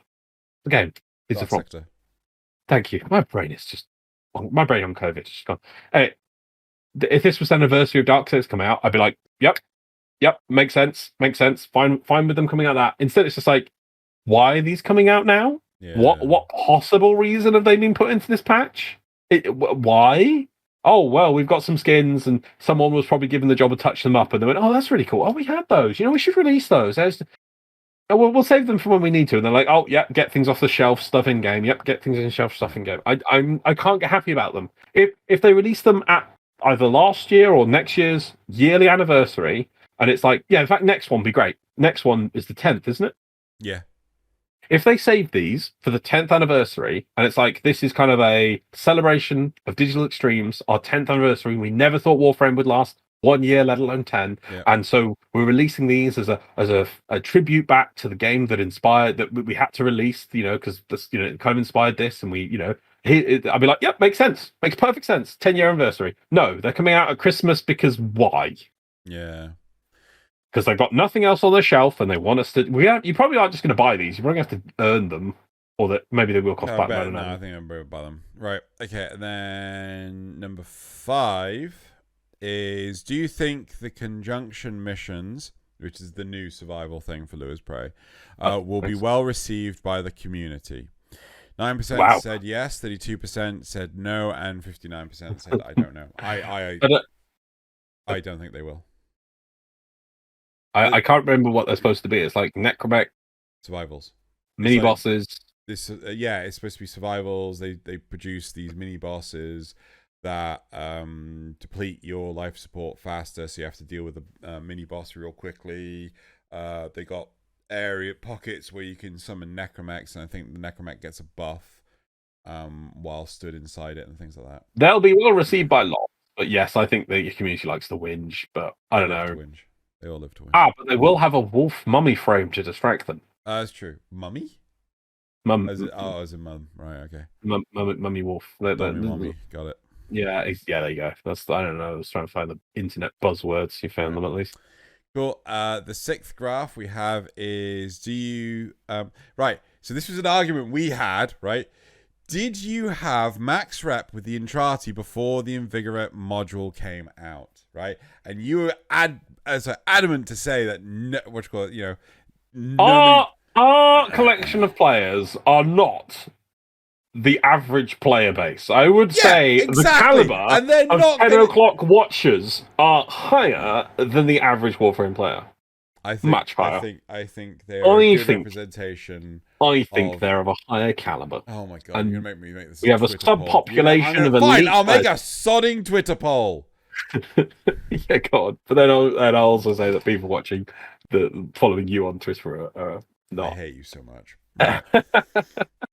The game is the from. Thank you. My brain on COVID. It's just gone. Hey, if this was the anniversary of Dark Sector's come out, I'd be like, yep, yep, makes sense. Fine with them coming out of that. Instead, it's just like, why are these coming out now? Yeah. What possible reason have they been put into this patch? Why? Oh, well, we've got some skins, and someone was probably given the job of touch them up, and they went, oh, that's really cool. Oh, we had those. We should release those. We'll save them for when we need to. And they're like, oh, yeah, get things off the shelf, stuff in game. Yep, get things in shelf, stuff in game. I can't get happy about them. If they release them at either last year or next year's yearly anniversary, and it's like, yeah, in fact, next one would be great. Next one is the 10th, isn't it? Yeah. If they save these for the 10th anniversary, and it's like, this is kind of a celebration of Digital Extremes, our 10th anniversary, we never thought Warframe would last 1 year, let alone 10. Yeah. And so we're releasing these as a tribute back to the game that inspired, that we had to release, because this, it kind of inspired this, and we, I'd be like, yep, makes sense. Makes perfect sense. 10-year anniversary. No, they're coming out at Christmas because why? Yeah. Because they've got nothing else on their shelf, and they want us to. You probably aren't just going to buy these. You're probably going to have to earn them, or that maybe they will cost back. I don't know. I think I'm going to buy them. Right. Okay. And then number 5 is: do you think the conjunction missions, which is the new survival thing for Lewis Prey, will be well received by the community? 9% said yes, 32% said no, and 59% said I don't know. I don't think they will. I can't remember what they're supposed to be. It's like necromech survivals, mini bosses. This it's supposed to be survivals. They produce these mini bosses that deplete your life support faster, so you have to deal with the mini boss real quickly. They got pockets where you can summon necromechs, and I think the necromech gets a buff while stood inside it and things like that. They'll be well received by lots, but yes, I think the community likes the whinge, but I don't know. They all live to win. But they will have a wolf mummy frame to distract them. That's true. Mummy? As a mum. Right, okay. Mummy wolf. Mummy. Got it. Yeah, there you go. I don't know. I was trying to find the internet buzzwords. You found them at least. Cool. The 6th graph we have is: do you right? So this was an argument we had, right? Did you have max rep with the Entrati before the Invigorate module came out, right? And you were adamant to say that our collection of players are not the average player base. I would say exactly. The caliber and they're of Tenno Clock watchers are higher than the average Warframe player. Much higher. I think they're a good representation. I think they're of a higher caliber. Oh my god! You're gonna make me make this. We have a subpopulation of elite. Fine, I'll make a sodding Twitter poll. Yeah, God. But then I'll also say that people following you on Twitter are not. I hate you so much. Right.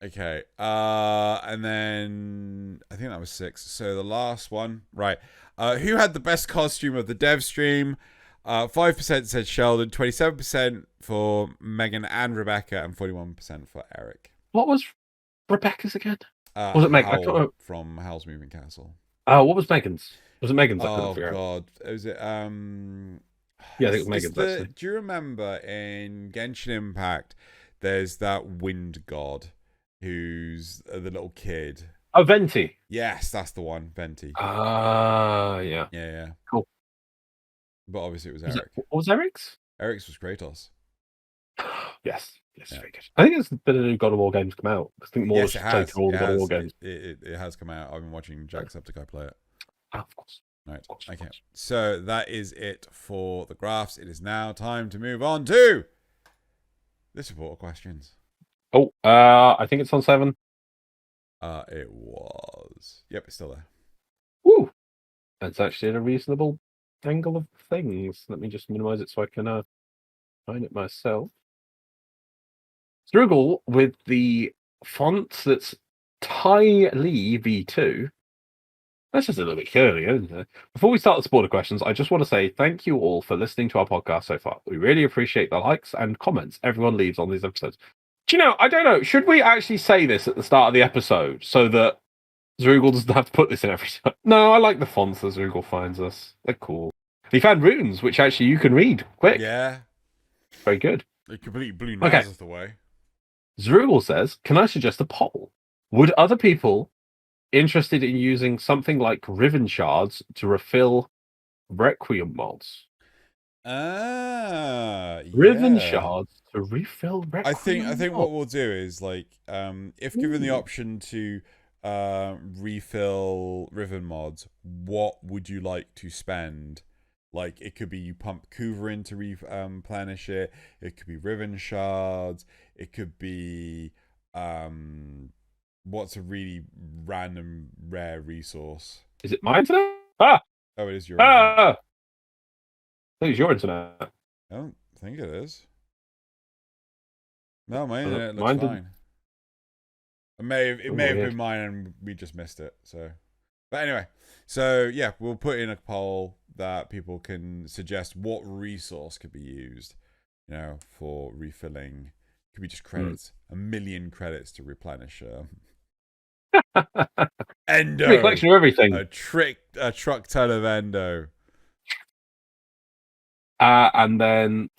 Okay. And then I think that was 6. So the last one, right? Who had the best costume of the dev stream? 5% said Sheldon, 27% for Megan and Rebecca, and 41% for Eric. What was Rebecca's again? Was it Megan? From Howl's Moving Castle. What was Megan's? Was it Megan's? Oh god, was it? Yeah, I think it was Megan's. Do you remember in Genshin Impact? There's that wind god who's the little kid. Oh, Venti. Yes, that's the one, Venti. Yeah. Yeah. Cool. But obviously it was Eric. What was Eric's? Eric's was Kratos. Yes, very good. I think there's been a new God of War games come out. I think more taken all the God of War games. It has come out. I've been watching Jacksepticeye play it. Of course. Right. Okay. So that is it for the graphs. It is now time to move on to the supporter questions. Oh, I think it's on 7. It was. Yep, it's still there. Woo! That's actually a reasonable angle of things. Let me just minimize it so I can find it myself. Struggle with the font that's Ty Lee V2. That's just a little bit curly, isn't it? Before we start the supporter questions, I just want to say thank you all for listening to our podcast so far. We really appreciate the likes and comments everyone leaves on these episodes. Do you know, I don't know, should we actually say this at the start of the episode so that Zrugal doesn't have to put this in every time? No, I like the fonts that Zrugal finds us. They're cool. He found runes, which actually you can read quick. Yeah. Very good. They completely blew Nazareth away. Zrugal says, can I suggest a poll? Would other people interested in using something like Riven shards to refill Requiem mods? Riven Yeah. shards to refill I Requiem. think what we'll do is like, if given the option to refill Riven mods, what would you like to spend? Like, it could be you pump Kuva in to replenish it. It could be Riven shards. It could be what's a really random rare resource? Is it my internet? Ah! Oh, it is your internet. Ah! I think it's your internet. I don't think it is. No, my Well, internet looks mine fine. It may have weird. been mine and we just missed it. So, but anyway, so yeah, we'll put in a poll that people can suggest what resource could be used, you know, for refilling. It could be just credits, 1,000,000 credits to replenish. Endo, Give me a collection of everything. a truck ton of endo. And then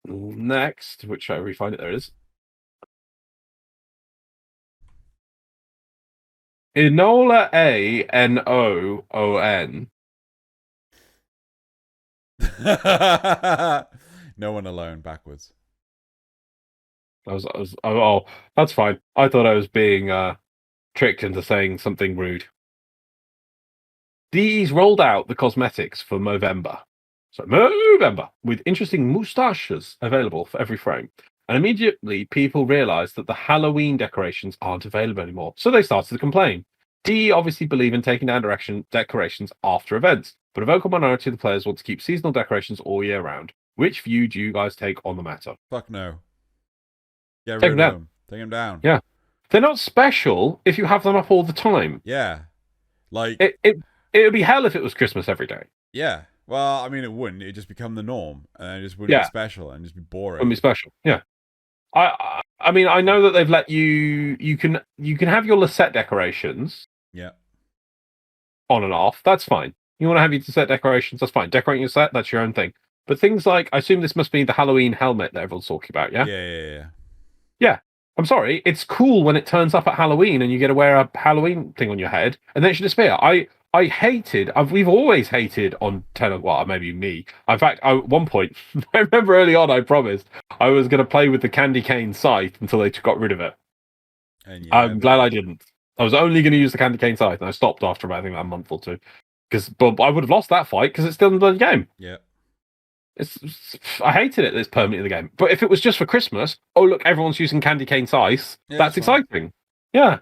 next, which I refind it, there it is. Enola Anon. No one alone, backwards. Oh, that's fine. I thought I was being tricked into saying something rude. These rolled out the cosmetics for Movember. So Movember, with interesting moustaches available for every frame. And immediately people realized that the Halloween decorations aren't available anymore. So they started to complain. D obviously believe in taking down decorations after events, but a vocal minority of the players want to keep seasonal decorations all year round. Which view do you guys take on the matter? Fuck no. Yeah, Take them down. Take them down. Yeah. They're not special if you have them up all the time. Yeah. Like it would be hell if it was Christmas every day. Yeah. Well, I mean, it wouldn't. It'd just become the norm, and it just wouldn't be special, and just be boring. Wouldn't be special. Yeah. I mean, I know that they've let you can have your Lisette decorations. Yeah. On and off. That's fine. You want to have your set decorations? That's fine. Decorating your set, that's your own thing. But things like, I assume this must be the Halloween helmet that everyone's talking about. Yeah. Yeah. I'm sorry. It's cool when it turns up at Halloween and you get to wear a Halloween thing on your head, and then it should disappear. We've always hated on Tenno, well, maybe me. In fact, at one point, I remember early on, I promised I was going to play with the candy cane scythe until they got rid of it. I'm glad I didn't. I was only going to use the candy cane scythe, and I stopped after about, I think, a month or two. But I would have lost that fight because it's still in the game. Yeah. I hated it that it's permanently in the game. But if it was just for Christmas, oh, look, everyone's using candy cane scythe. Yeah, that's exciting. Yeah.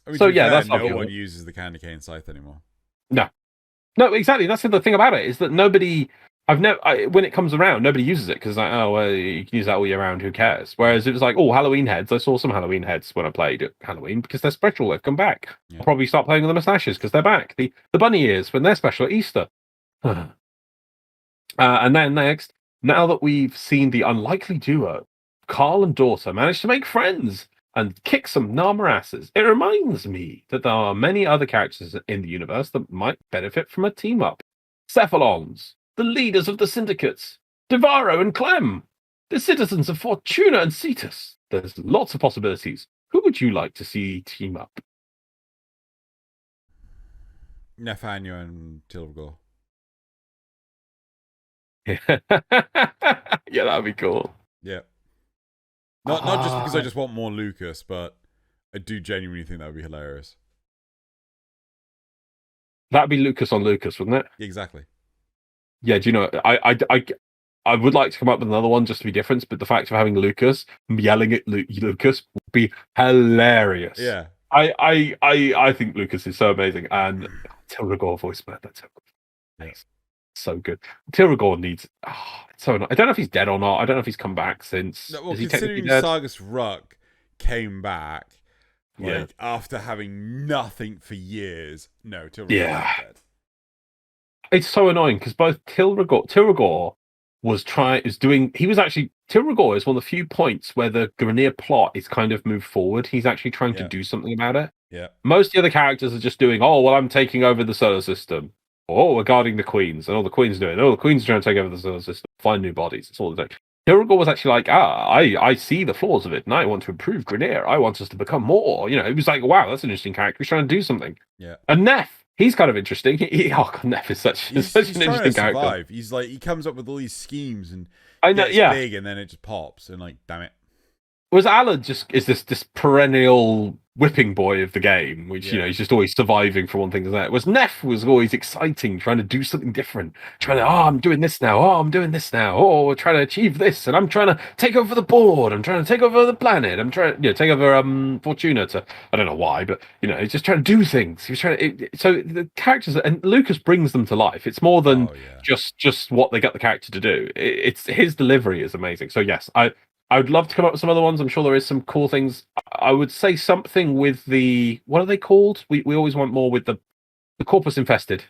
I mean, so yeah, that's no one uses the candy cane scythe anymore. No, exactly. That's the thing about it, is that nobody. When it comes around, nobody uses it because like, oh, well, you can use that all year round. Who cares? Whereas it was like, oh, Halloween heads. I saw some Halloween heads when I played at Halloween because they're special. They've come back. Yeah. I'll probably start playing with the mustaches because they're back. The bunny ears when they're special at Easter. And then next, now that we've seen the unlikely duo, Carl and daughter manage to make friends and kick some Nama asses, it reminds me that there are many other characters in the universe that might benefit from a team up. Cephalons, the leaders of the syndicates, Devaro and Clem, the citizens of Fortuna and Cetus. There's lots of possibilities. Who would you like to see team up? Nathaniel and Tilgor. Yeah, that'd be cool. Yeah. Not just because I just want more Lucas, but I do genuinely think that would be hilarious. That'd be Lucas on Lucas, wouldn't it? Exactly. Yeah, do you know, I would like to come up with another one just to be different, but the fact of having Lucas yelling at Lucas would be hilarious. Yeah. I think Lucas is so amazing, and Tilgor voice, man, that's so good. Nice. So good. Tilgor needs. So I don't know if he's dead or not. I don't know if he's come back since. No, well, considering Sargus Ruck came back, after having nothing for years, no, Tilgor is dead. It's so annoying because both Tilgor Tilgor is one of the few points where the Grineer plot is kind of moved forward. He's actually trying to do something about it. Yeah. Most of the other characters are just doing, oh, well, I'm taking over the solar system. Oh, we're guarding the queens, and all the queens doing. Oh, the queens are trying to take over the solar system, find new bodies. It's all the time. Tilgor was actually like, I see the flaws of it, and I want to improve Grineer. I want us to become more. You know, it was like, wow, that's an interesting character. He's trying to do something. Yeah. And Neff, He's kind of interesting. Oh God, Neff is such an He's interesting trying to character. survive. He's like, he comes up with all these schemes and I know, gets yeah. big, and then it just pops, and like, damn it. Whereas Alan just is this perennial whipping boy of the game, which he's just always surviving from one thing to that. Whereas Neff was always exciting, trying to do something different, I'm doing this now. Oh, I'm doing this now. Oh, we're trying to achieve this, and I'm trying to take over the board. I'm trying to take over the planet. I'm trying to take over Fortuna to, I don't know why, but he's just trying to do things. He's trying so the characters, and Lucas brings them to life. It's more than just what they get the character to do. It's his delivery is amazing. So yes, I would love to come up with some other ones. I'm sure there is some cool things. I would say something with the, what are they called? We always want more with the corpus infested.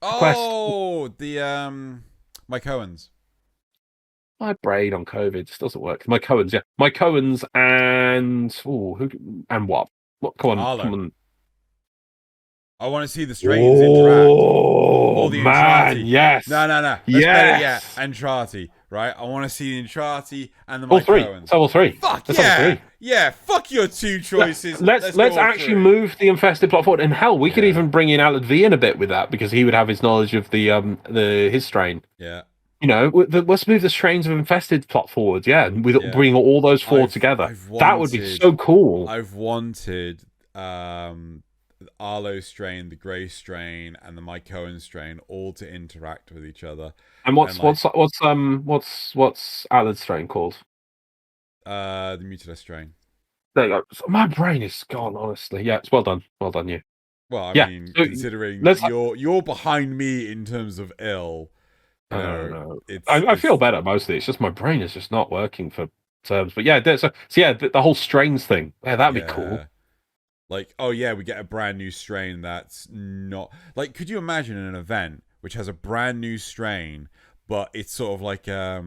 Oh, the Mike Owens. My brain on COVID just doesn't work. Mike Owens, yeah. Mike Owens and who and what? Come on. I want to see the strains interact. Oh, the man, Entrati. yes. No. That's better yet. Entrati, right? I want to see the Entrati and the Mike Owens. All three. Fuck yeah. Yeah, fuck your two choices. Let's actually move the infested plot forward. And hell, we could even bring in Alan V in a bit with that, because he would have his knowledge of his strain. Yeah. Let's move the strains of infested plot forward, and bring all those four together. That would be so cool. I've wanted the Arlo strain, the Grey strain, and the Mike Cohen strain all to interact with each other. And what's Alan's strain called? The Mutadus strain. There you go. So my brain is gone, honestly. Yeah, it's well done, you. Well, I mean, considering you're behind me in terms of ill. No. I feel better mostly. It's just my brain is just not working for terms. But the whole strains thing. Yeah, that'd be cool. Like, oh yeah, we get a brand new strain that's not like. Could you imagine an event which has a brand new strain, but it's sort of like like a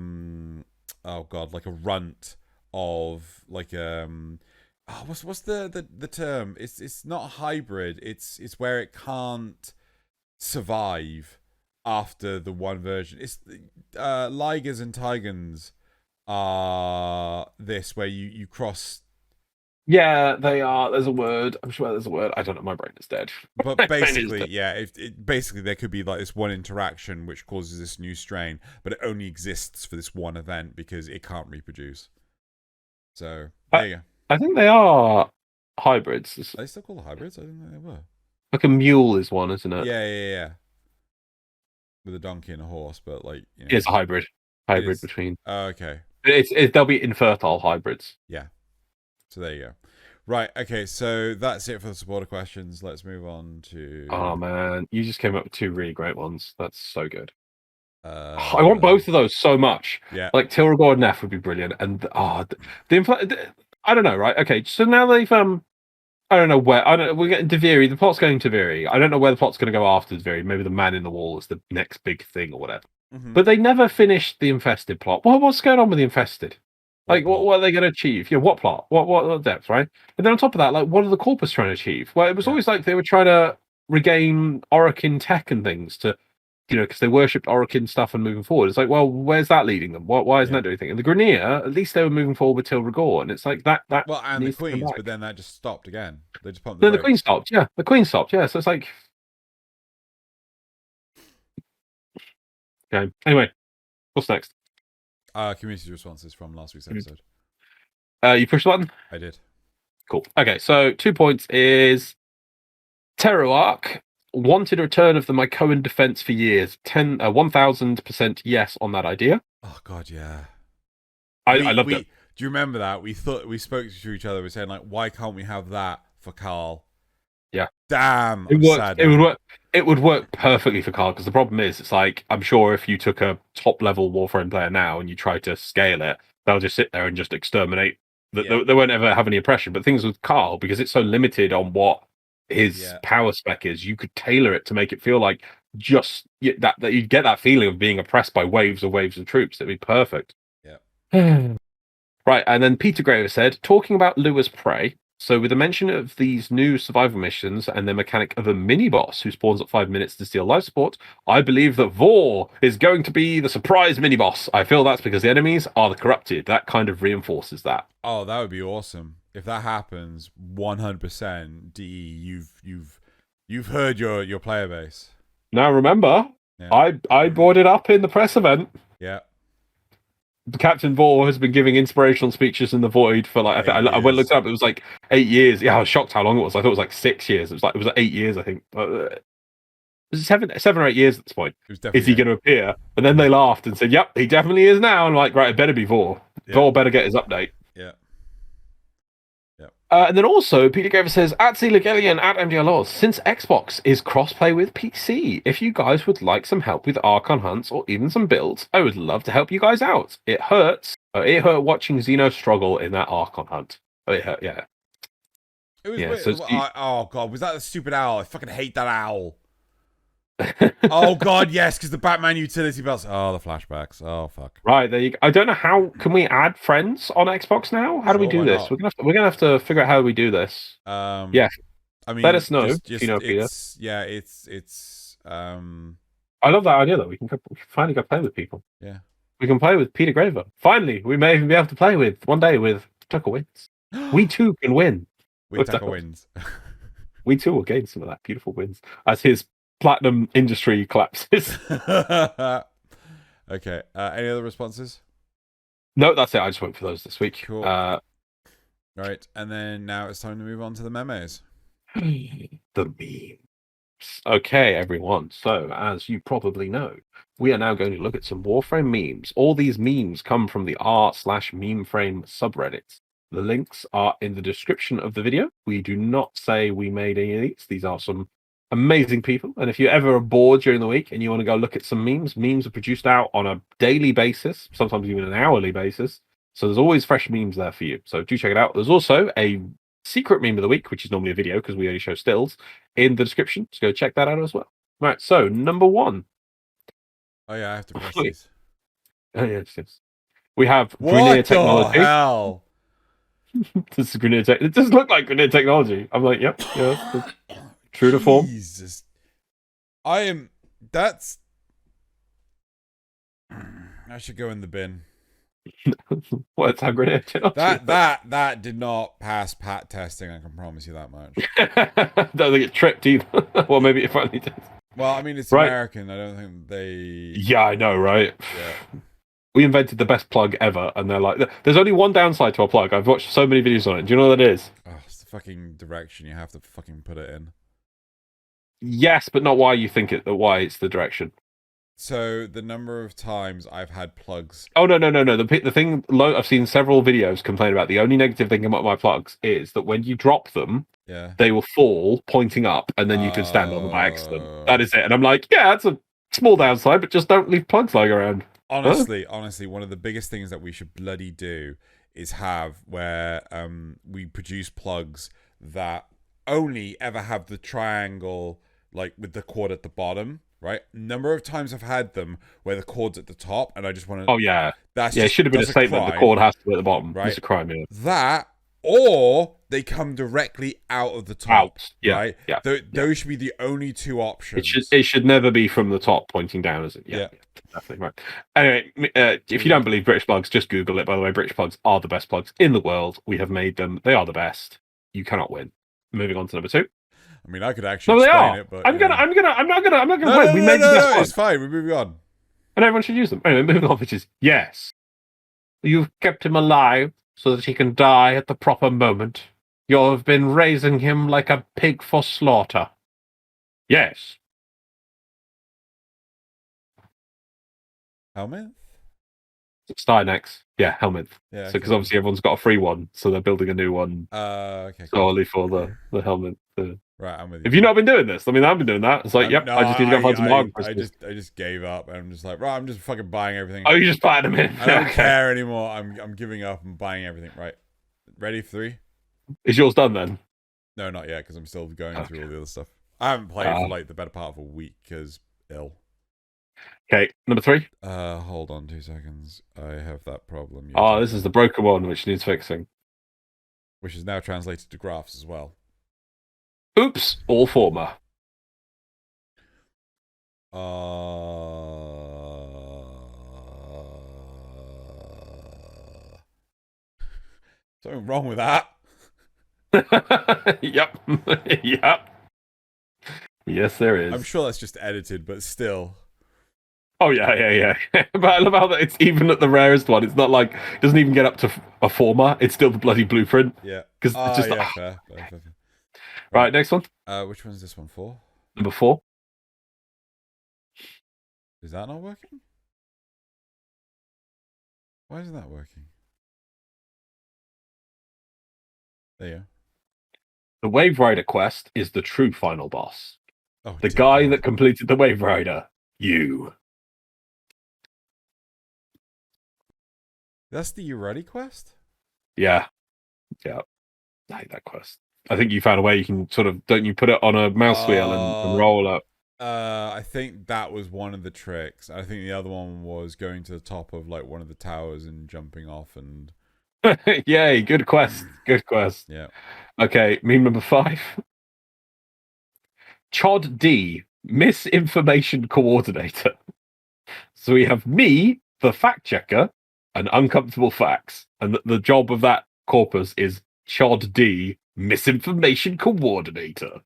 runt of like what's the term? It's not a hybrid. It's where it can't survive after the one version. It's Ligers and Tigans are this where you cross. Yeah, they are. There's a word. I'm sure there's a word. I don't know. My brain is dead. But basically, basically there could be like this one interaction which causes this new strain, but it only exists for this one event because it can't reproduce. So there you go. I think they are hybrids. Are they still called hybrids? I didn't know they were. Like a mule is one, isn't it? Yeah. With a donkey and a horse, but like it's a hybrid. Hybrid between. Oh, okay. They'll be infertile hybrids. Yeah. So there you go. Right, okay, so that's it for the supporter questions. Let's move on to... Oh, man. You just came up with two really great ones. That's so good. I want both of those so much. Yeah. Like, Tilragor and Neff would be brilliant. And, I don't know, right? Okay, so now they've... I don't know where... we're getting Deviri. The plot's going to Deviri. I don't know where the plot's going to go after Deviri. Maybe the man in the wall is the next big thing or whatever. Mm-hmm. But they never finished the infested plot. What's going on with the infested? Like, what are they going to achieve? What plot? What depth, right? And then on top of that, like, what are the corpus trying to achieve? Well, it was always like they were trying to regain Orokin tech and things to, because they worshipped Orokin stuff and moving forward. It's like, well, where's that leading them? Why isn't that doing anything? And the Grineer, at least they were moving forward with Tilragor, and it's like that. Well, and the Queens, but then that just stopped again. They just pumped. The Queen stopped. Yeah, the Queen stopped. Yeah, so it's like. Okay. Anyway, what's next? Community responses from last week's episode. You pushed the button? I did. Cool. Okay, so 2 points is Teruarch wanted a return of the Mycoan defense for years. 1000% yes on that idea. Oh god, yeah. I loved it. Do you remember that? We spoke to each other, we were saying like, why can't we have that for Carl? Yeah. Damn. It would work perfectly for Carl, because the problem is, it's like, I'm sure if you took a top level Warframe player now and you try to scale it, they'll just sit there and just exterminate. They won't ever have any oppression. But things with Carl, because it's so limited on what his power spec is, you could tailor it to make it feel like just that you'd get that feeling of being oppressed by waves of troops. It'd be perfect. Yeah. Right, and then Peter Graver said, talking about Lua's Prey. So with the mention of these new survival missions and the mechanic of a mini-boss who spawns at 5 minutes to steal life support, I believe that Vor is going to be the surprise mini-boss. I feel that's because the enemies are the corrupted. That kind of reinforces that. Oh, that would be awesome. if that happens, 100% DE, you've heard your player base. Now remember, Yeah. I brought it up in the press event. Yeah. Captain Vor has been giving inspirational speeches in the void for like I went and looked up. It was like 8 years. Yeah, I was shocked how long it was. I thought it was like 6 years. It was like 8 years. I think. Was it seven or 8 years at this point? Is he going to appear? And then they laughed and said, "Yep, he definitely is now." And I'm like, right, it better be Vor. Yeah. Vor better get his update. Yeah. Yeah. And then also, Peter Graver says, at Zelegelian, at MDRLOz, since Xbox is crossplay with PC, if you guys would like some help with Archon hunts or even some builds, I would love to help you guys out. It hurts. It hurt watching Xeno struggle in that Archon hunt. It hurt, yeah. It was weird. So oh, God, was that the stupid owl? I fucking hate that owl. Oh, God, yes, because the Batman utility belts. Oh, the flashbacks. Oh, fuck. Right, there you go. I don't know how. Can we add friends on Xbox now? How do we do this? We're gonna have to figure out how we do this. Yeah. I mean, let us know. Peter. Yeah, it's. I love that idea though. We can finally go play with people. Yeah. We can play with Peter Graver. Finally, we may even be able to play with one day with Tucker Wins. We too can win. With Tucker Wins. We too will gain some of that beautiful wins as his platinum industry collapses. Okay. Any other responses? No, that's it. I just went for those this week. Cool. Right, and then now it's time to move on to the memes. The memes. Okay, everyone. So, as you probably know, we are now going to look at some Warframe memes. All these memes come from the r/memeframe subreddit. The links are in the description of the video. We do not say we made any of these. These are some amazing people. And if you're ever bored during the week and you want to go look at some memes are produced out on a daily basis, sometimes even an hourly basis. So there's always fresh memes there for you. So do check it out. There's also a secret meme of the week, which is normally a video because we only show stills, in the description. So go check that out as well. Right. So number one. Oh yeah, I have to press these. Oh yes. We have Grenier Technology. Hell? This is Grenier Tech. It does look like Grenier Technology. I'm like, yep, yeah. True to form. Jesus. That's. I should go in the bin. What's how Grenier Technology? That did not pass Pat testing. I can promise you that much. Don't think it tripped either. Well, maybe it finally did. Well, I mean, it's American. I don't think they. Yeah, I know, right? Yeah. We invented the best plug ever, and they're like, there's only one downside to our plug. I've watched so many videos on it. Do you know what that is? Oh, it's the fucking direction. You have to fucking put it in. Yes, but not why you think it. Why it's the direction. So the number of times I've had plugs. Oh no! The thing I've seen several videos complain about. The only negative thing about my plugs is that when you drop them, they will fall pointing up, and then you can stand on them by accident. That is it. And I'm like, yeah, that's a small downside, but just don't leave plugs lying around. Honestly, one of the biggest things that we should bloody do is have where we produce plugs that only ever have the triangle, like with the cord at the bottom, right? Number of times I've had them where the cord's at the top, and I just want to. Oh yeah, it should have been a statement. The cord has to be at the bottom. Right, it's a crime. Yeah. That, or they come directly out of the top. Right? Yeah. Those should be the only two options. It should never be from the top pointing down, is it? Yeah. Definitely right. Anyway, if you don't believe British plugs, just Google it. By the way, British plugs are the best plugs in the world. We have made them. They are the best. You cannot win. Moving on to number two. I mean, I could actually explain it, but I'm not gonna play. We made the best plugs. It's fine. We're moving on. And everyone should use them. Anyway, moving on, which is yes. You've kept him alive so that he can die at the proper moment. You have been raising him like a pig for slaughter. Yes. Helmet? Starnex. Yeah, helmet. Yeah. So, because obviously everyone's got a free one, so they're building a new one. Okay. Solely for the helmet. Right, I'm with you. Have you not been doing this? I mean, I've been doing that. It's like, yep, no, I just need to go find some more. I just gave up, and I'm just like, right, I'm just fucking buying everything. Oh, you just buying them in? I don't care anymore. I'm giving up and buying everything. Right. Ready for 3? Is yours done then? No, not yet, because I'm still going through all the other stuff. I haven't played for like the better part of a week because ill. Okay, number 3. Hold on 2 seconds. I have that problem. This is the broken one, which needs fixing. Which is now translated to graphs as well. Oops, all former. Something wrong with that. Yep. Yep. Yes, there is. I'm sure that's just edited, but still. Oh yeah. But I love how that it's even at the rarest one. It's not like it doesn't even get up to a former. It's still the bloody blueprint. Yeah. Because it's just yeah, fair. Right, next one. Which one's this one for? Number 4. Is that not working? Why isn't that working? There you go. The Wave Rider quest is the true final boss. Oh, the guy that completed the Wave Rider. You. That's the You Ready quest? Yeah. I hate that quest. I think you found a way you can sort of, don't you put it on a mouse wheel and roll up? I think that was one of the tricks. I think the other one was going to the top of like one of the towers and jumping off and... Yay, good quest. Good quest. Yeah. Okay, meme number 5. Chod D, misinformation coordinator. So we have me, the fact checker, and uncomfortable facts. And the job of that corpus is Chod D, misinformation coordinator.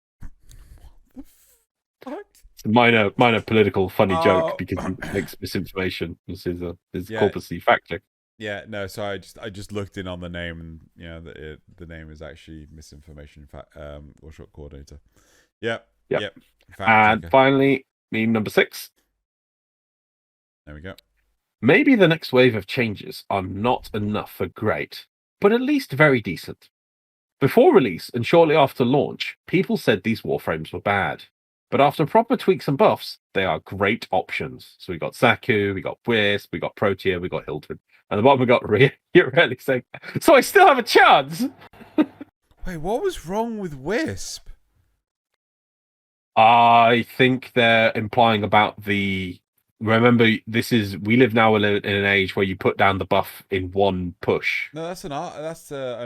It's a minor political funny joke because he makes misinformation. This is his corpus fact check. Yeah, no. So I just looked in on the name, and the name is actually misinformation or short coordinator. Yep. And finally, meme number 6. There we go. Maybe the next wave of changes are not enough for great, but at least very decent. Before release and shortly after launch, people said these warframes were bad. But after proper tweaks and buffs, they are great options. So we got Zaku, we got Wisp, we got Protea, we got Hilton. And the bottom we got Riley saying, so I still have a chance! Wait, what was wrong with Wisp? I think they're implying about the... Remember, we live now in an age where you put down the buff in one push. No, that's an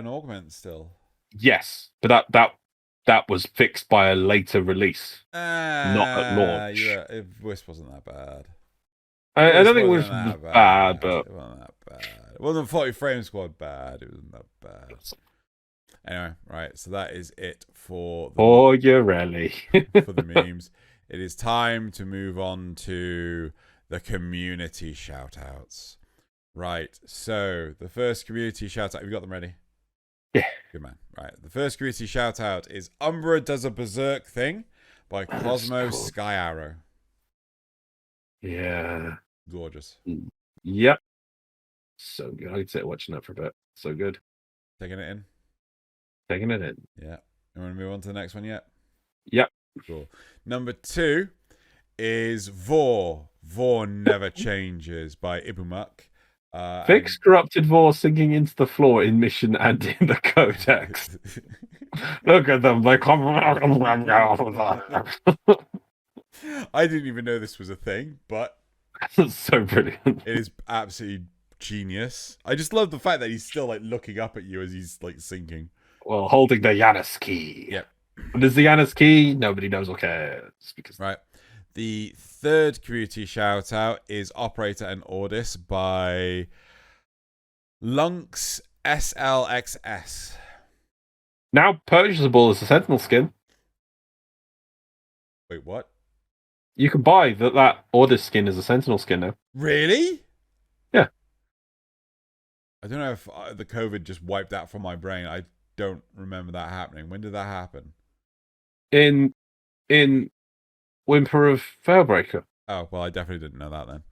augment still. Yes, but that was fixed by a later release, not at launch. Yeah, Wisp wasn't that bad. I don't think Wisp was bad, but it wasn't that bad. It wasn't 40 frame squad bad. It wasn't that bad. Anyway, right. So that is it for your rally for the memes. It is time to move on to the community shoutouts. Right. So the first community shoutout. Have you got them ready? Yeah. Good man. Right. The first community shoutout is Umbra Does a Berserk Thing by Cosmo Sky Arrow. Yeah. Gorgeous. Yep. So good. I'd sit watching that for a bit. So good. Taking it in. Yeah. You want to move on to the next one yet? Yep. Cool. Number 2 is Vor. Vor Never Changes by Ibumuk. Fix corrupted Vor singing into the floor in mission and in the codex. Look at them. They come. I didn't even know this was a thing, but that's so brilliant. It is absolutely genius. I just love the fact that he's still like looking up at you as he's like singing. Well, holding the Janus key. Yep. What is the Janus key? Nobody knows or cares. Right. The third community shout out is Operator and Ordis by Lunks SLXS. Now purchasable as a Sentinel skin. Wait, what? You can buy that Ordis skin as a Sentinel skin now. Really? Yeah. I don't know if the COVID just wiped that from my brain. I don't remember that happening. When did that happen? In Whimper of Veilbreaker. Oh, well, I definitely didn't know that then.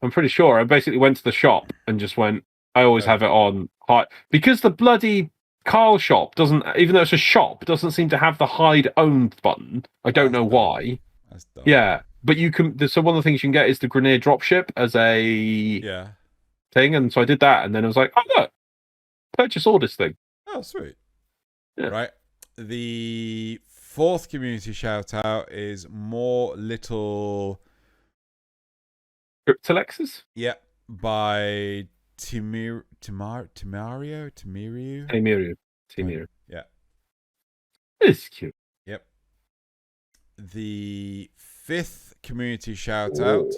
I'm pretty sure. I basically went to the shop and just went, I always have it on high. Because the bloody Carl shop doesn't, even though it's a shop, doesn't seem to have the hide owned button. I don't know why. That's dumb. Yeah, but you can, so one of the things you can get is the Grenade dropship as a thing. And so I did that. And then I was like, oh, look, purchase all this thing. Oh, sweet. Yeah. Right. The fourth community shout out is More Little Cryptalexes? Yeah, by Timiru. Yeah. It's cute. Yep. The fifth community shout out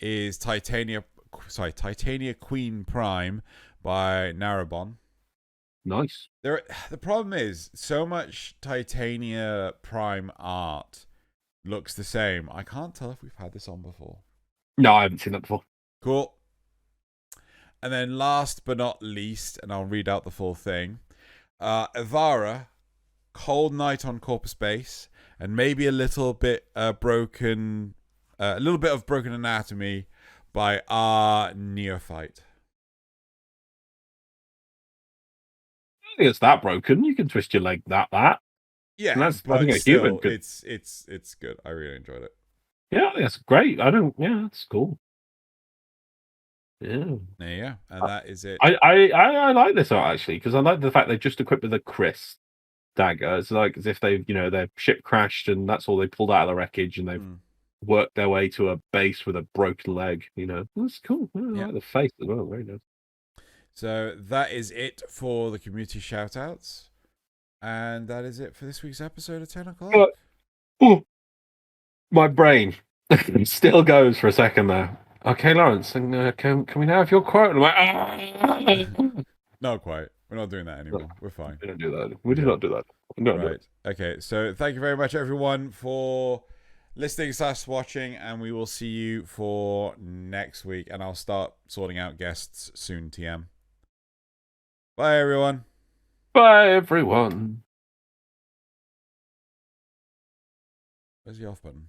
is Titania Queen Prime by Narabon. Nice. The problem is, so much Titania Prime art looks the same. I can't tell if we've had this on before. No, I haven't seen that before. Cool. And then last but not least, and I'll read out the full thing, Ivara, Cold Night on Corpus Base, and maybe a little bit of broken anatomy by our Neophyte. I think it's that broken. You can twist your leg that. Yeah, and that's, but I think, still, a human could... it's good. I really enjoyed it. Yeah, that's great. That's cool. Yeah. Yeah, and that is it. I like this art, actually, because I like the fact they're just equipped with a Chris dagger. It's like as if they've, their ship crashed and that's all they pulled out of the wreckage, and they've worked their way to a base with a broken leg. That's cool. I like the face as well. Very nice. So that is it for the community shoutouts, and that is it for this week's episode of 10 o'clock. My brain still goes for a second there. Okay, Lawrence, and can we now have your quote? And I'm like, Not quite. We're not doing that anymore. We're fine. We don't do that. We do not do that. No, right. Okay. So thank you very much, everyone, for listening / watching, and we will see you for next week. And I'll start sorting out guests soon. TM. Bye, everyone. Bye, everyone. Where's the off button?